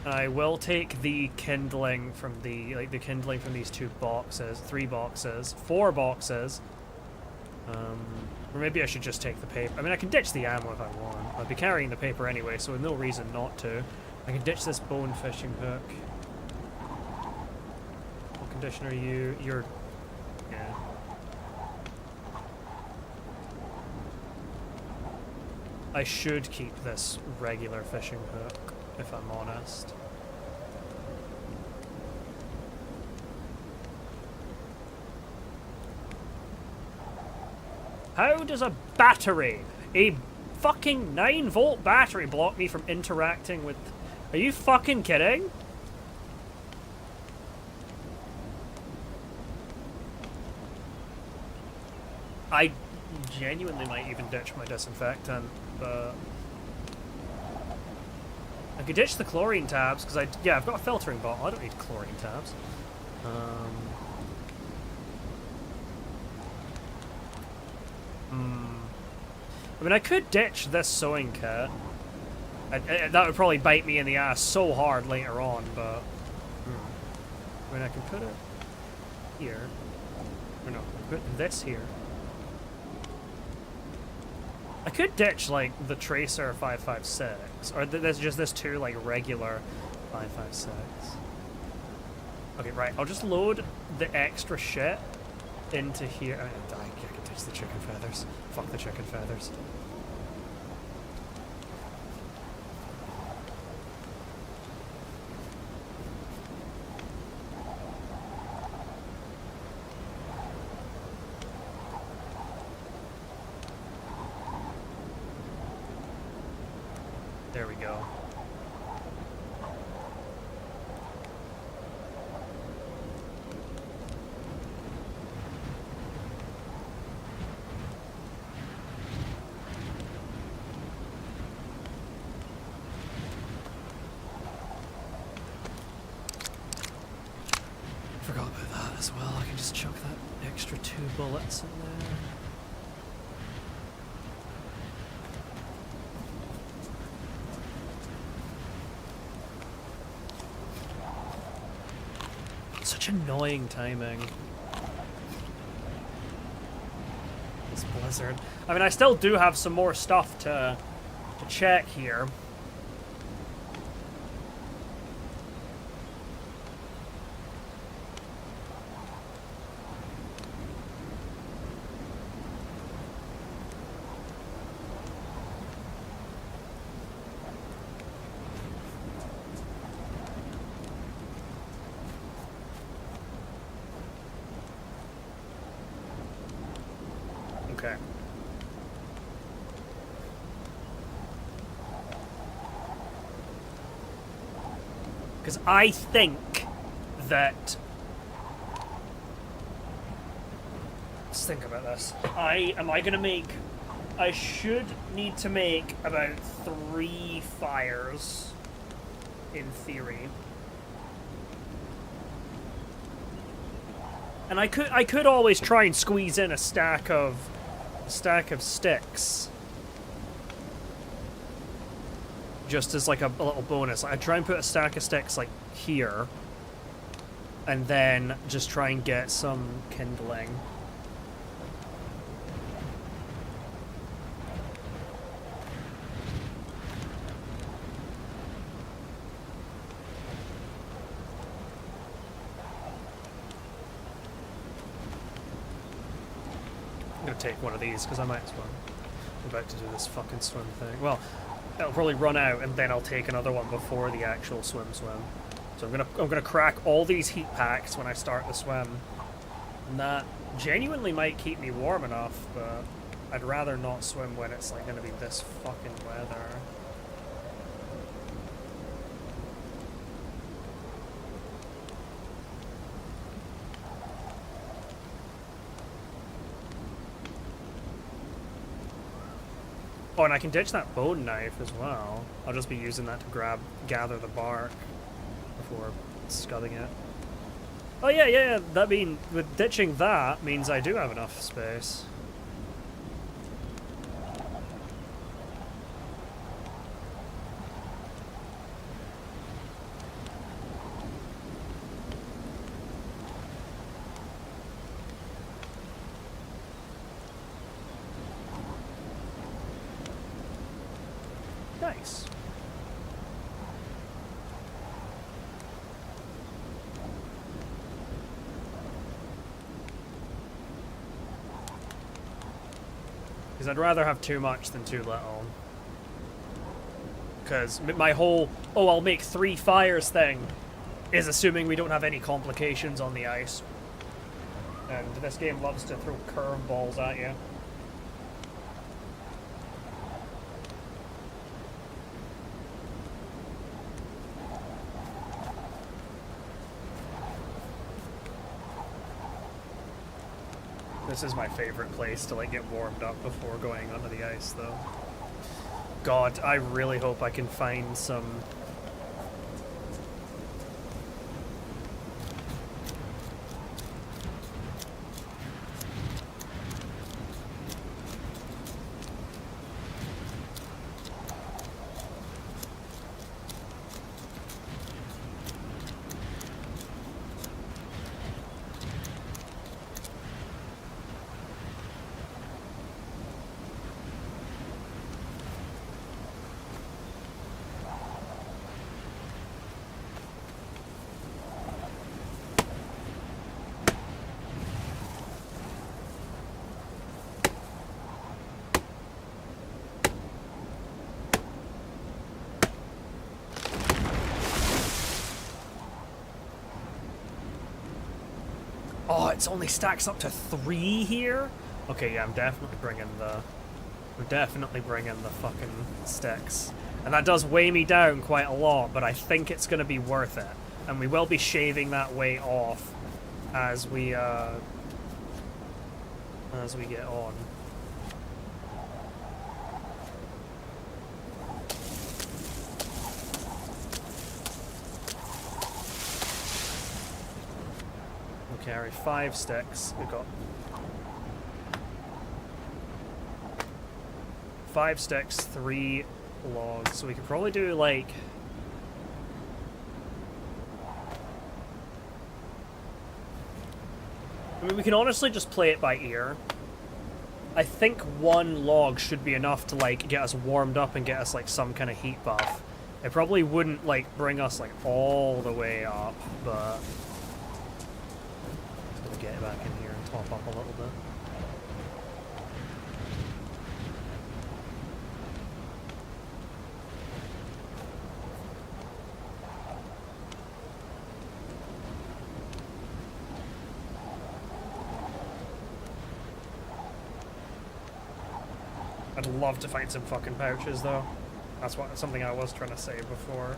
I will take the kindling from the kindling from these 2 boxes, 3 boxes, 4 boxes. Or maybe I should just take the paper. I mean, I can ditch the ammo if I want. I'll be carrying the paper anyway, so no reason not to. I can ditch this bone fishing hook. What condition are you? You're... Yeah. I should keep this regular fishing hook, if I'm honest. How does a battery, a fucking 9-volt battery, block me from interacting with... Are you fucking kidding? I genuinely might even ditch my disinfectant, but... I could ditch the chlorine tabs, because yeah, I've got a filtering bottle. I don't need chlorine tabs. I mean, I could ditch this sewing kit. That would probably bite me in the ass so hard later on, but... I mean, I can put it here. Or no, put this here. I could ditch, like, the Tracer 556. Or there's just this 2, like, regular 556. Okay, right. I'll just load the extra shit into here. I can ditch the chicken feathers. Fuck the chicken feathers. There we go. Forgot about that as well. I can just chuck that extra 2 bullets in there. Such annoying timing. This blizzard. I mean, I still do have some more stuff to check here. Okay. Because I think that... Let's think about this. Am I gonna make... I should need to make about 3 fires in theory. And I could always try and squeeze in a stack of sticks. Just as like a little bonus. I'd try and put a stack of sticks like here. And then just try and get some kindling. I'm gonna take one of these because I might as well. I'm about to do this fucking swim thing. Well, it'll probably run out and then I'll take another one before the actual swim. So I'm gonna crack all these heat packs when I start the swim. And that genuinely might keep me warm enough, but I'd rather not swim when it's like gonna be this fucking weather. Oh, and I can ditch that bone knife as well. I'll just be using that to gather the bark before scudding it. Oh yeah, that mean, with ditching that means I do have enough space. Nice. Because I'd rather have too much than too little. Because my whole, oh, I'll make 3 fires thing is assuming we don't have any complications on the ice. And this game loves to throw curveballs at you. This is my favorite place to like get warmed up before going onto the ice though. God, I really hope I can find some... Oh, it's only stacks up to 3 here? Okay, yeah, I'm definitely bringing the fucking sticks. And that does weigh me down quite a lot, but I think it's going to be worth it. And we will be shaving that weight off as we get on. Carry 5 sticks. We've got 5 sticks, 3 logs. So we could probably do like... I mean, we can honestly just play it by ear. I think 1 log should be enough to like get us warmed up and get us like some kind of heat buff. It probably wouldn't like bring us like all the way up, but... get back in here and top up a little bit. I'd love to find some fucking pouches though. That's something I was trying to say before.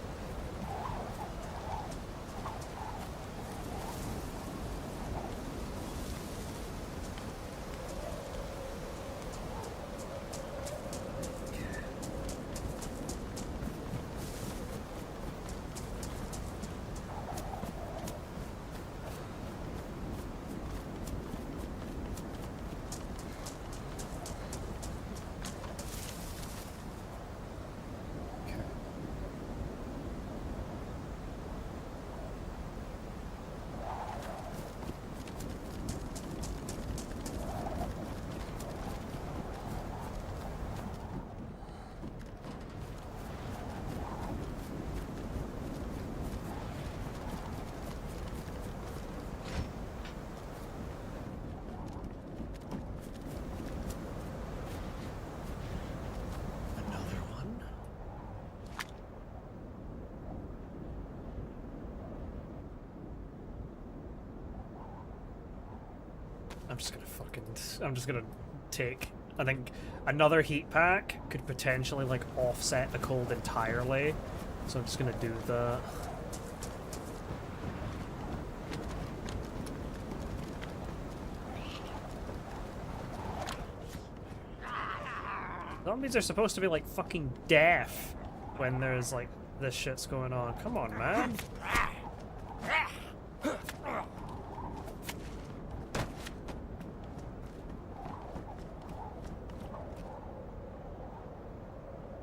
I'm just gonna take, I think another heat pack could potentially like offset the cold entirely. So I'm just gonna do that. Zombies are supposed to be like fucking deaf when there's like this shit's going on. Come on, man.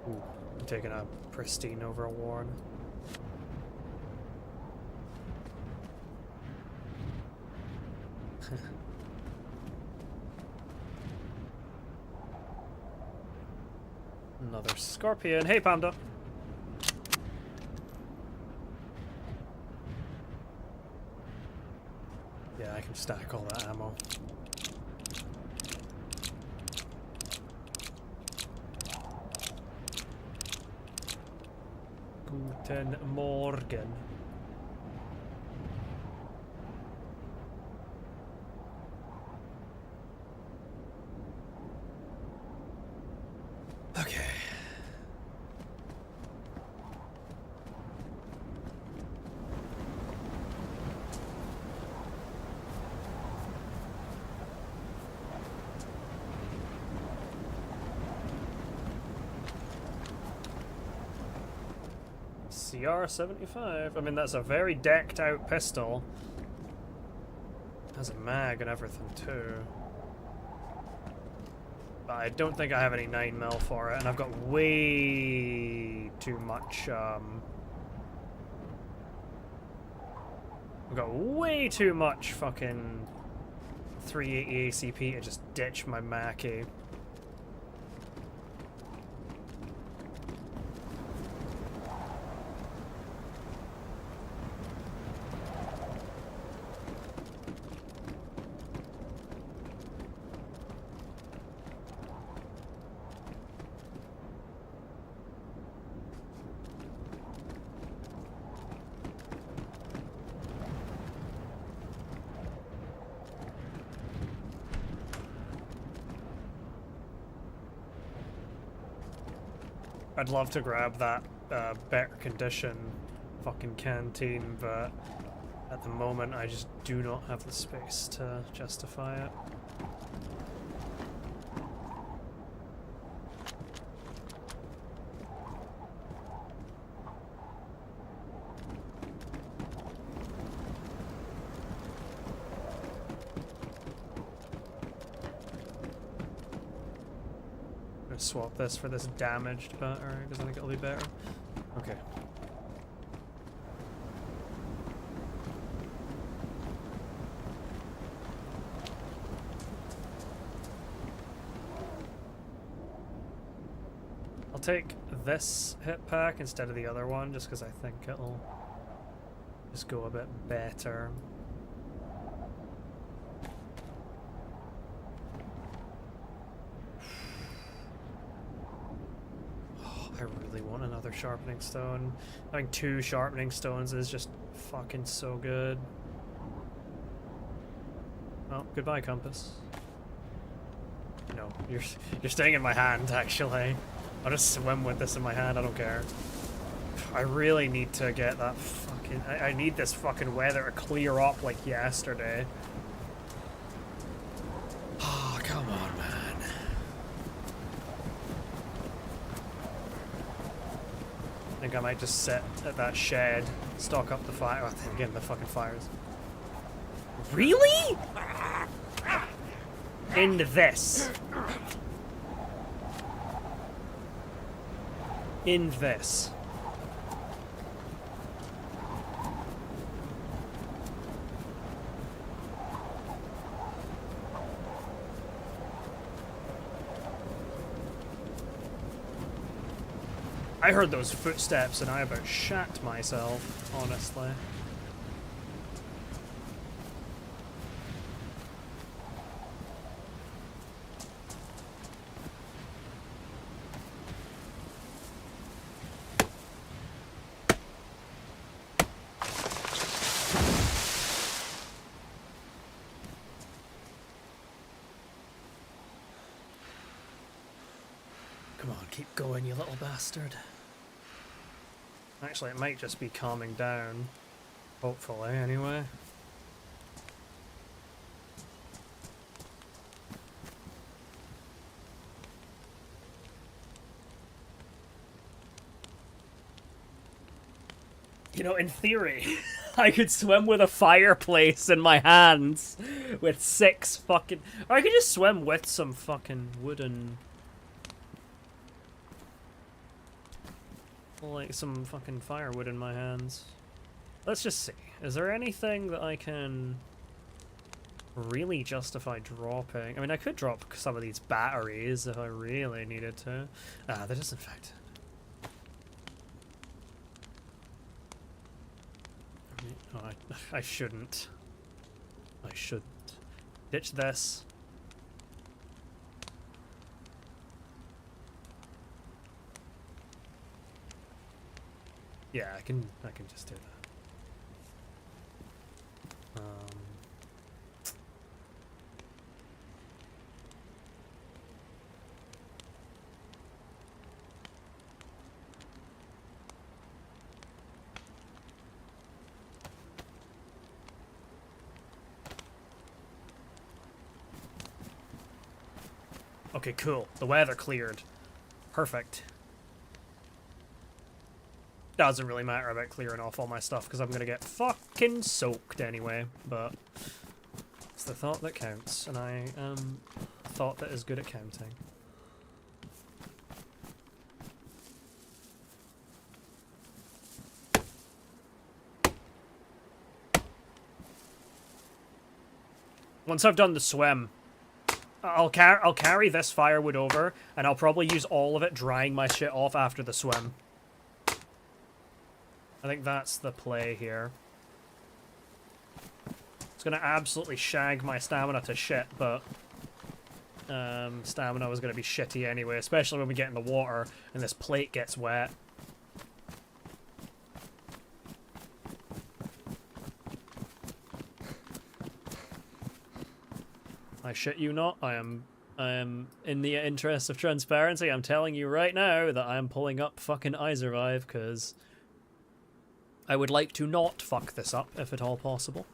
Ooh, I'm taking a pristine over a Warren. Another scorpion. Hey, Panda. Yeah, I can stack all that ammo. Guten Morgen. Okay. CR-75. I mean, that's a very decked out pistol. Has a mag and everything too. But I don't think I have any 9mm for it, and I've got way too much, I've got way too much fucking 380 ACP to just ditch my Mackie. I'd love to grab that better condition fucking canteen, but at the moment I just do not have the space to justify it. Swap this for this damaged battery because I think it'll be better. Okay. I'll take this hit pack instead of the other one just because I think it'll just go a bit better. I really want another sharpening stone. Having 2 sharpening stones is just fucking so good. Oh, goodbye, compass. No, you're staying in my hand, actually. I'll just swim with this in my hand, I don't care. I really need to get that fucking... I need this fucking weather to clear up like yesterday. Oh, come on, man. I think I might just sit at that shed, stock up the fire. Oh, then again, the fucking fires. Really? In this. In this. I heard those footsteps and I about shat myself, honestly. Come on, keep going, you little bastard. Actually, it might just be calming down. Hopefully, anyway. You know, in theory, I could swim with a fireplace in my hands with 6 fucking... Or I could just swim with some fucking wooden... Like some fucking firewood in my hands. Let's just see. Is there anything that I can really justify dropping? I mean, I could drop some of these batteries if I really needed to. Ah, the disinfectant. Oh, I shouldn't. I shouldn't. Ditch this. Yeah, I can just do that. Okay, cool. The weather cleared. Perfect. Doesn't really matter about clearing off all my stuff because I'm gonna get fucking soaked anyway, but it's the thought that counts, and I am a thought that is good at counting. Once I've done the swim, I'll carry this firewood over, and I'll probably use all of it drying my shit off after the swim. I think that's the play here. It's gonna absolutely shag my stamina to shit, but stamina was gonna be shitty anyway, especially when we get in the water and this plate gets wet. I shit you not, I am in the interest of transparency, I'm telling you right now that I am pulling up fucking iSurvive, because I would like to not fuck this up, if at all possible.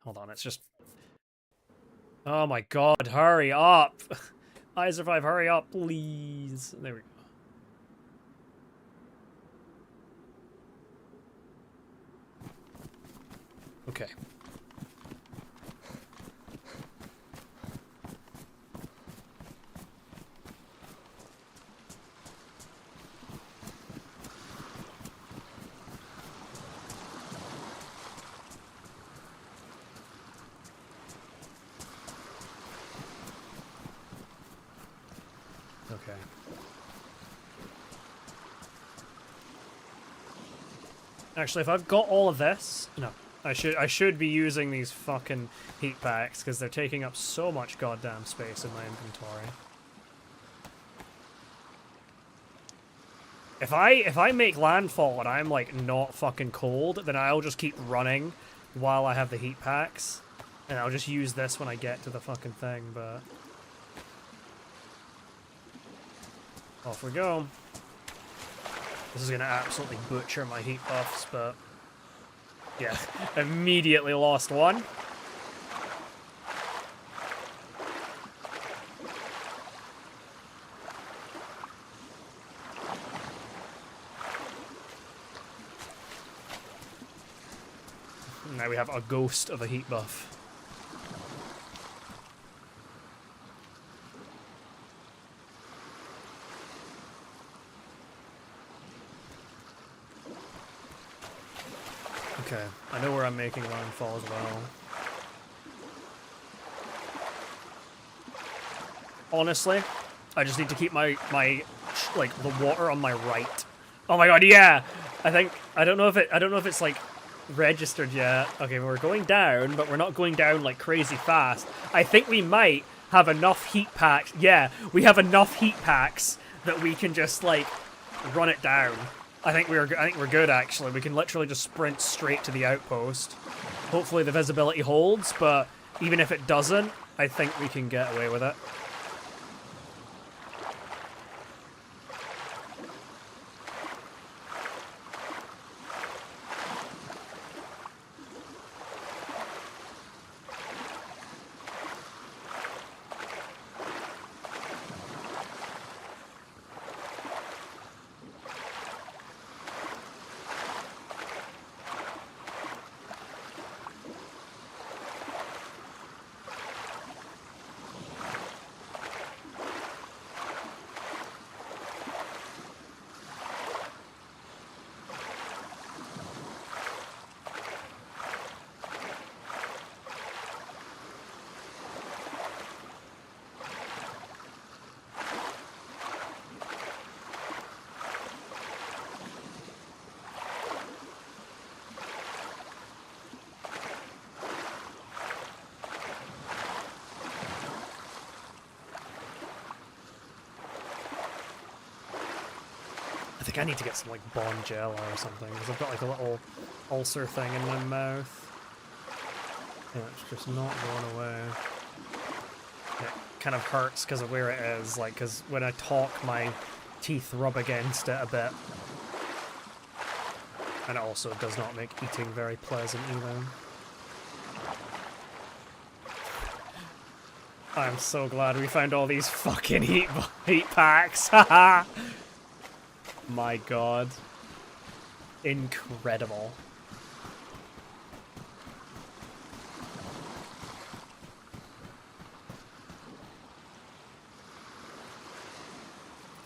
Hold on, it's just... Oh my god, hurry up! iSurvive, hurry up, please! There we go. Okay. Okay. Actually, if I've got all of this... No. I should be using these fucking heat packs, because they're taking up so much goddamn space in my inventory. If I make landfall and I'm, like, not fucking cold, then I'll just keep running while I have the heat packs. And I'll just use this when I get to the fucking thing, but... Off we go. This is gonna absolutely butcher my heat buffs, but... Yeah, immediately lost one. Now we have a ghost of a heat buff. Okay, I know where I'm making landfall as well. Honestly, I just need to keep my like the water on my right. Oh my god, yeah! I don't know if it's like registered yet. Okay, we're going down, but we're not going down like crazy fast. I think we might have enough heat packs. Yeah, we have enough heat packs that we can just like run it down. I think we're good actually. We can literally just sprint straight to the outpost. Hopefully the visibility holds, but even if it doesn't, I think we can get away with it. I think I need to get some like Bonjela or something because I've got like a little ulcer thing in my mouth. Yeah, it's just not going away. It kind of hurts because of where it is, like, because when I talk my teeth rub against it a bit. And it also does not make eating very pleasant either. I'm so glad we found all these fucking heat packs. Haha. My god. Incredible.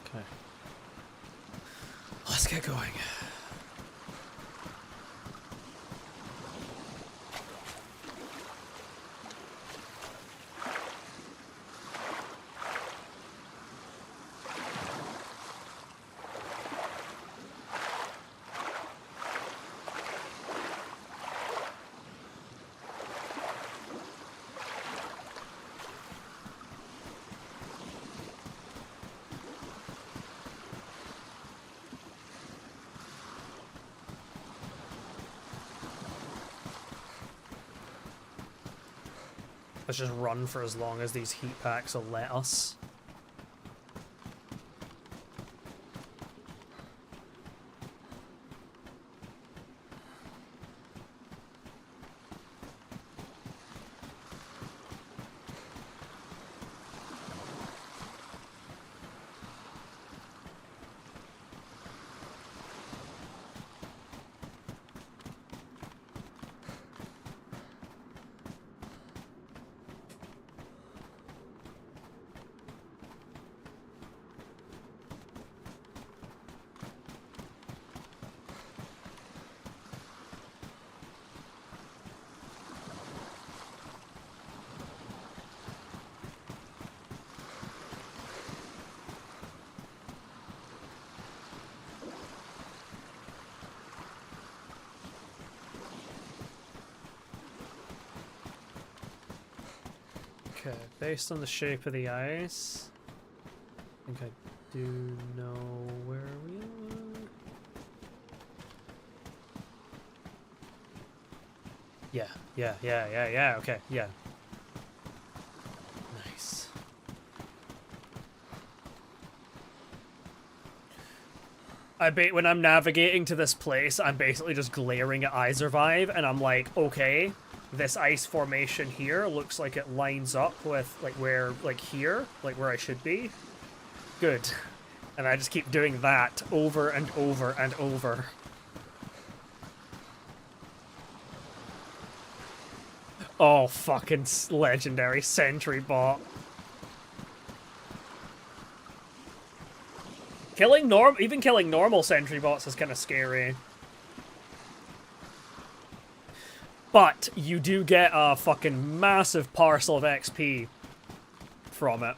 Okay. Let's get going. Let's just run for as long as these heat packs will let us. Okay, based on the shape of the ice, I think I do know where we are. Yeah, okay, yeah. Nice. When I'm navigating to this place, I'm basically just glaring at iSurvive, and I'm like, okay, this ice formation here looks like it lines up with, like, where, like, here, like, where I should be. Good. And I just keep doing that over and over and over. Oh, fucking legendary sentry bot. Even killing normal sentry bots is kind of scary. But you do get a fucking massive parcel of XP from it.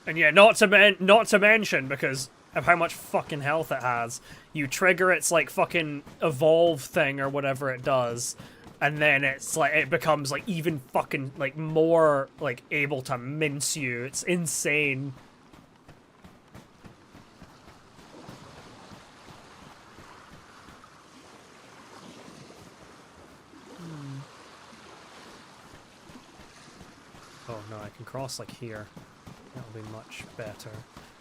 And yeah, not to mention, because of how much fucking health it has, you trigger its like fucking evolve thing or whatever it does, and then it's like it becomes like even fucking like more like able to mince you. It's insane. Oh no, I can cross like here. That'll be much better.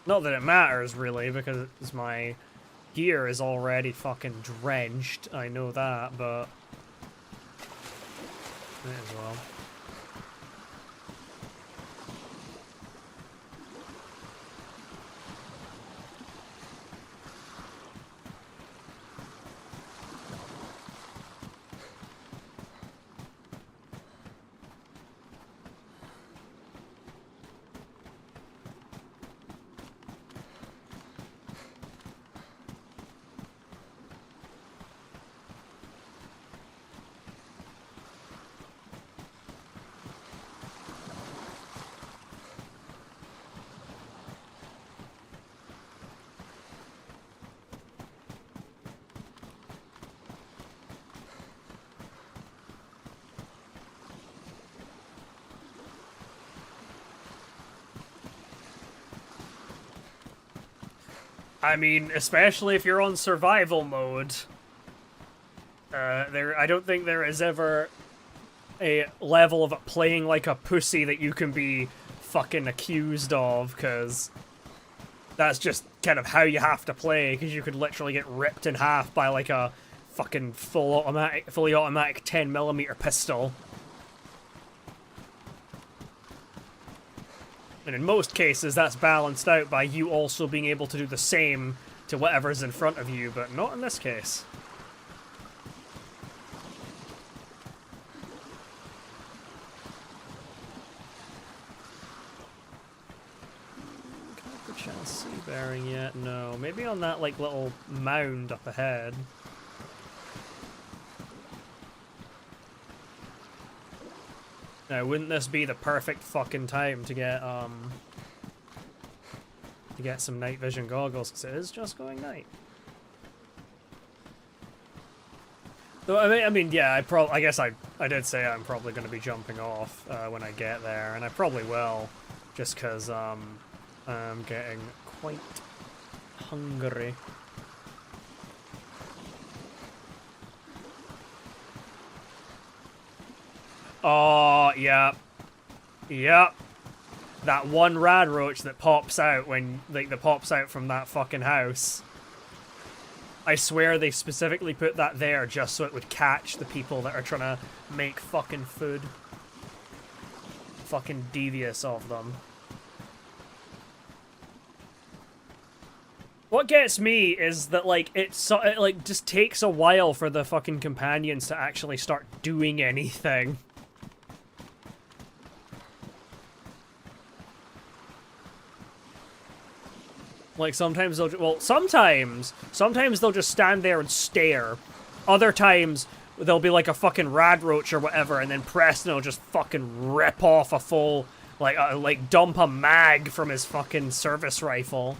Not that it matters really, because my gear is already fucking drenched. I know that, but may as well. I mean, especially if you're on survival mode. I don't think there is ever a level of playing like a pussy that you can be fucking accused of, because that's just kind of how you have to play, because you could literally get ripped in half by like a fucking fully automatic 10mm pistol. And in most cases, that's balanced out by you also being able to do the same to whatever's in front of you, but not in this case. Can I perchance see bearing yet? No. Maybe on that like little mound up ahead. Now, wouldn't this be the perfect fucking time to get some night vision goggles, because it is just going night. Though I mean, yeah, I guess I did say I'm probably going to be jumping off when I get there, and I probably will, just because I'm getting quite hungry. Oh, yeah. Yep. That one rad roach that pops out that pops out from that fucking house. I swear they specifically put that there just so it would catch the people that are trying to make fucking food. Fucking devious of them. What gets me is that, like, it like just takes a while for the fucking companions to actually start doing anything. Like, sometimes they'll... Well, sometimes they'll just stand there and stare. Other times, there'll be, like, a fucking rad roach or whatever, and then Preston will just fucking rip off a full... Like, dump a mag from his fucking service rifle.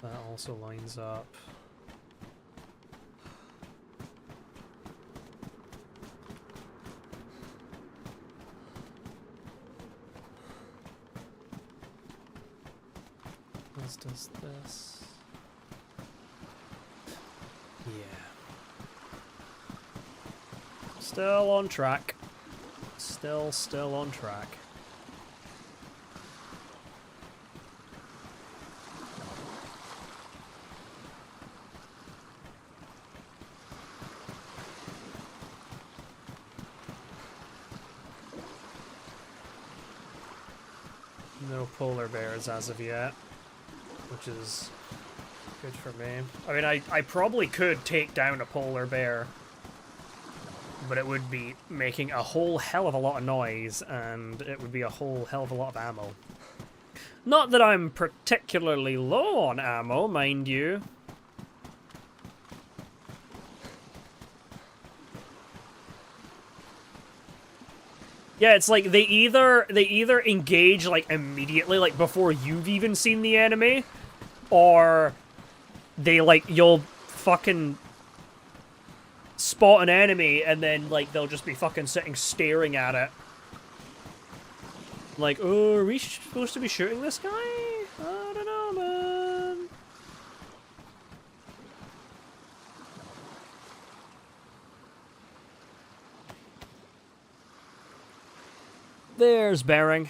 That also lines up. As does this. Yeah. Still on track. Still on track. No polar bears as of yet. which is good for me. I mean, I probably could take down a polar bear, but it would be making a whole hell of a lot of noise, and it would be a whole hell of a lot of ammo. Not that I'm particularly low on ammo, mind you. Yeah, it's like they either engage like immediately, like before you've even seen the enemy, or they like you'll fucking spot an enemy and then like they'll just be fucking sitting staring at it. Like, oh, are we supposed to be shooting this guy? I don't know, man. There's Bering.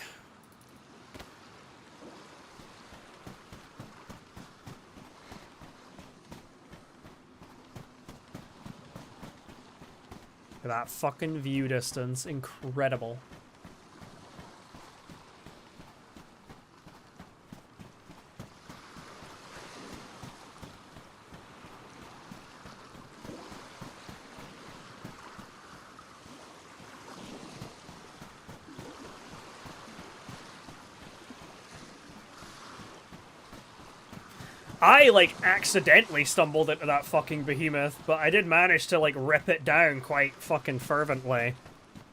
Look at that fucking view distance. Incredible. I, like, accidentally stumbled into that fucking behemoth, but I did manage to, like, rip it down quite fucking fervently.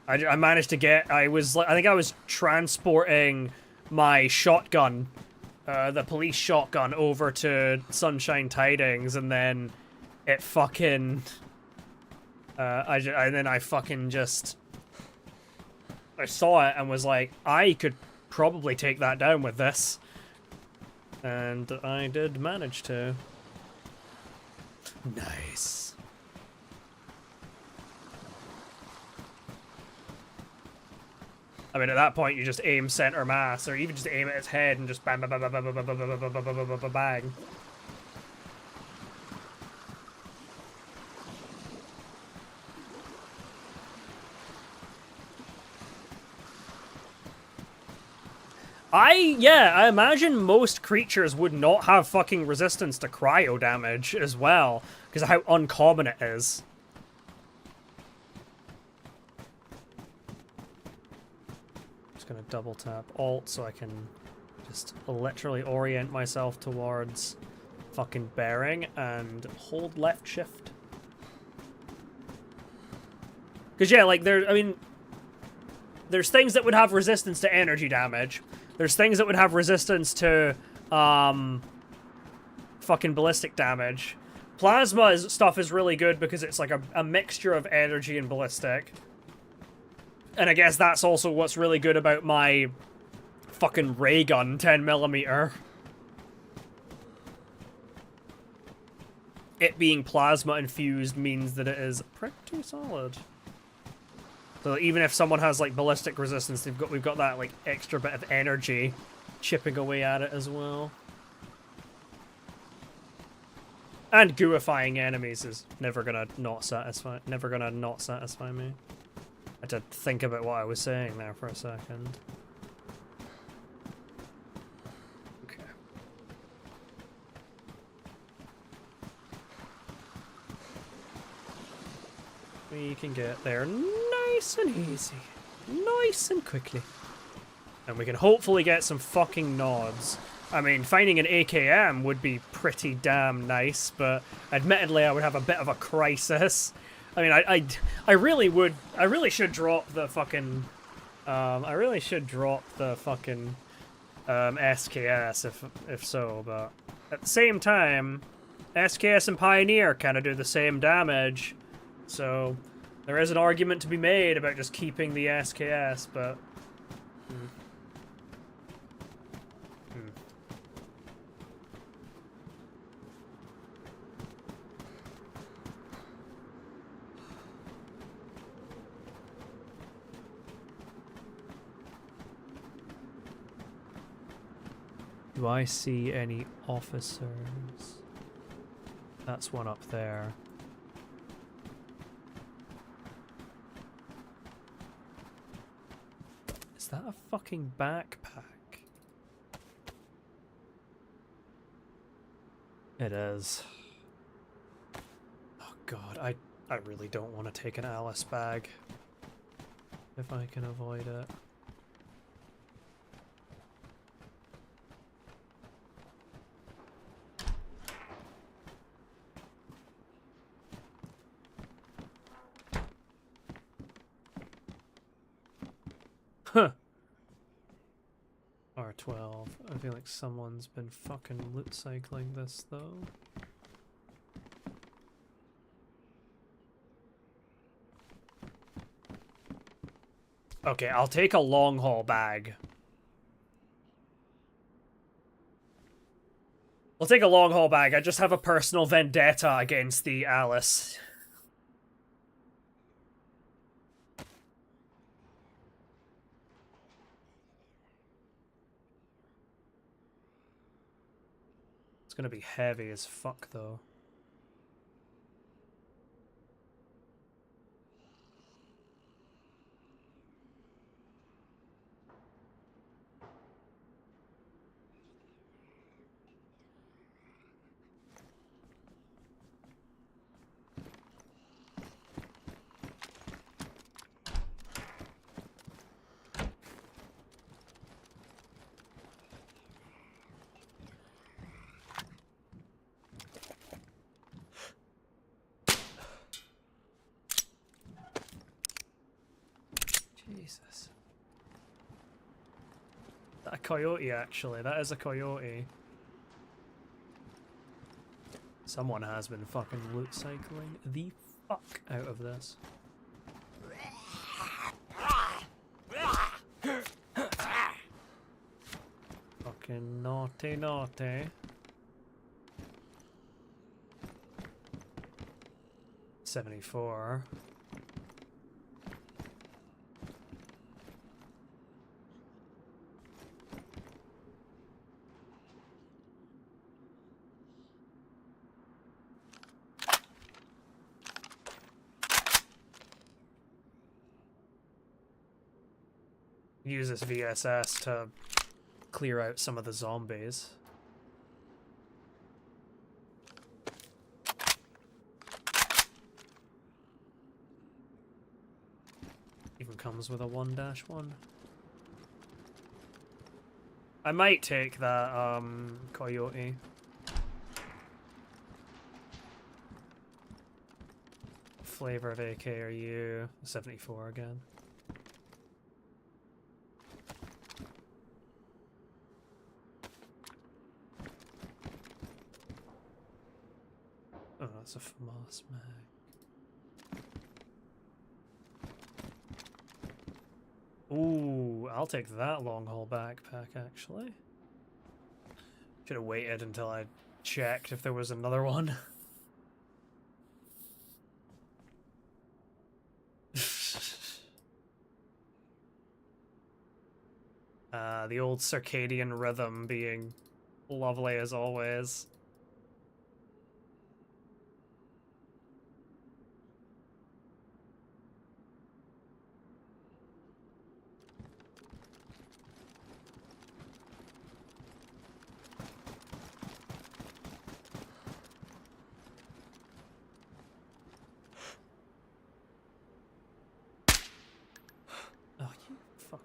I managed to get, I think I was transporting my shotgun, the police shotgun, over to Sunshine Tidings, and then it fucking, I saw it and was like, I could probably take that down with this. And I did manage to. Nice. I mean, at that point, you just aim center mass, or even just aim at its head and just bang, bang, bang, bang, bang, bang, bang, bang, bang, bang, bang, bang. I imagine most creatures would not have fucking resistance to cryo damage as well, because of how uncommon it is. Just gonna double tap Alt so I can just literally orient myself towards fucking Bering and hold left shift. Because yeah, like there's things that would have resistance to energy damage. There's things that would have resistance to, fucking ballistic damage. Plasma stuff is really good because it's like a mixture of energy and ballistic. And I guess that's also what's really good about my fucking ray gun 10mm. It being plasma infused means that it is pretty solid. So even if someone has like ballistic resistance, we've got that like extra bit of energy chipping away at it as well. And gooifying enemies is never gonna not satisfy me. I had to think about what I was saying there for a second. Okay. We can get there nice and easy. Nice and quickly. And we can hopefully get some fucking nods. I mean, finding an AKM would be pretty damn nice, but admittedly I would have a bit of a crisis. I mean, I really should drop the fucking, SKS if so, but at the same time, SKS and Pioneer kind of do the same damage. So, there is an argument to be made about just keeping the SKS, but... Do I see any officers? That's one up there. Is that a fucking backpack? It is. Oh god, I really don't want to take an Alice bag. If I can avoid it. Huh. R12. I feel like someone's been fucking loot cycling this though. Okay, I'll take a long haul bag. I'll take a long haul bag. I just have a personal vendetta against the Alice. It's gonna be heavy as fuck though. Jesus. That a coyote, actually. That is a coyote. Someone has been fucking loot cycling the fuck out of this. Fucking naughty, naughty. 74. Use this VSS to clear out some of the zombies. Even comes with a 1-1. I might take that coyote. Flavor of AK are you? 74 again. Oh, that's a FAMAS mag. Ooh, I'll take that long haul backpack actually. Should have waited until I checked if there was another one. The old circadian rhythm being lovely as always. Oh, you fucker.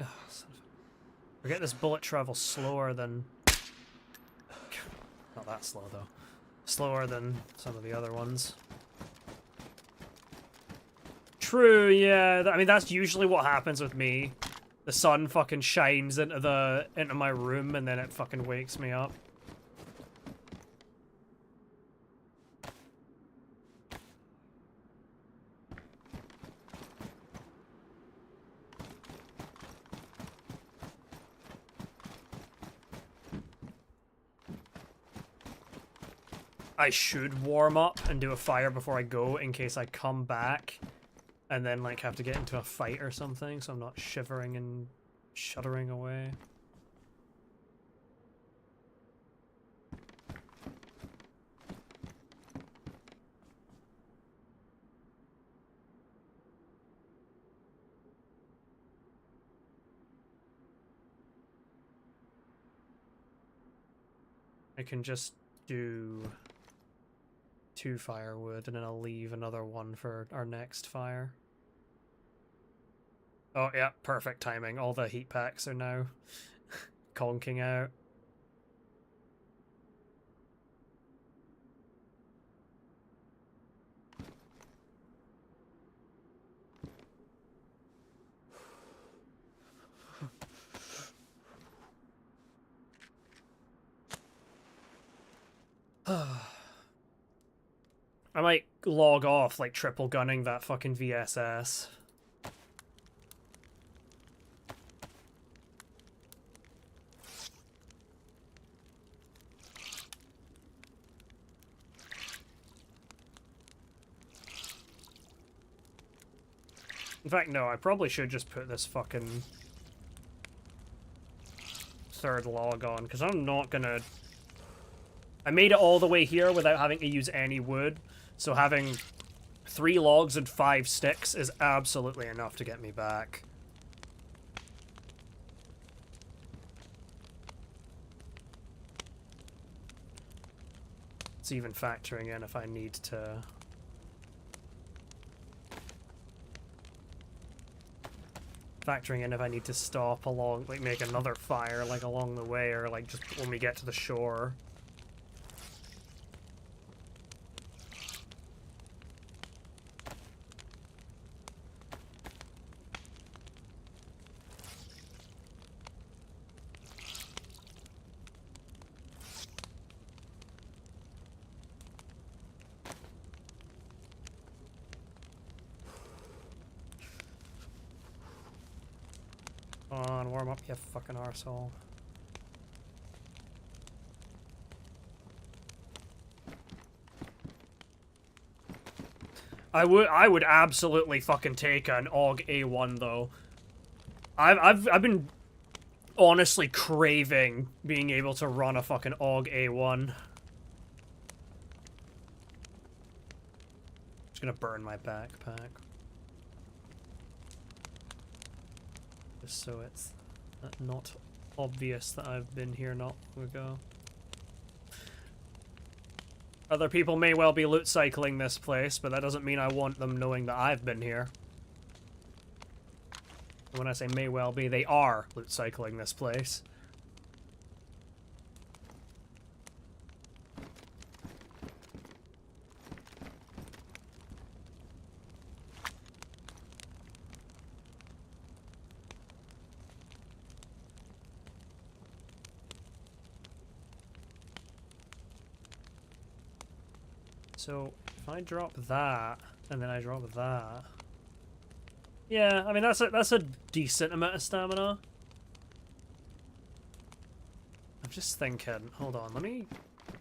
Oh, son of a... Forget this bullet travels slower than... Not that slow, though. Slower than some of the other ones. True, yeah. I mean, that's usually what happens with me. The sun fucking shines into my room and then it fucking wakes me up. I should warm up and do a fire before I go in case I come back and then like have to get into a fight or something, so I'm not shivering and shuddering away. I can just do 2 firewood, and then I'll leave another one for our next fire. Oh, yeah, perfect timing. All the heat packs are now conking out. I might log off, like, triple gunning that fucking VSS. In fact, no, I probably should just put this fucking 3rd log on, because I'm not gonna... I made it all the way here without having to use any wood, so having 3 logs and 5 sticks is absolutely enough to get me back. It's even factoring in if I need to... Factoring in if I need to stop along, like make another fire, like along the way, or like just when we get to the shore. Come on, warm up, you fucking arsehole. I would absolutely fucking take an AUG A1 though. I've been honestly craving being able to run a fucking AUG A1. Just gonna burn my backpack. Just so it's not obvious that I've been here not long ago. Other people may well be loot cycling this place, but that doesn't mean I want them knowing that I've been here. And when I say may well be, they are loot cycling this place. So, if I drop that, and then I drop that... Yeah, I mean, that's a decent amount of stamina. I'm just thinking, hold on, let me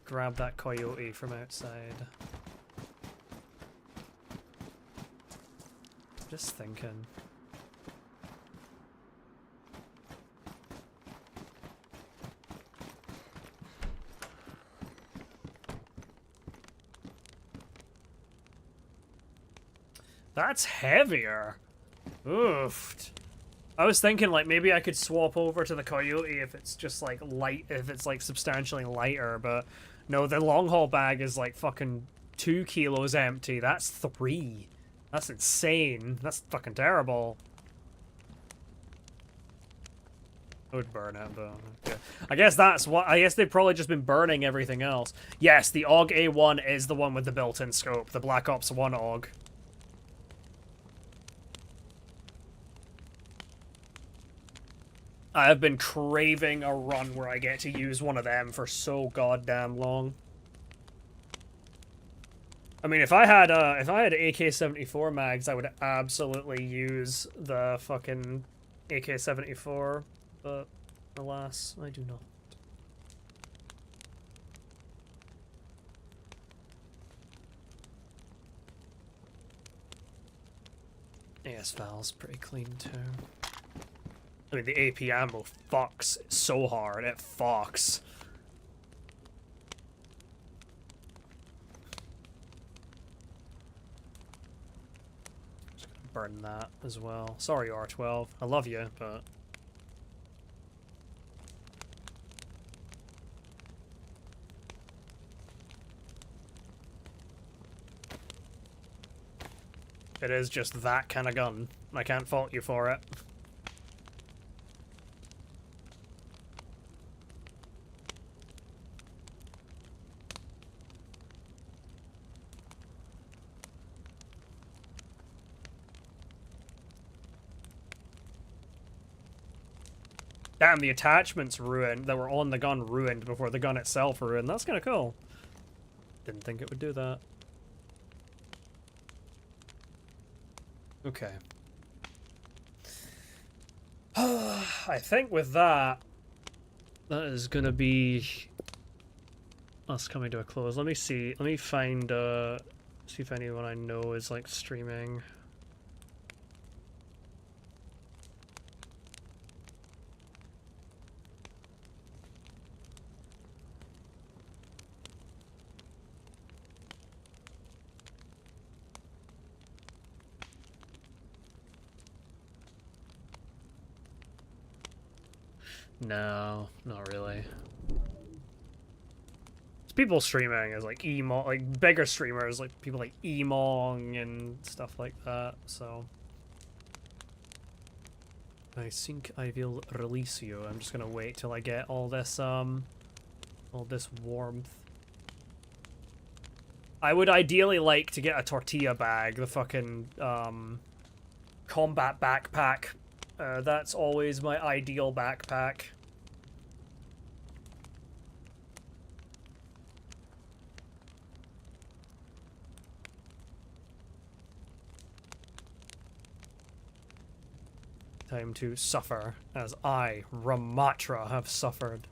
grab that coyote from outside. Just thinking. That's heavier. Oof. I was thinking like maybe I could swap over to the coyote if it's just like light, if it's like substantially lighter, but no, the long haul bag is like fucking 2 kilos empty. That's 3. That's insane. That's fucking terrible. I would burn it, but okay. I guess that's what. I guess they've probably just been burning everything else. Yes, the AUG A1 is the one with the built-in scope, the Black Ops 1 AUG. I have been craving a run where I get to use one of them for so goddamn long. I mean, if I had AK-74 mags, I would absolutely use the fucking AK-74, but alas, I do not. AS-Val's pretty clean too. I mean, the AP ammo fucks so hard. It fucks. Just gonna burn that as well. Sorry, R12. I love you, but... It is just that kind of gun. I can't fault you for it. Damn, the attachments ruined that were on the gun ruined before the gun itself ruined. That's kind of cool. Didn't think it would do that. Okay. I think with that, that is gonna be us coming to a close. Let me see. Let me find, see if anyone I know is, like, streaming. No, not really. It's people streaming as like Emong, like bigger streamers, like people like Emong and stuff like that, so. I think I will release you. I'm just gonna wait till I get all this warmth. I would ideally like to get a tortilla bag, the fucking, combat backpack. That's always my ideal backpack. Time to suffer, as I, Ramatra, have suffered.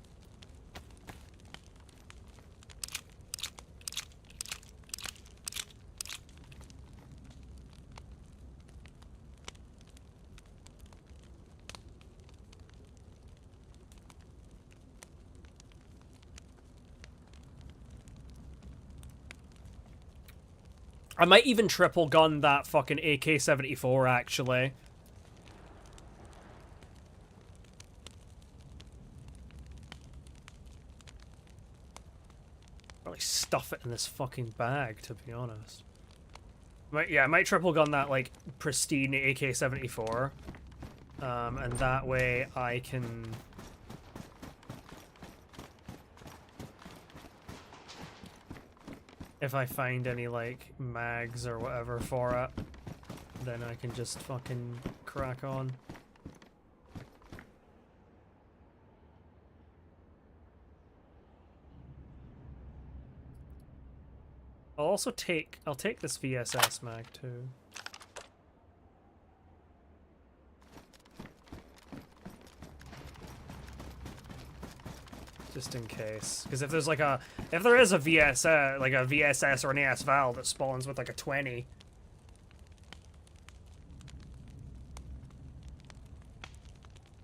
I might even triple gun that fucking AK-74, actually. Probably stuff it in this fucking bag, to be honest. I might triple gun that, like, pristine AK-74. And that way I can... If I find any, like, mags or whatever for it, then I can just fucking crack on. I'll take this VSS mag too. Just in case, because if there's if there is a VSS or an AS-Val that spawns with like a 20.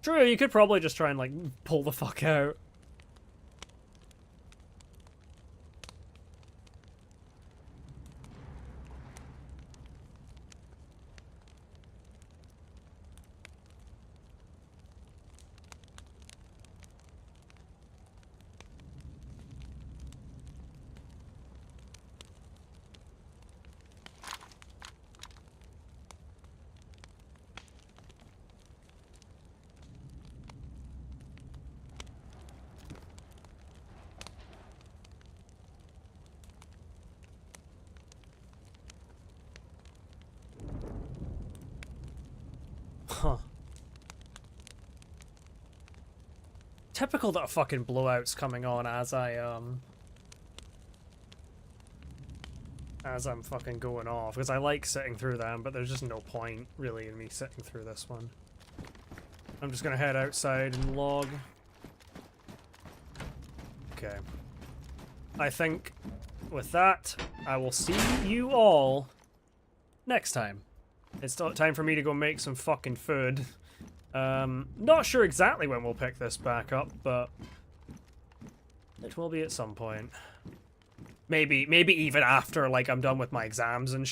True, you could probably just try and like pull the fuck out. Huh. Typical that a fucking blowout's coming on as I'm fucking going off, because I like sitting through them, but there's just no point, really, in me sitting through this one. I'm just gonna head outside and log. Okay. I think with that, I will see you all next time. It's time for me to go make some fucking food. Not sure exactly when we'll pick this back up, but it will be at some point. Maybe even after, like, I'm done with my exams and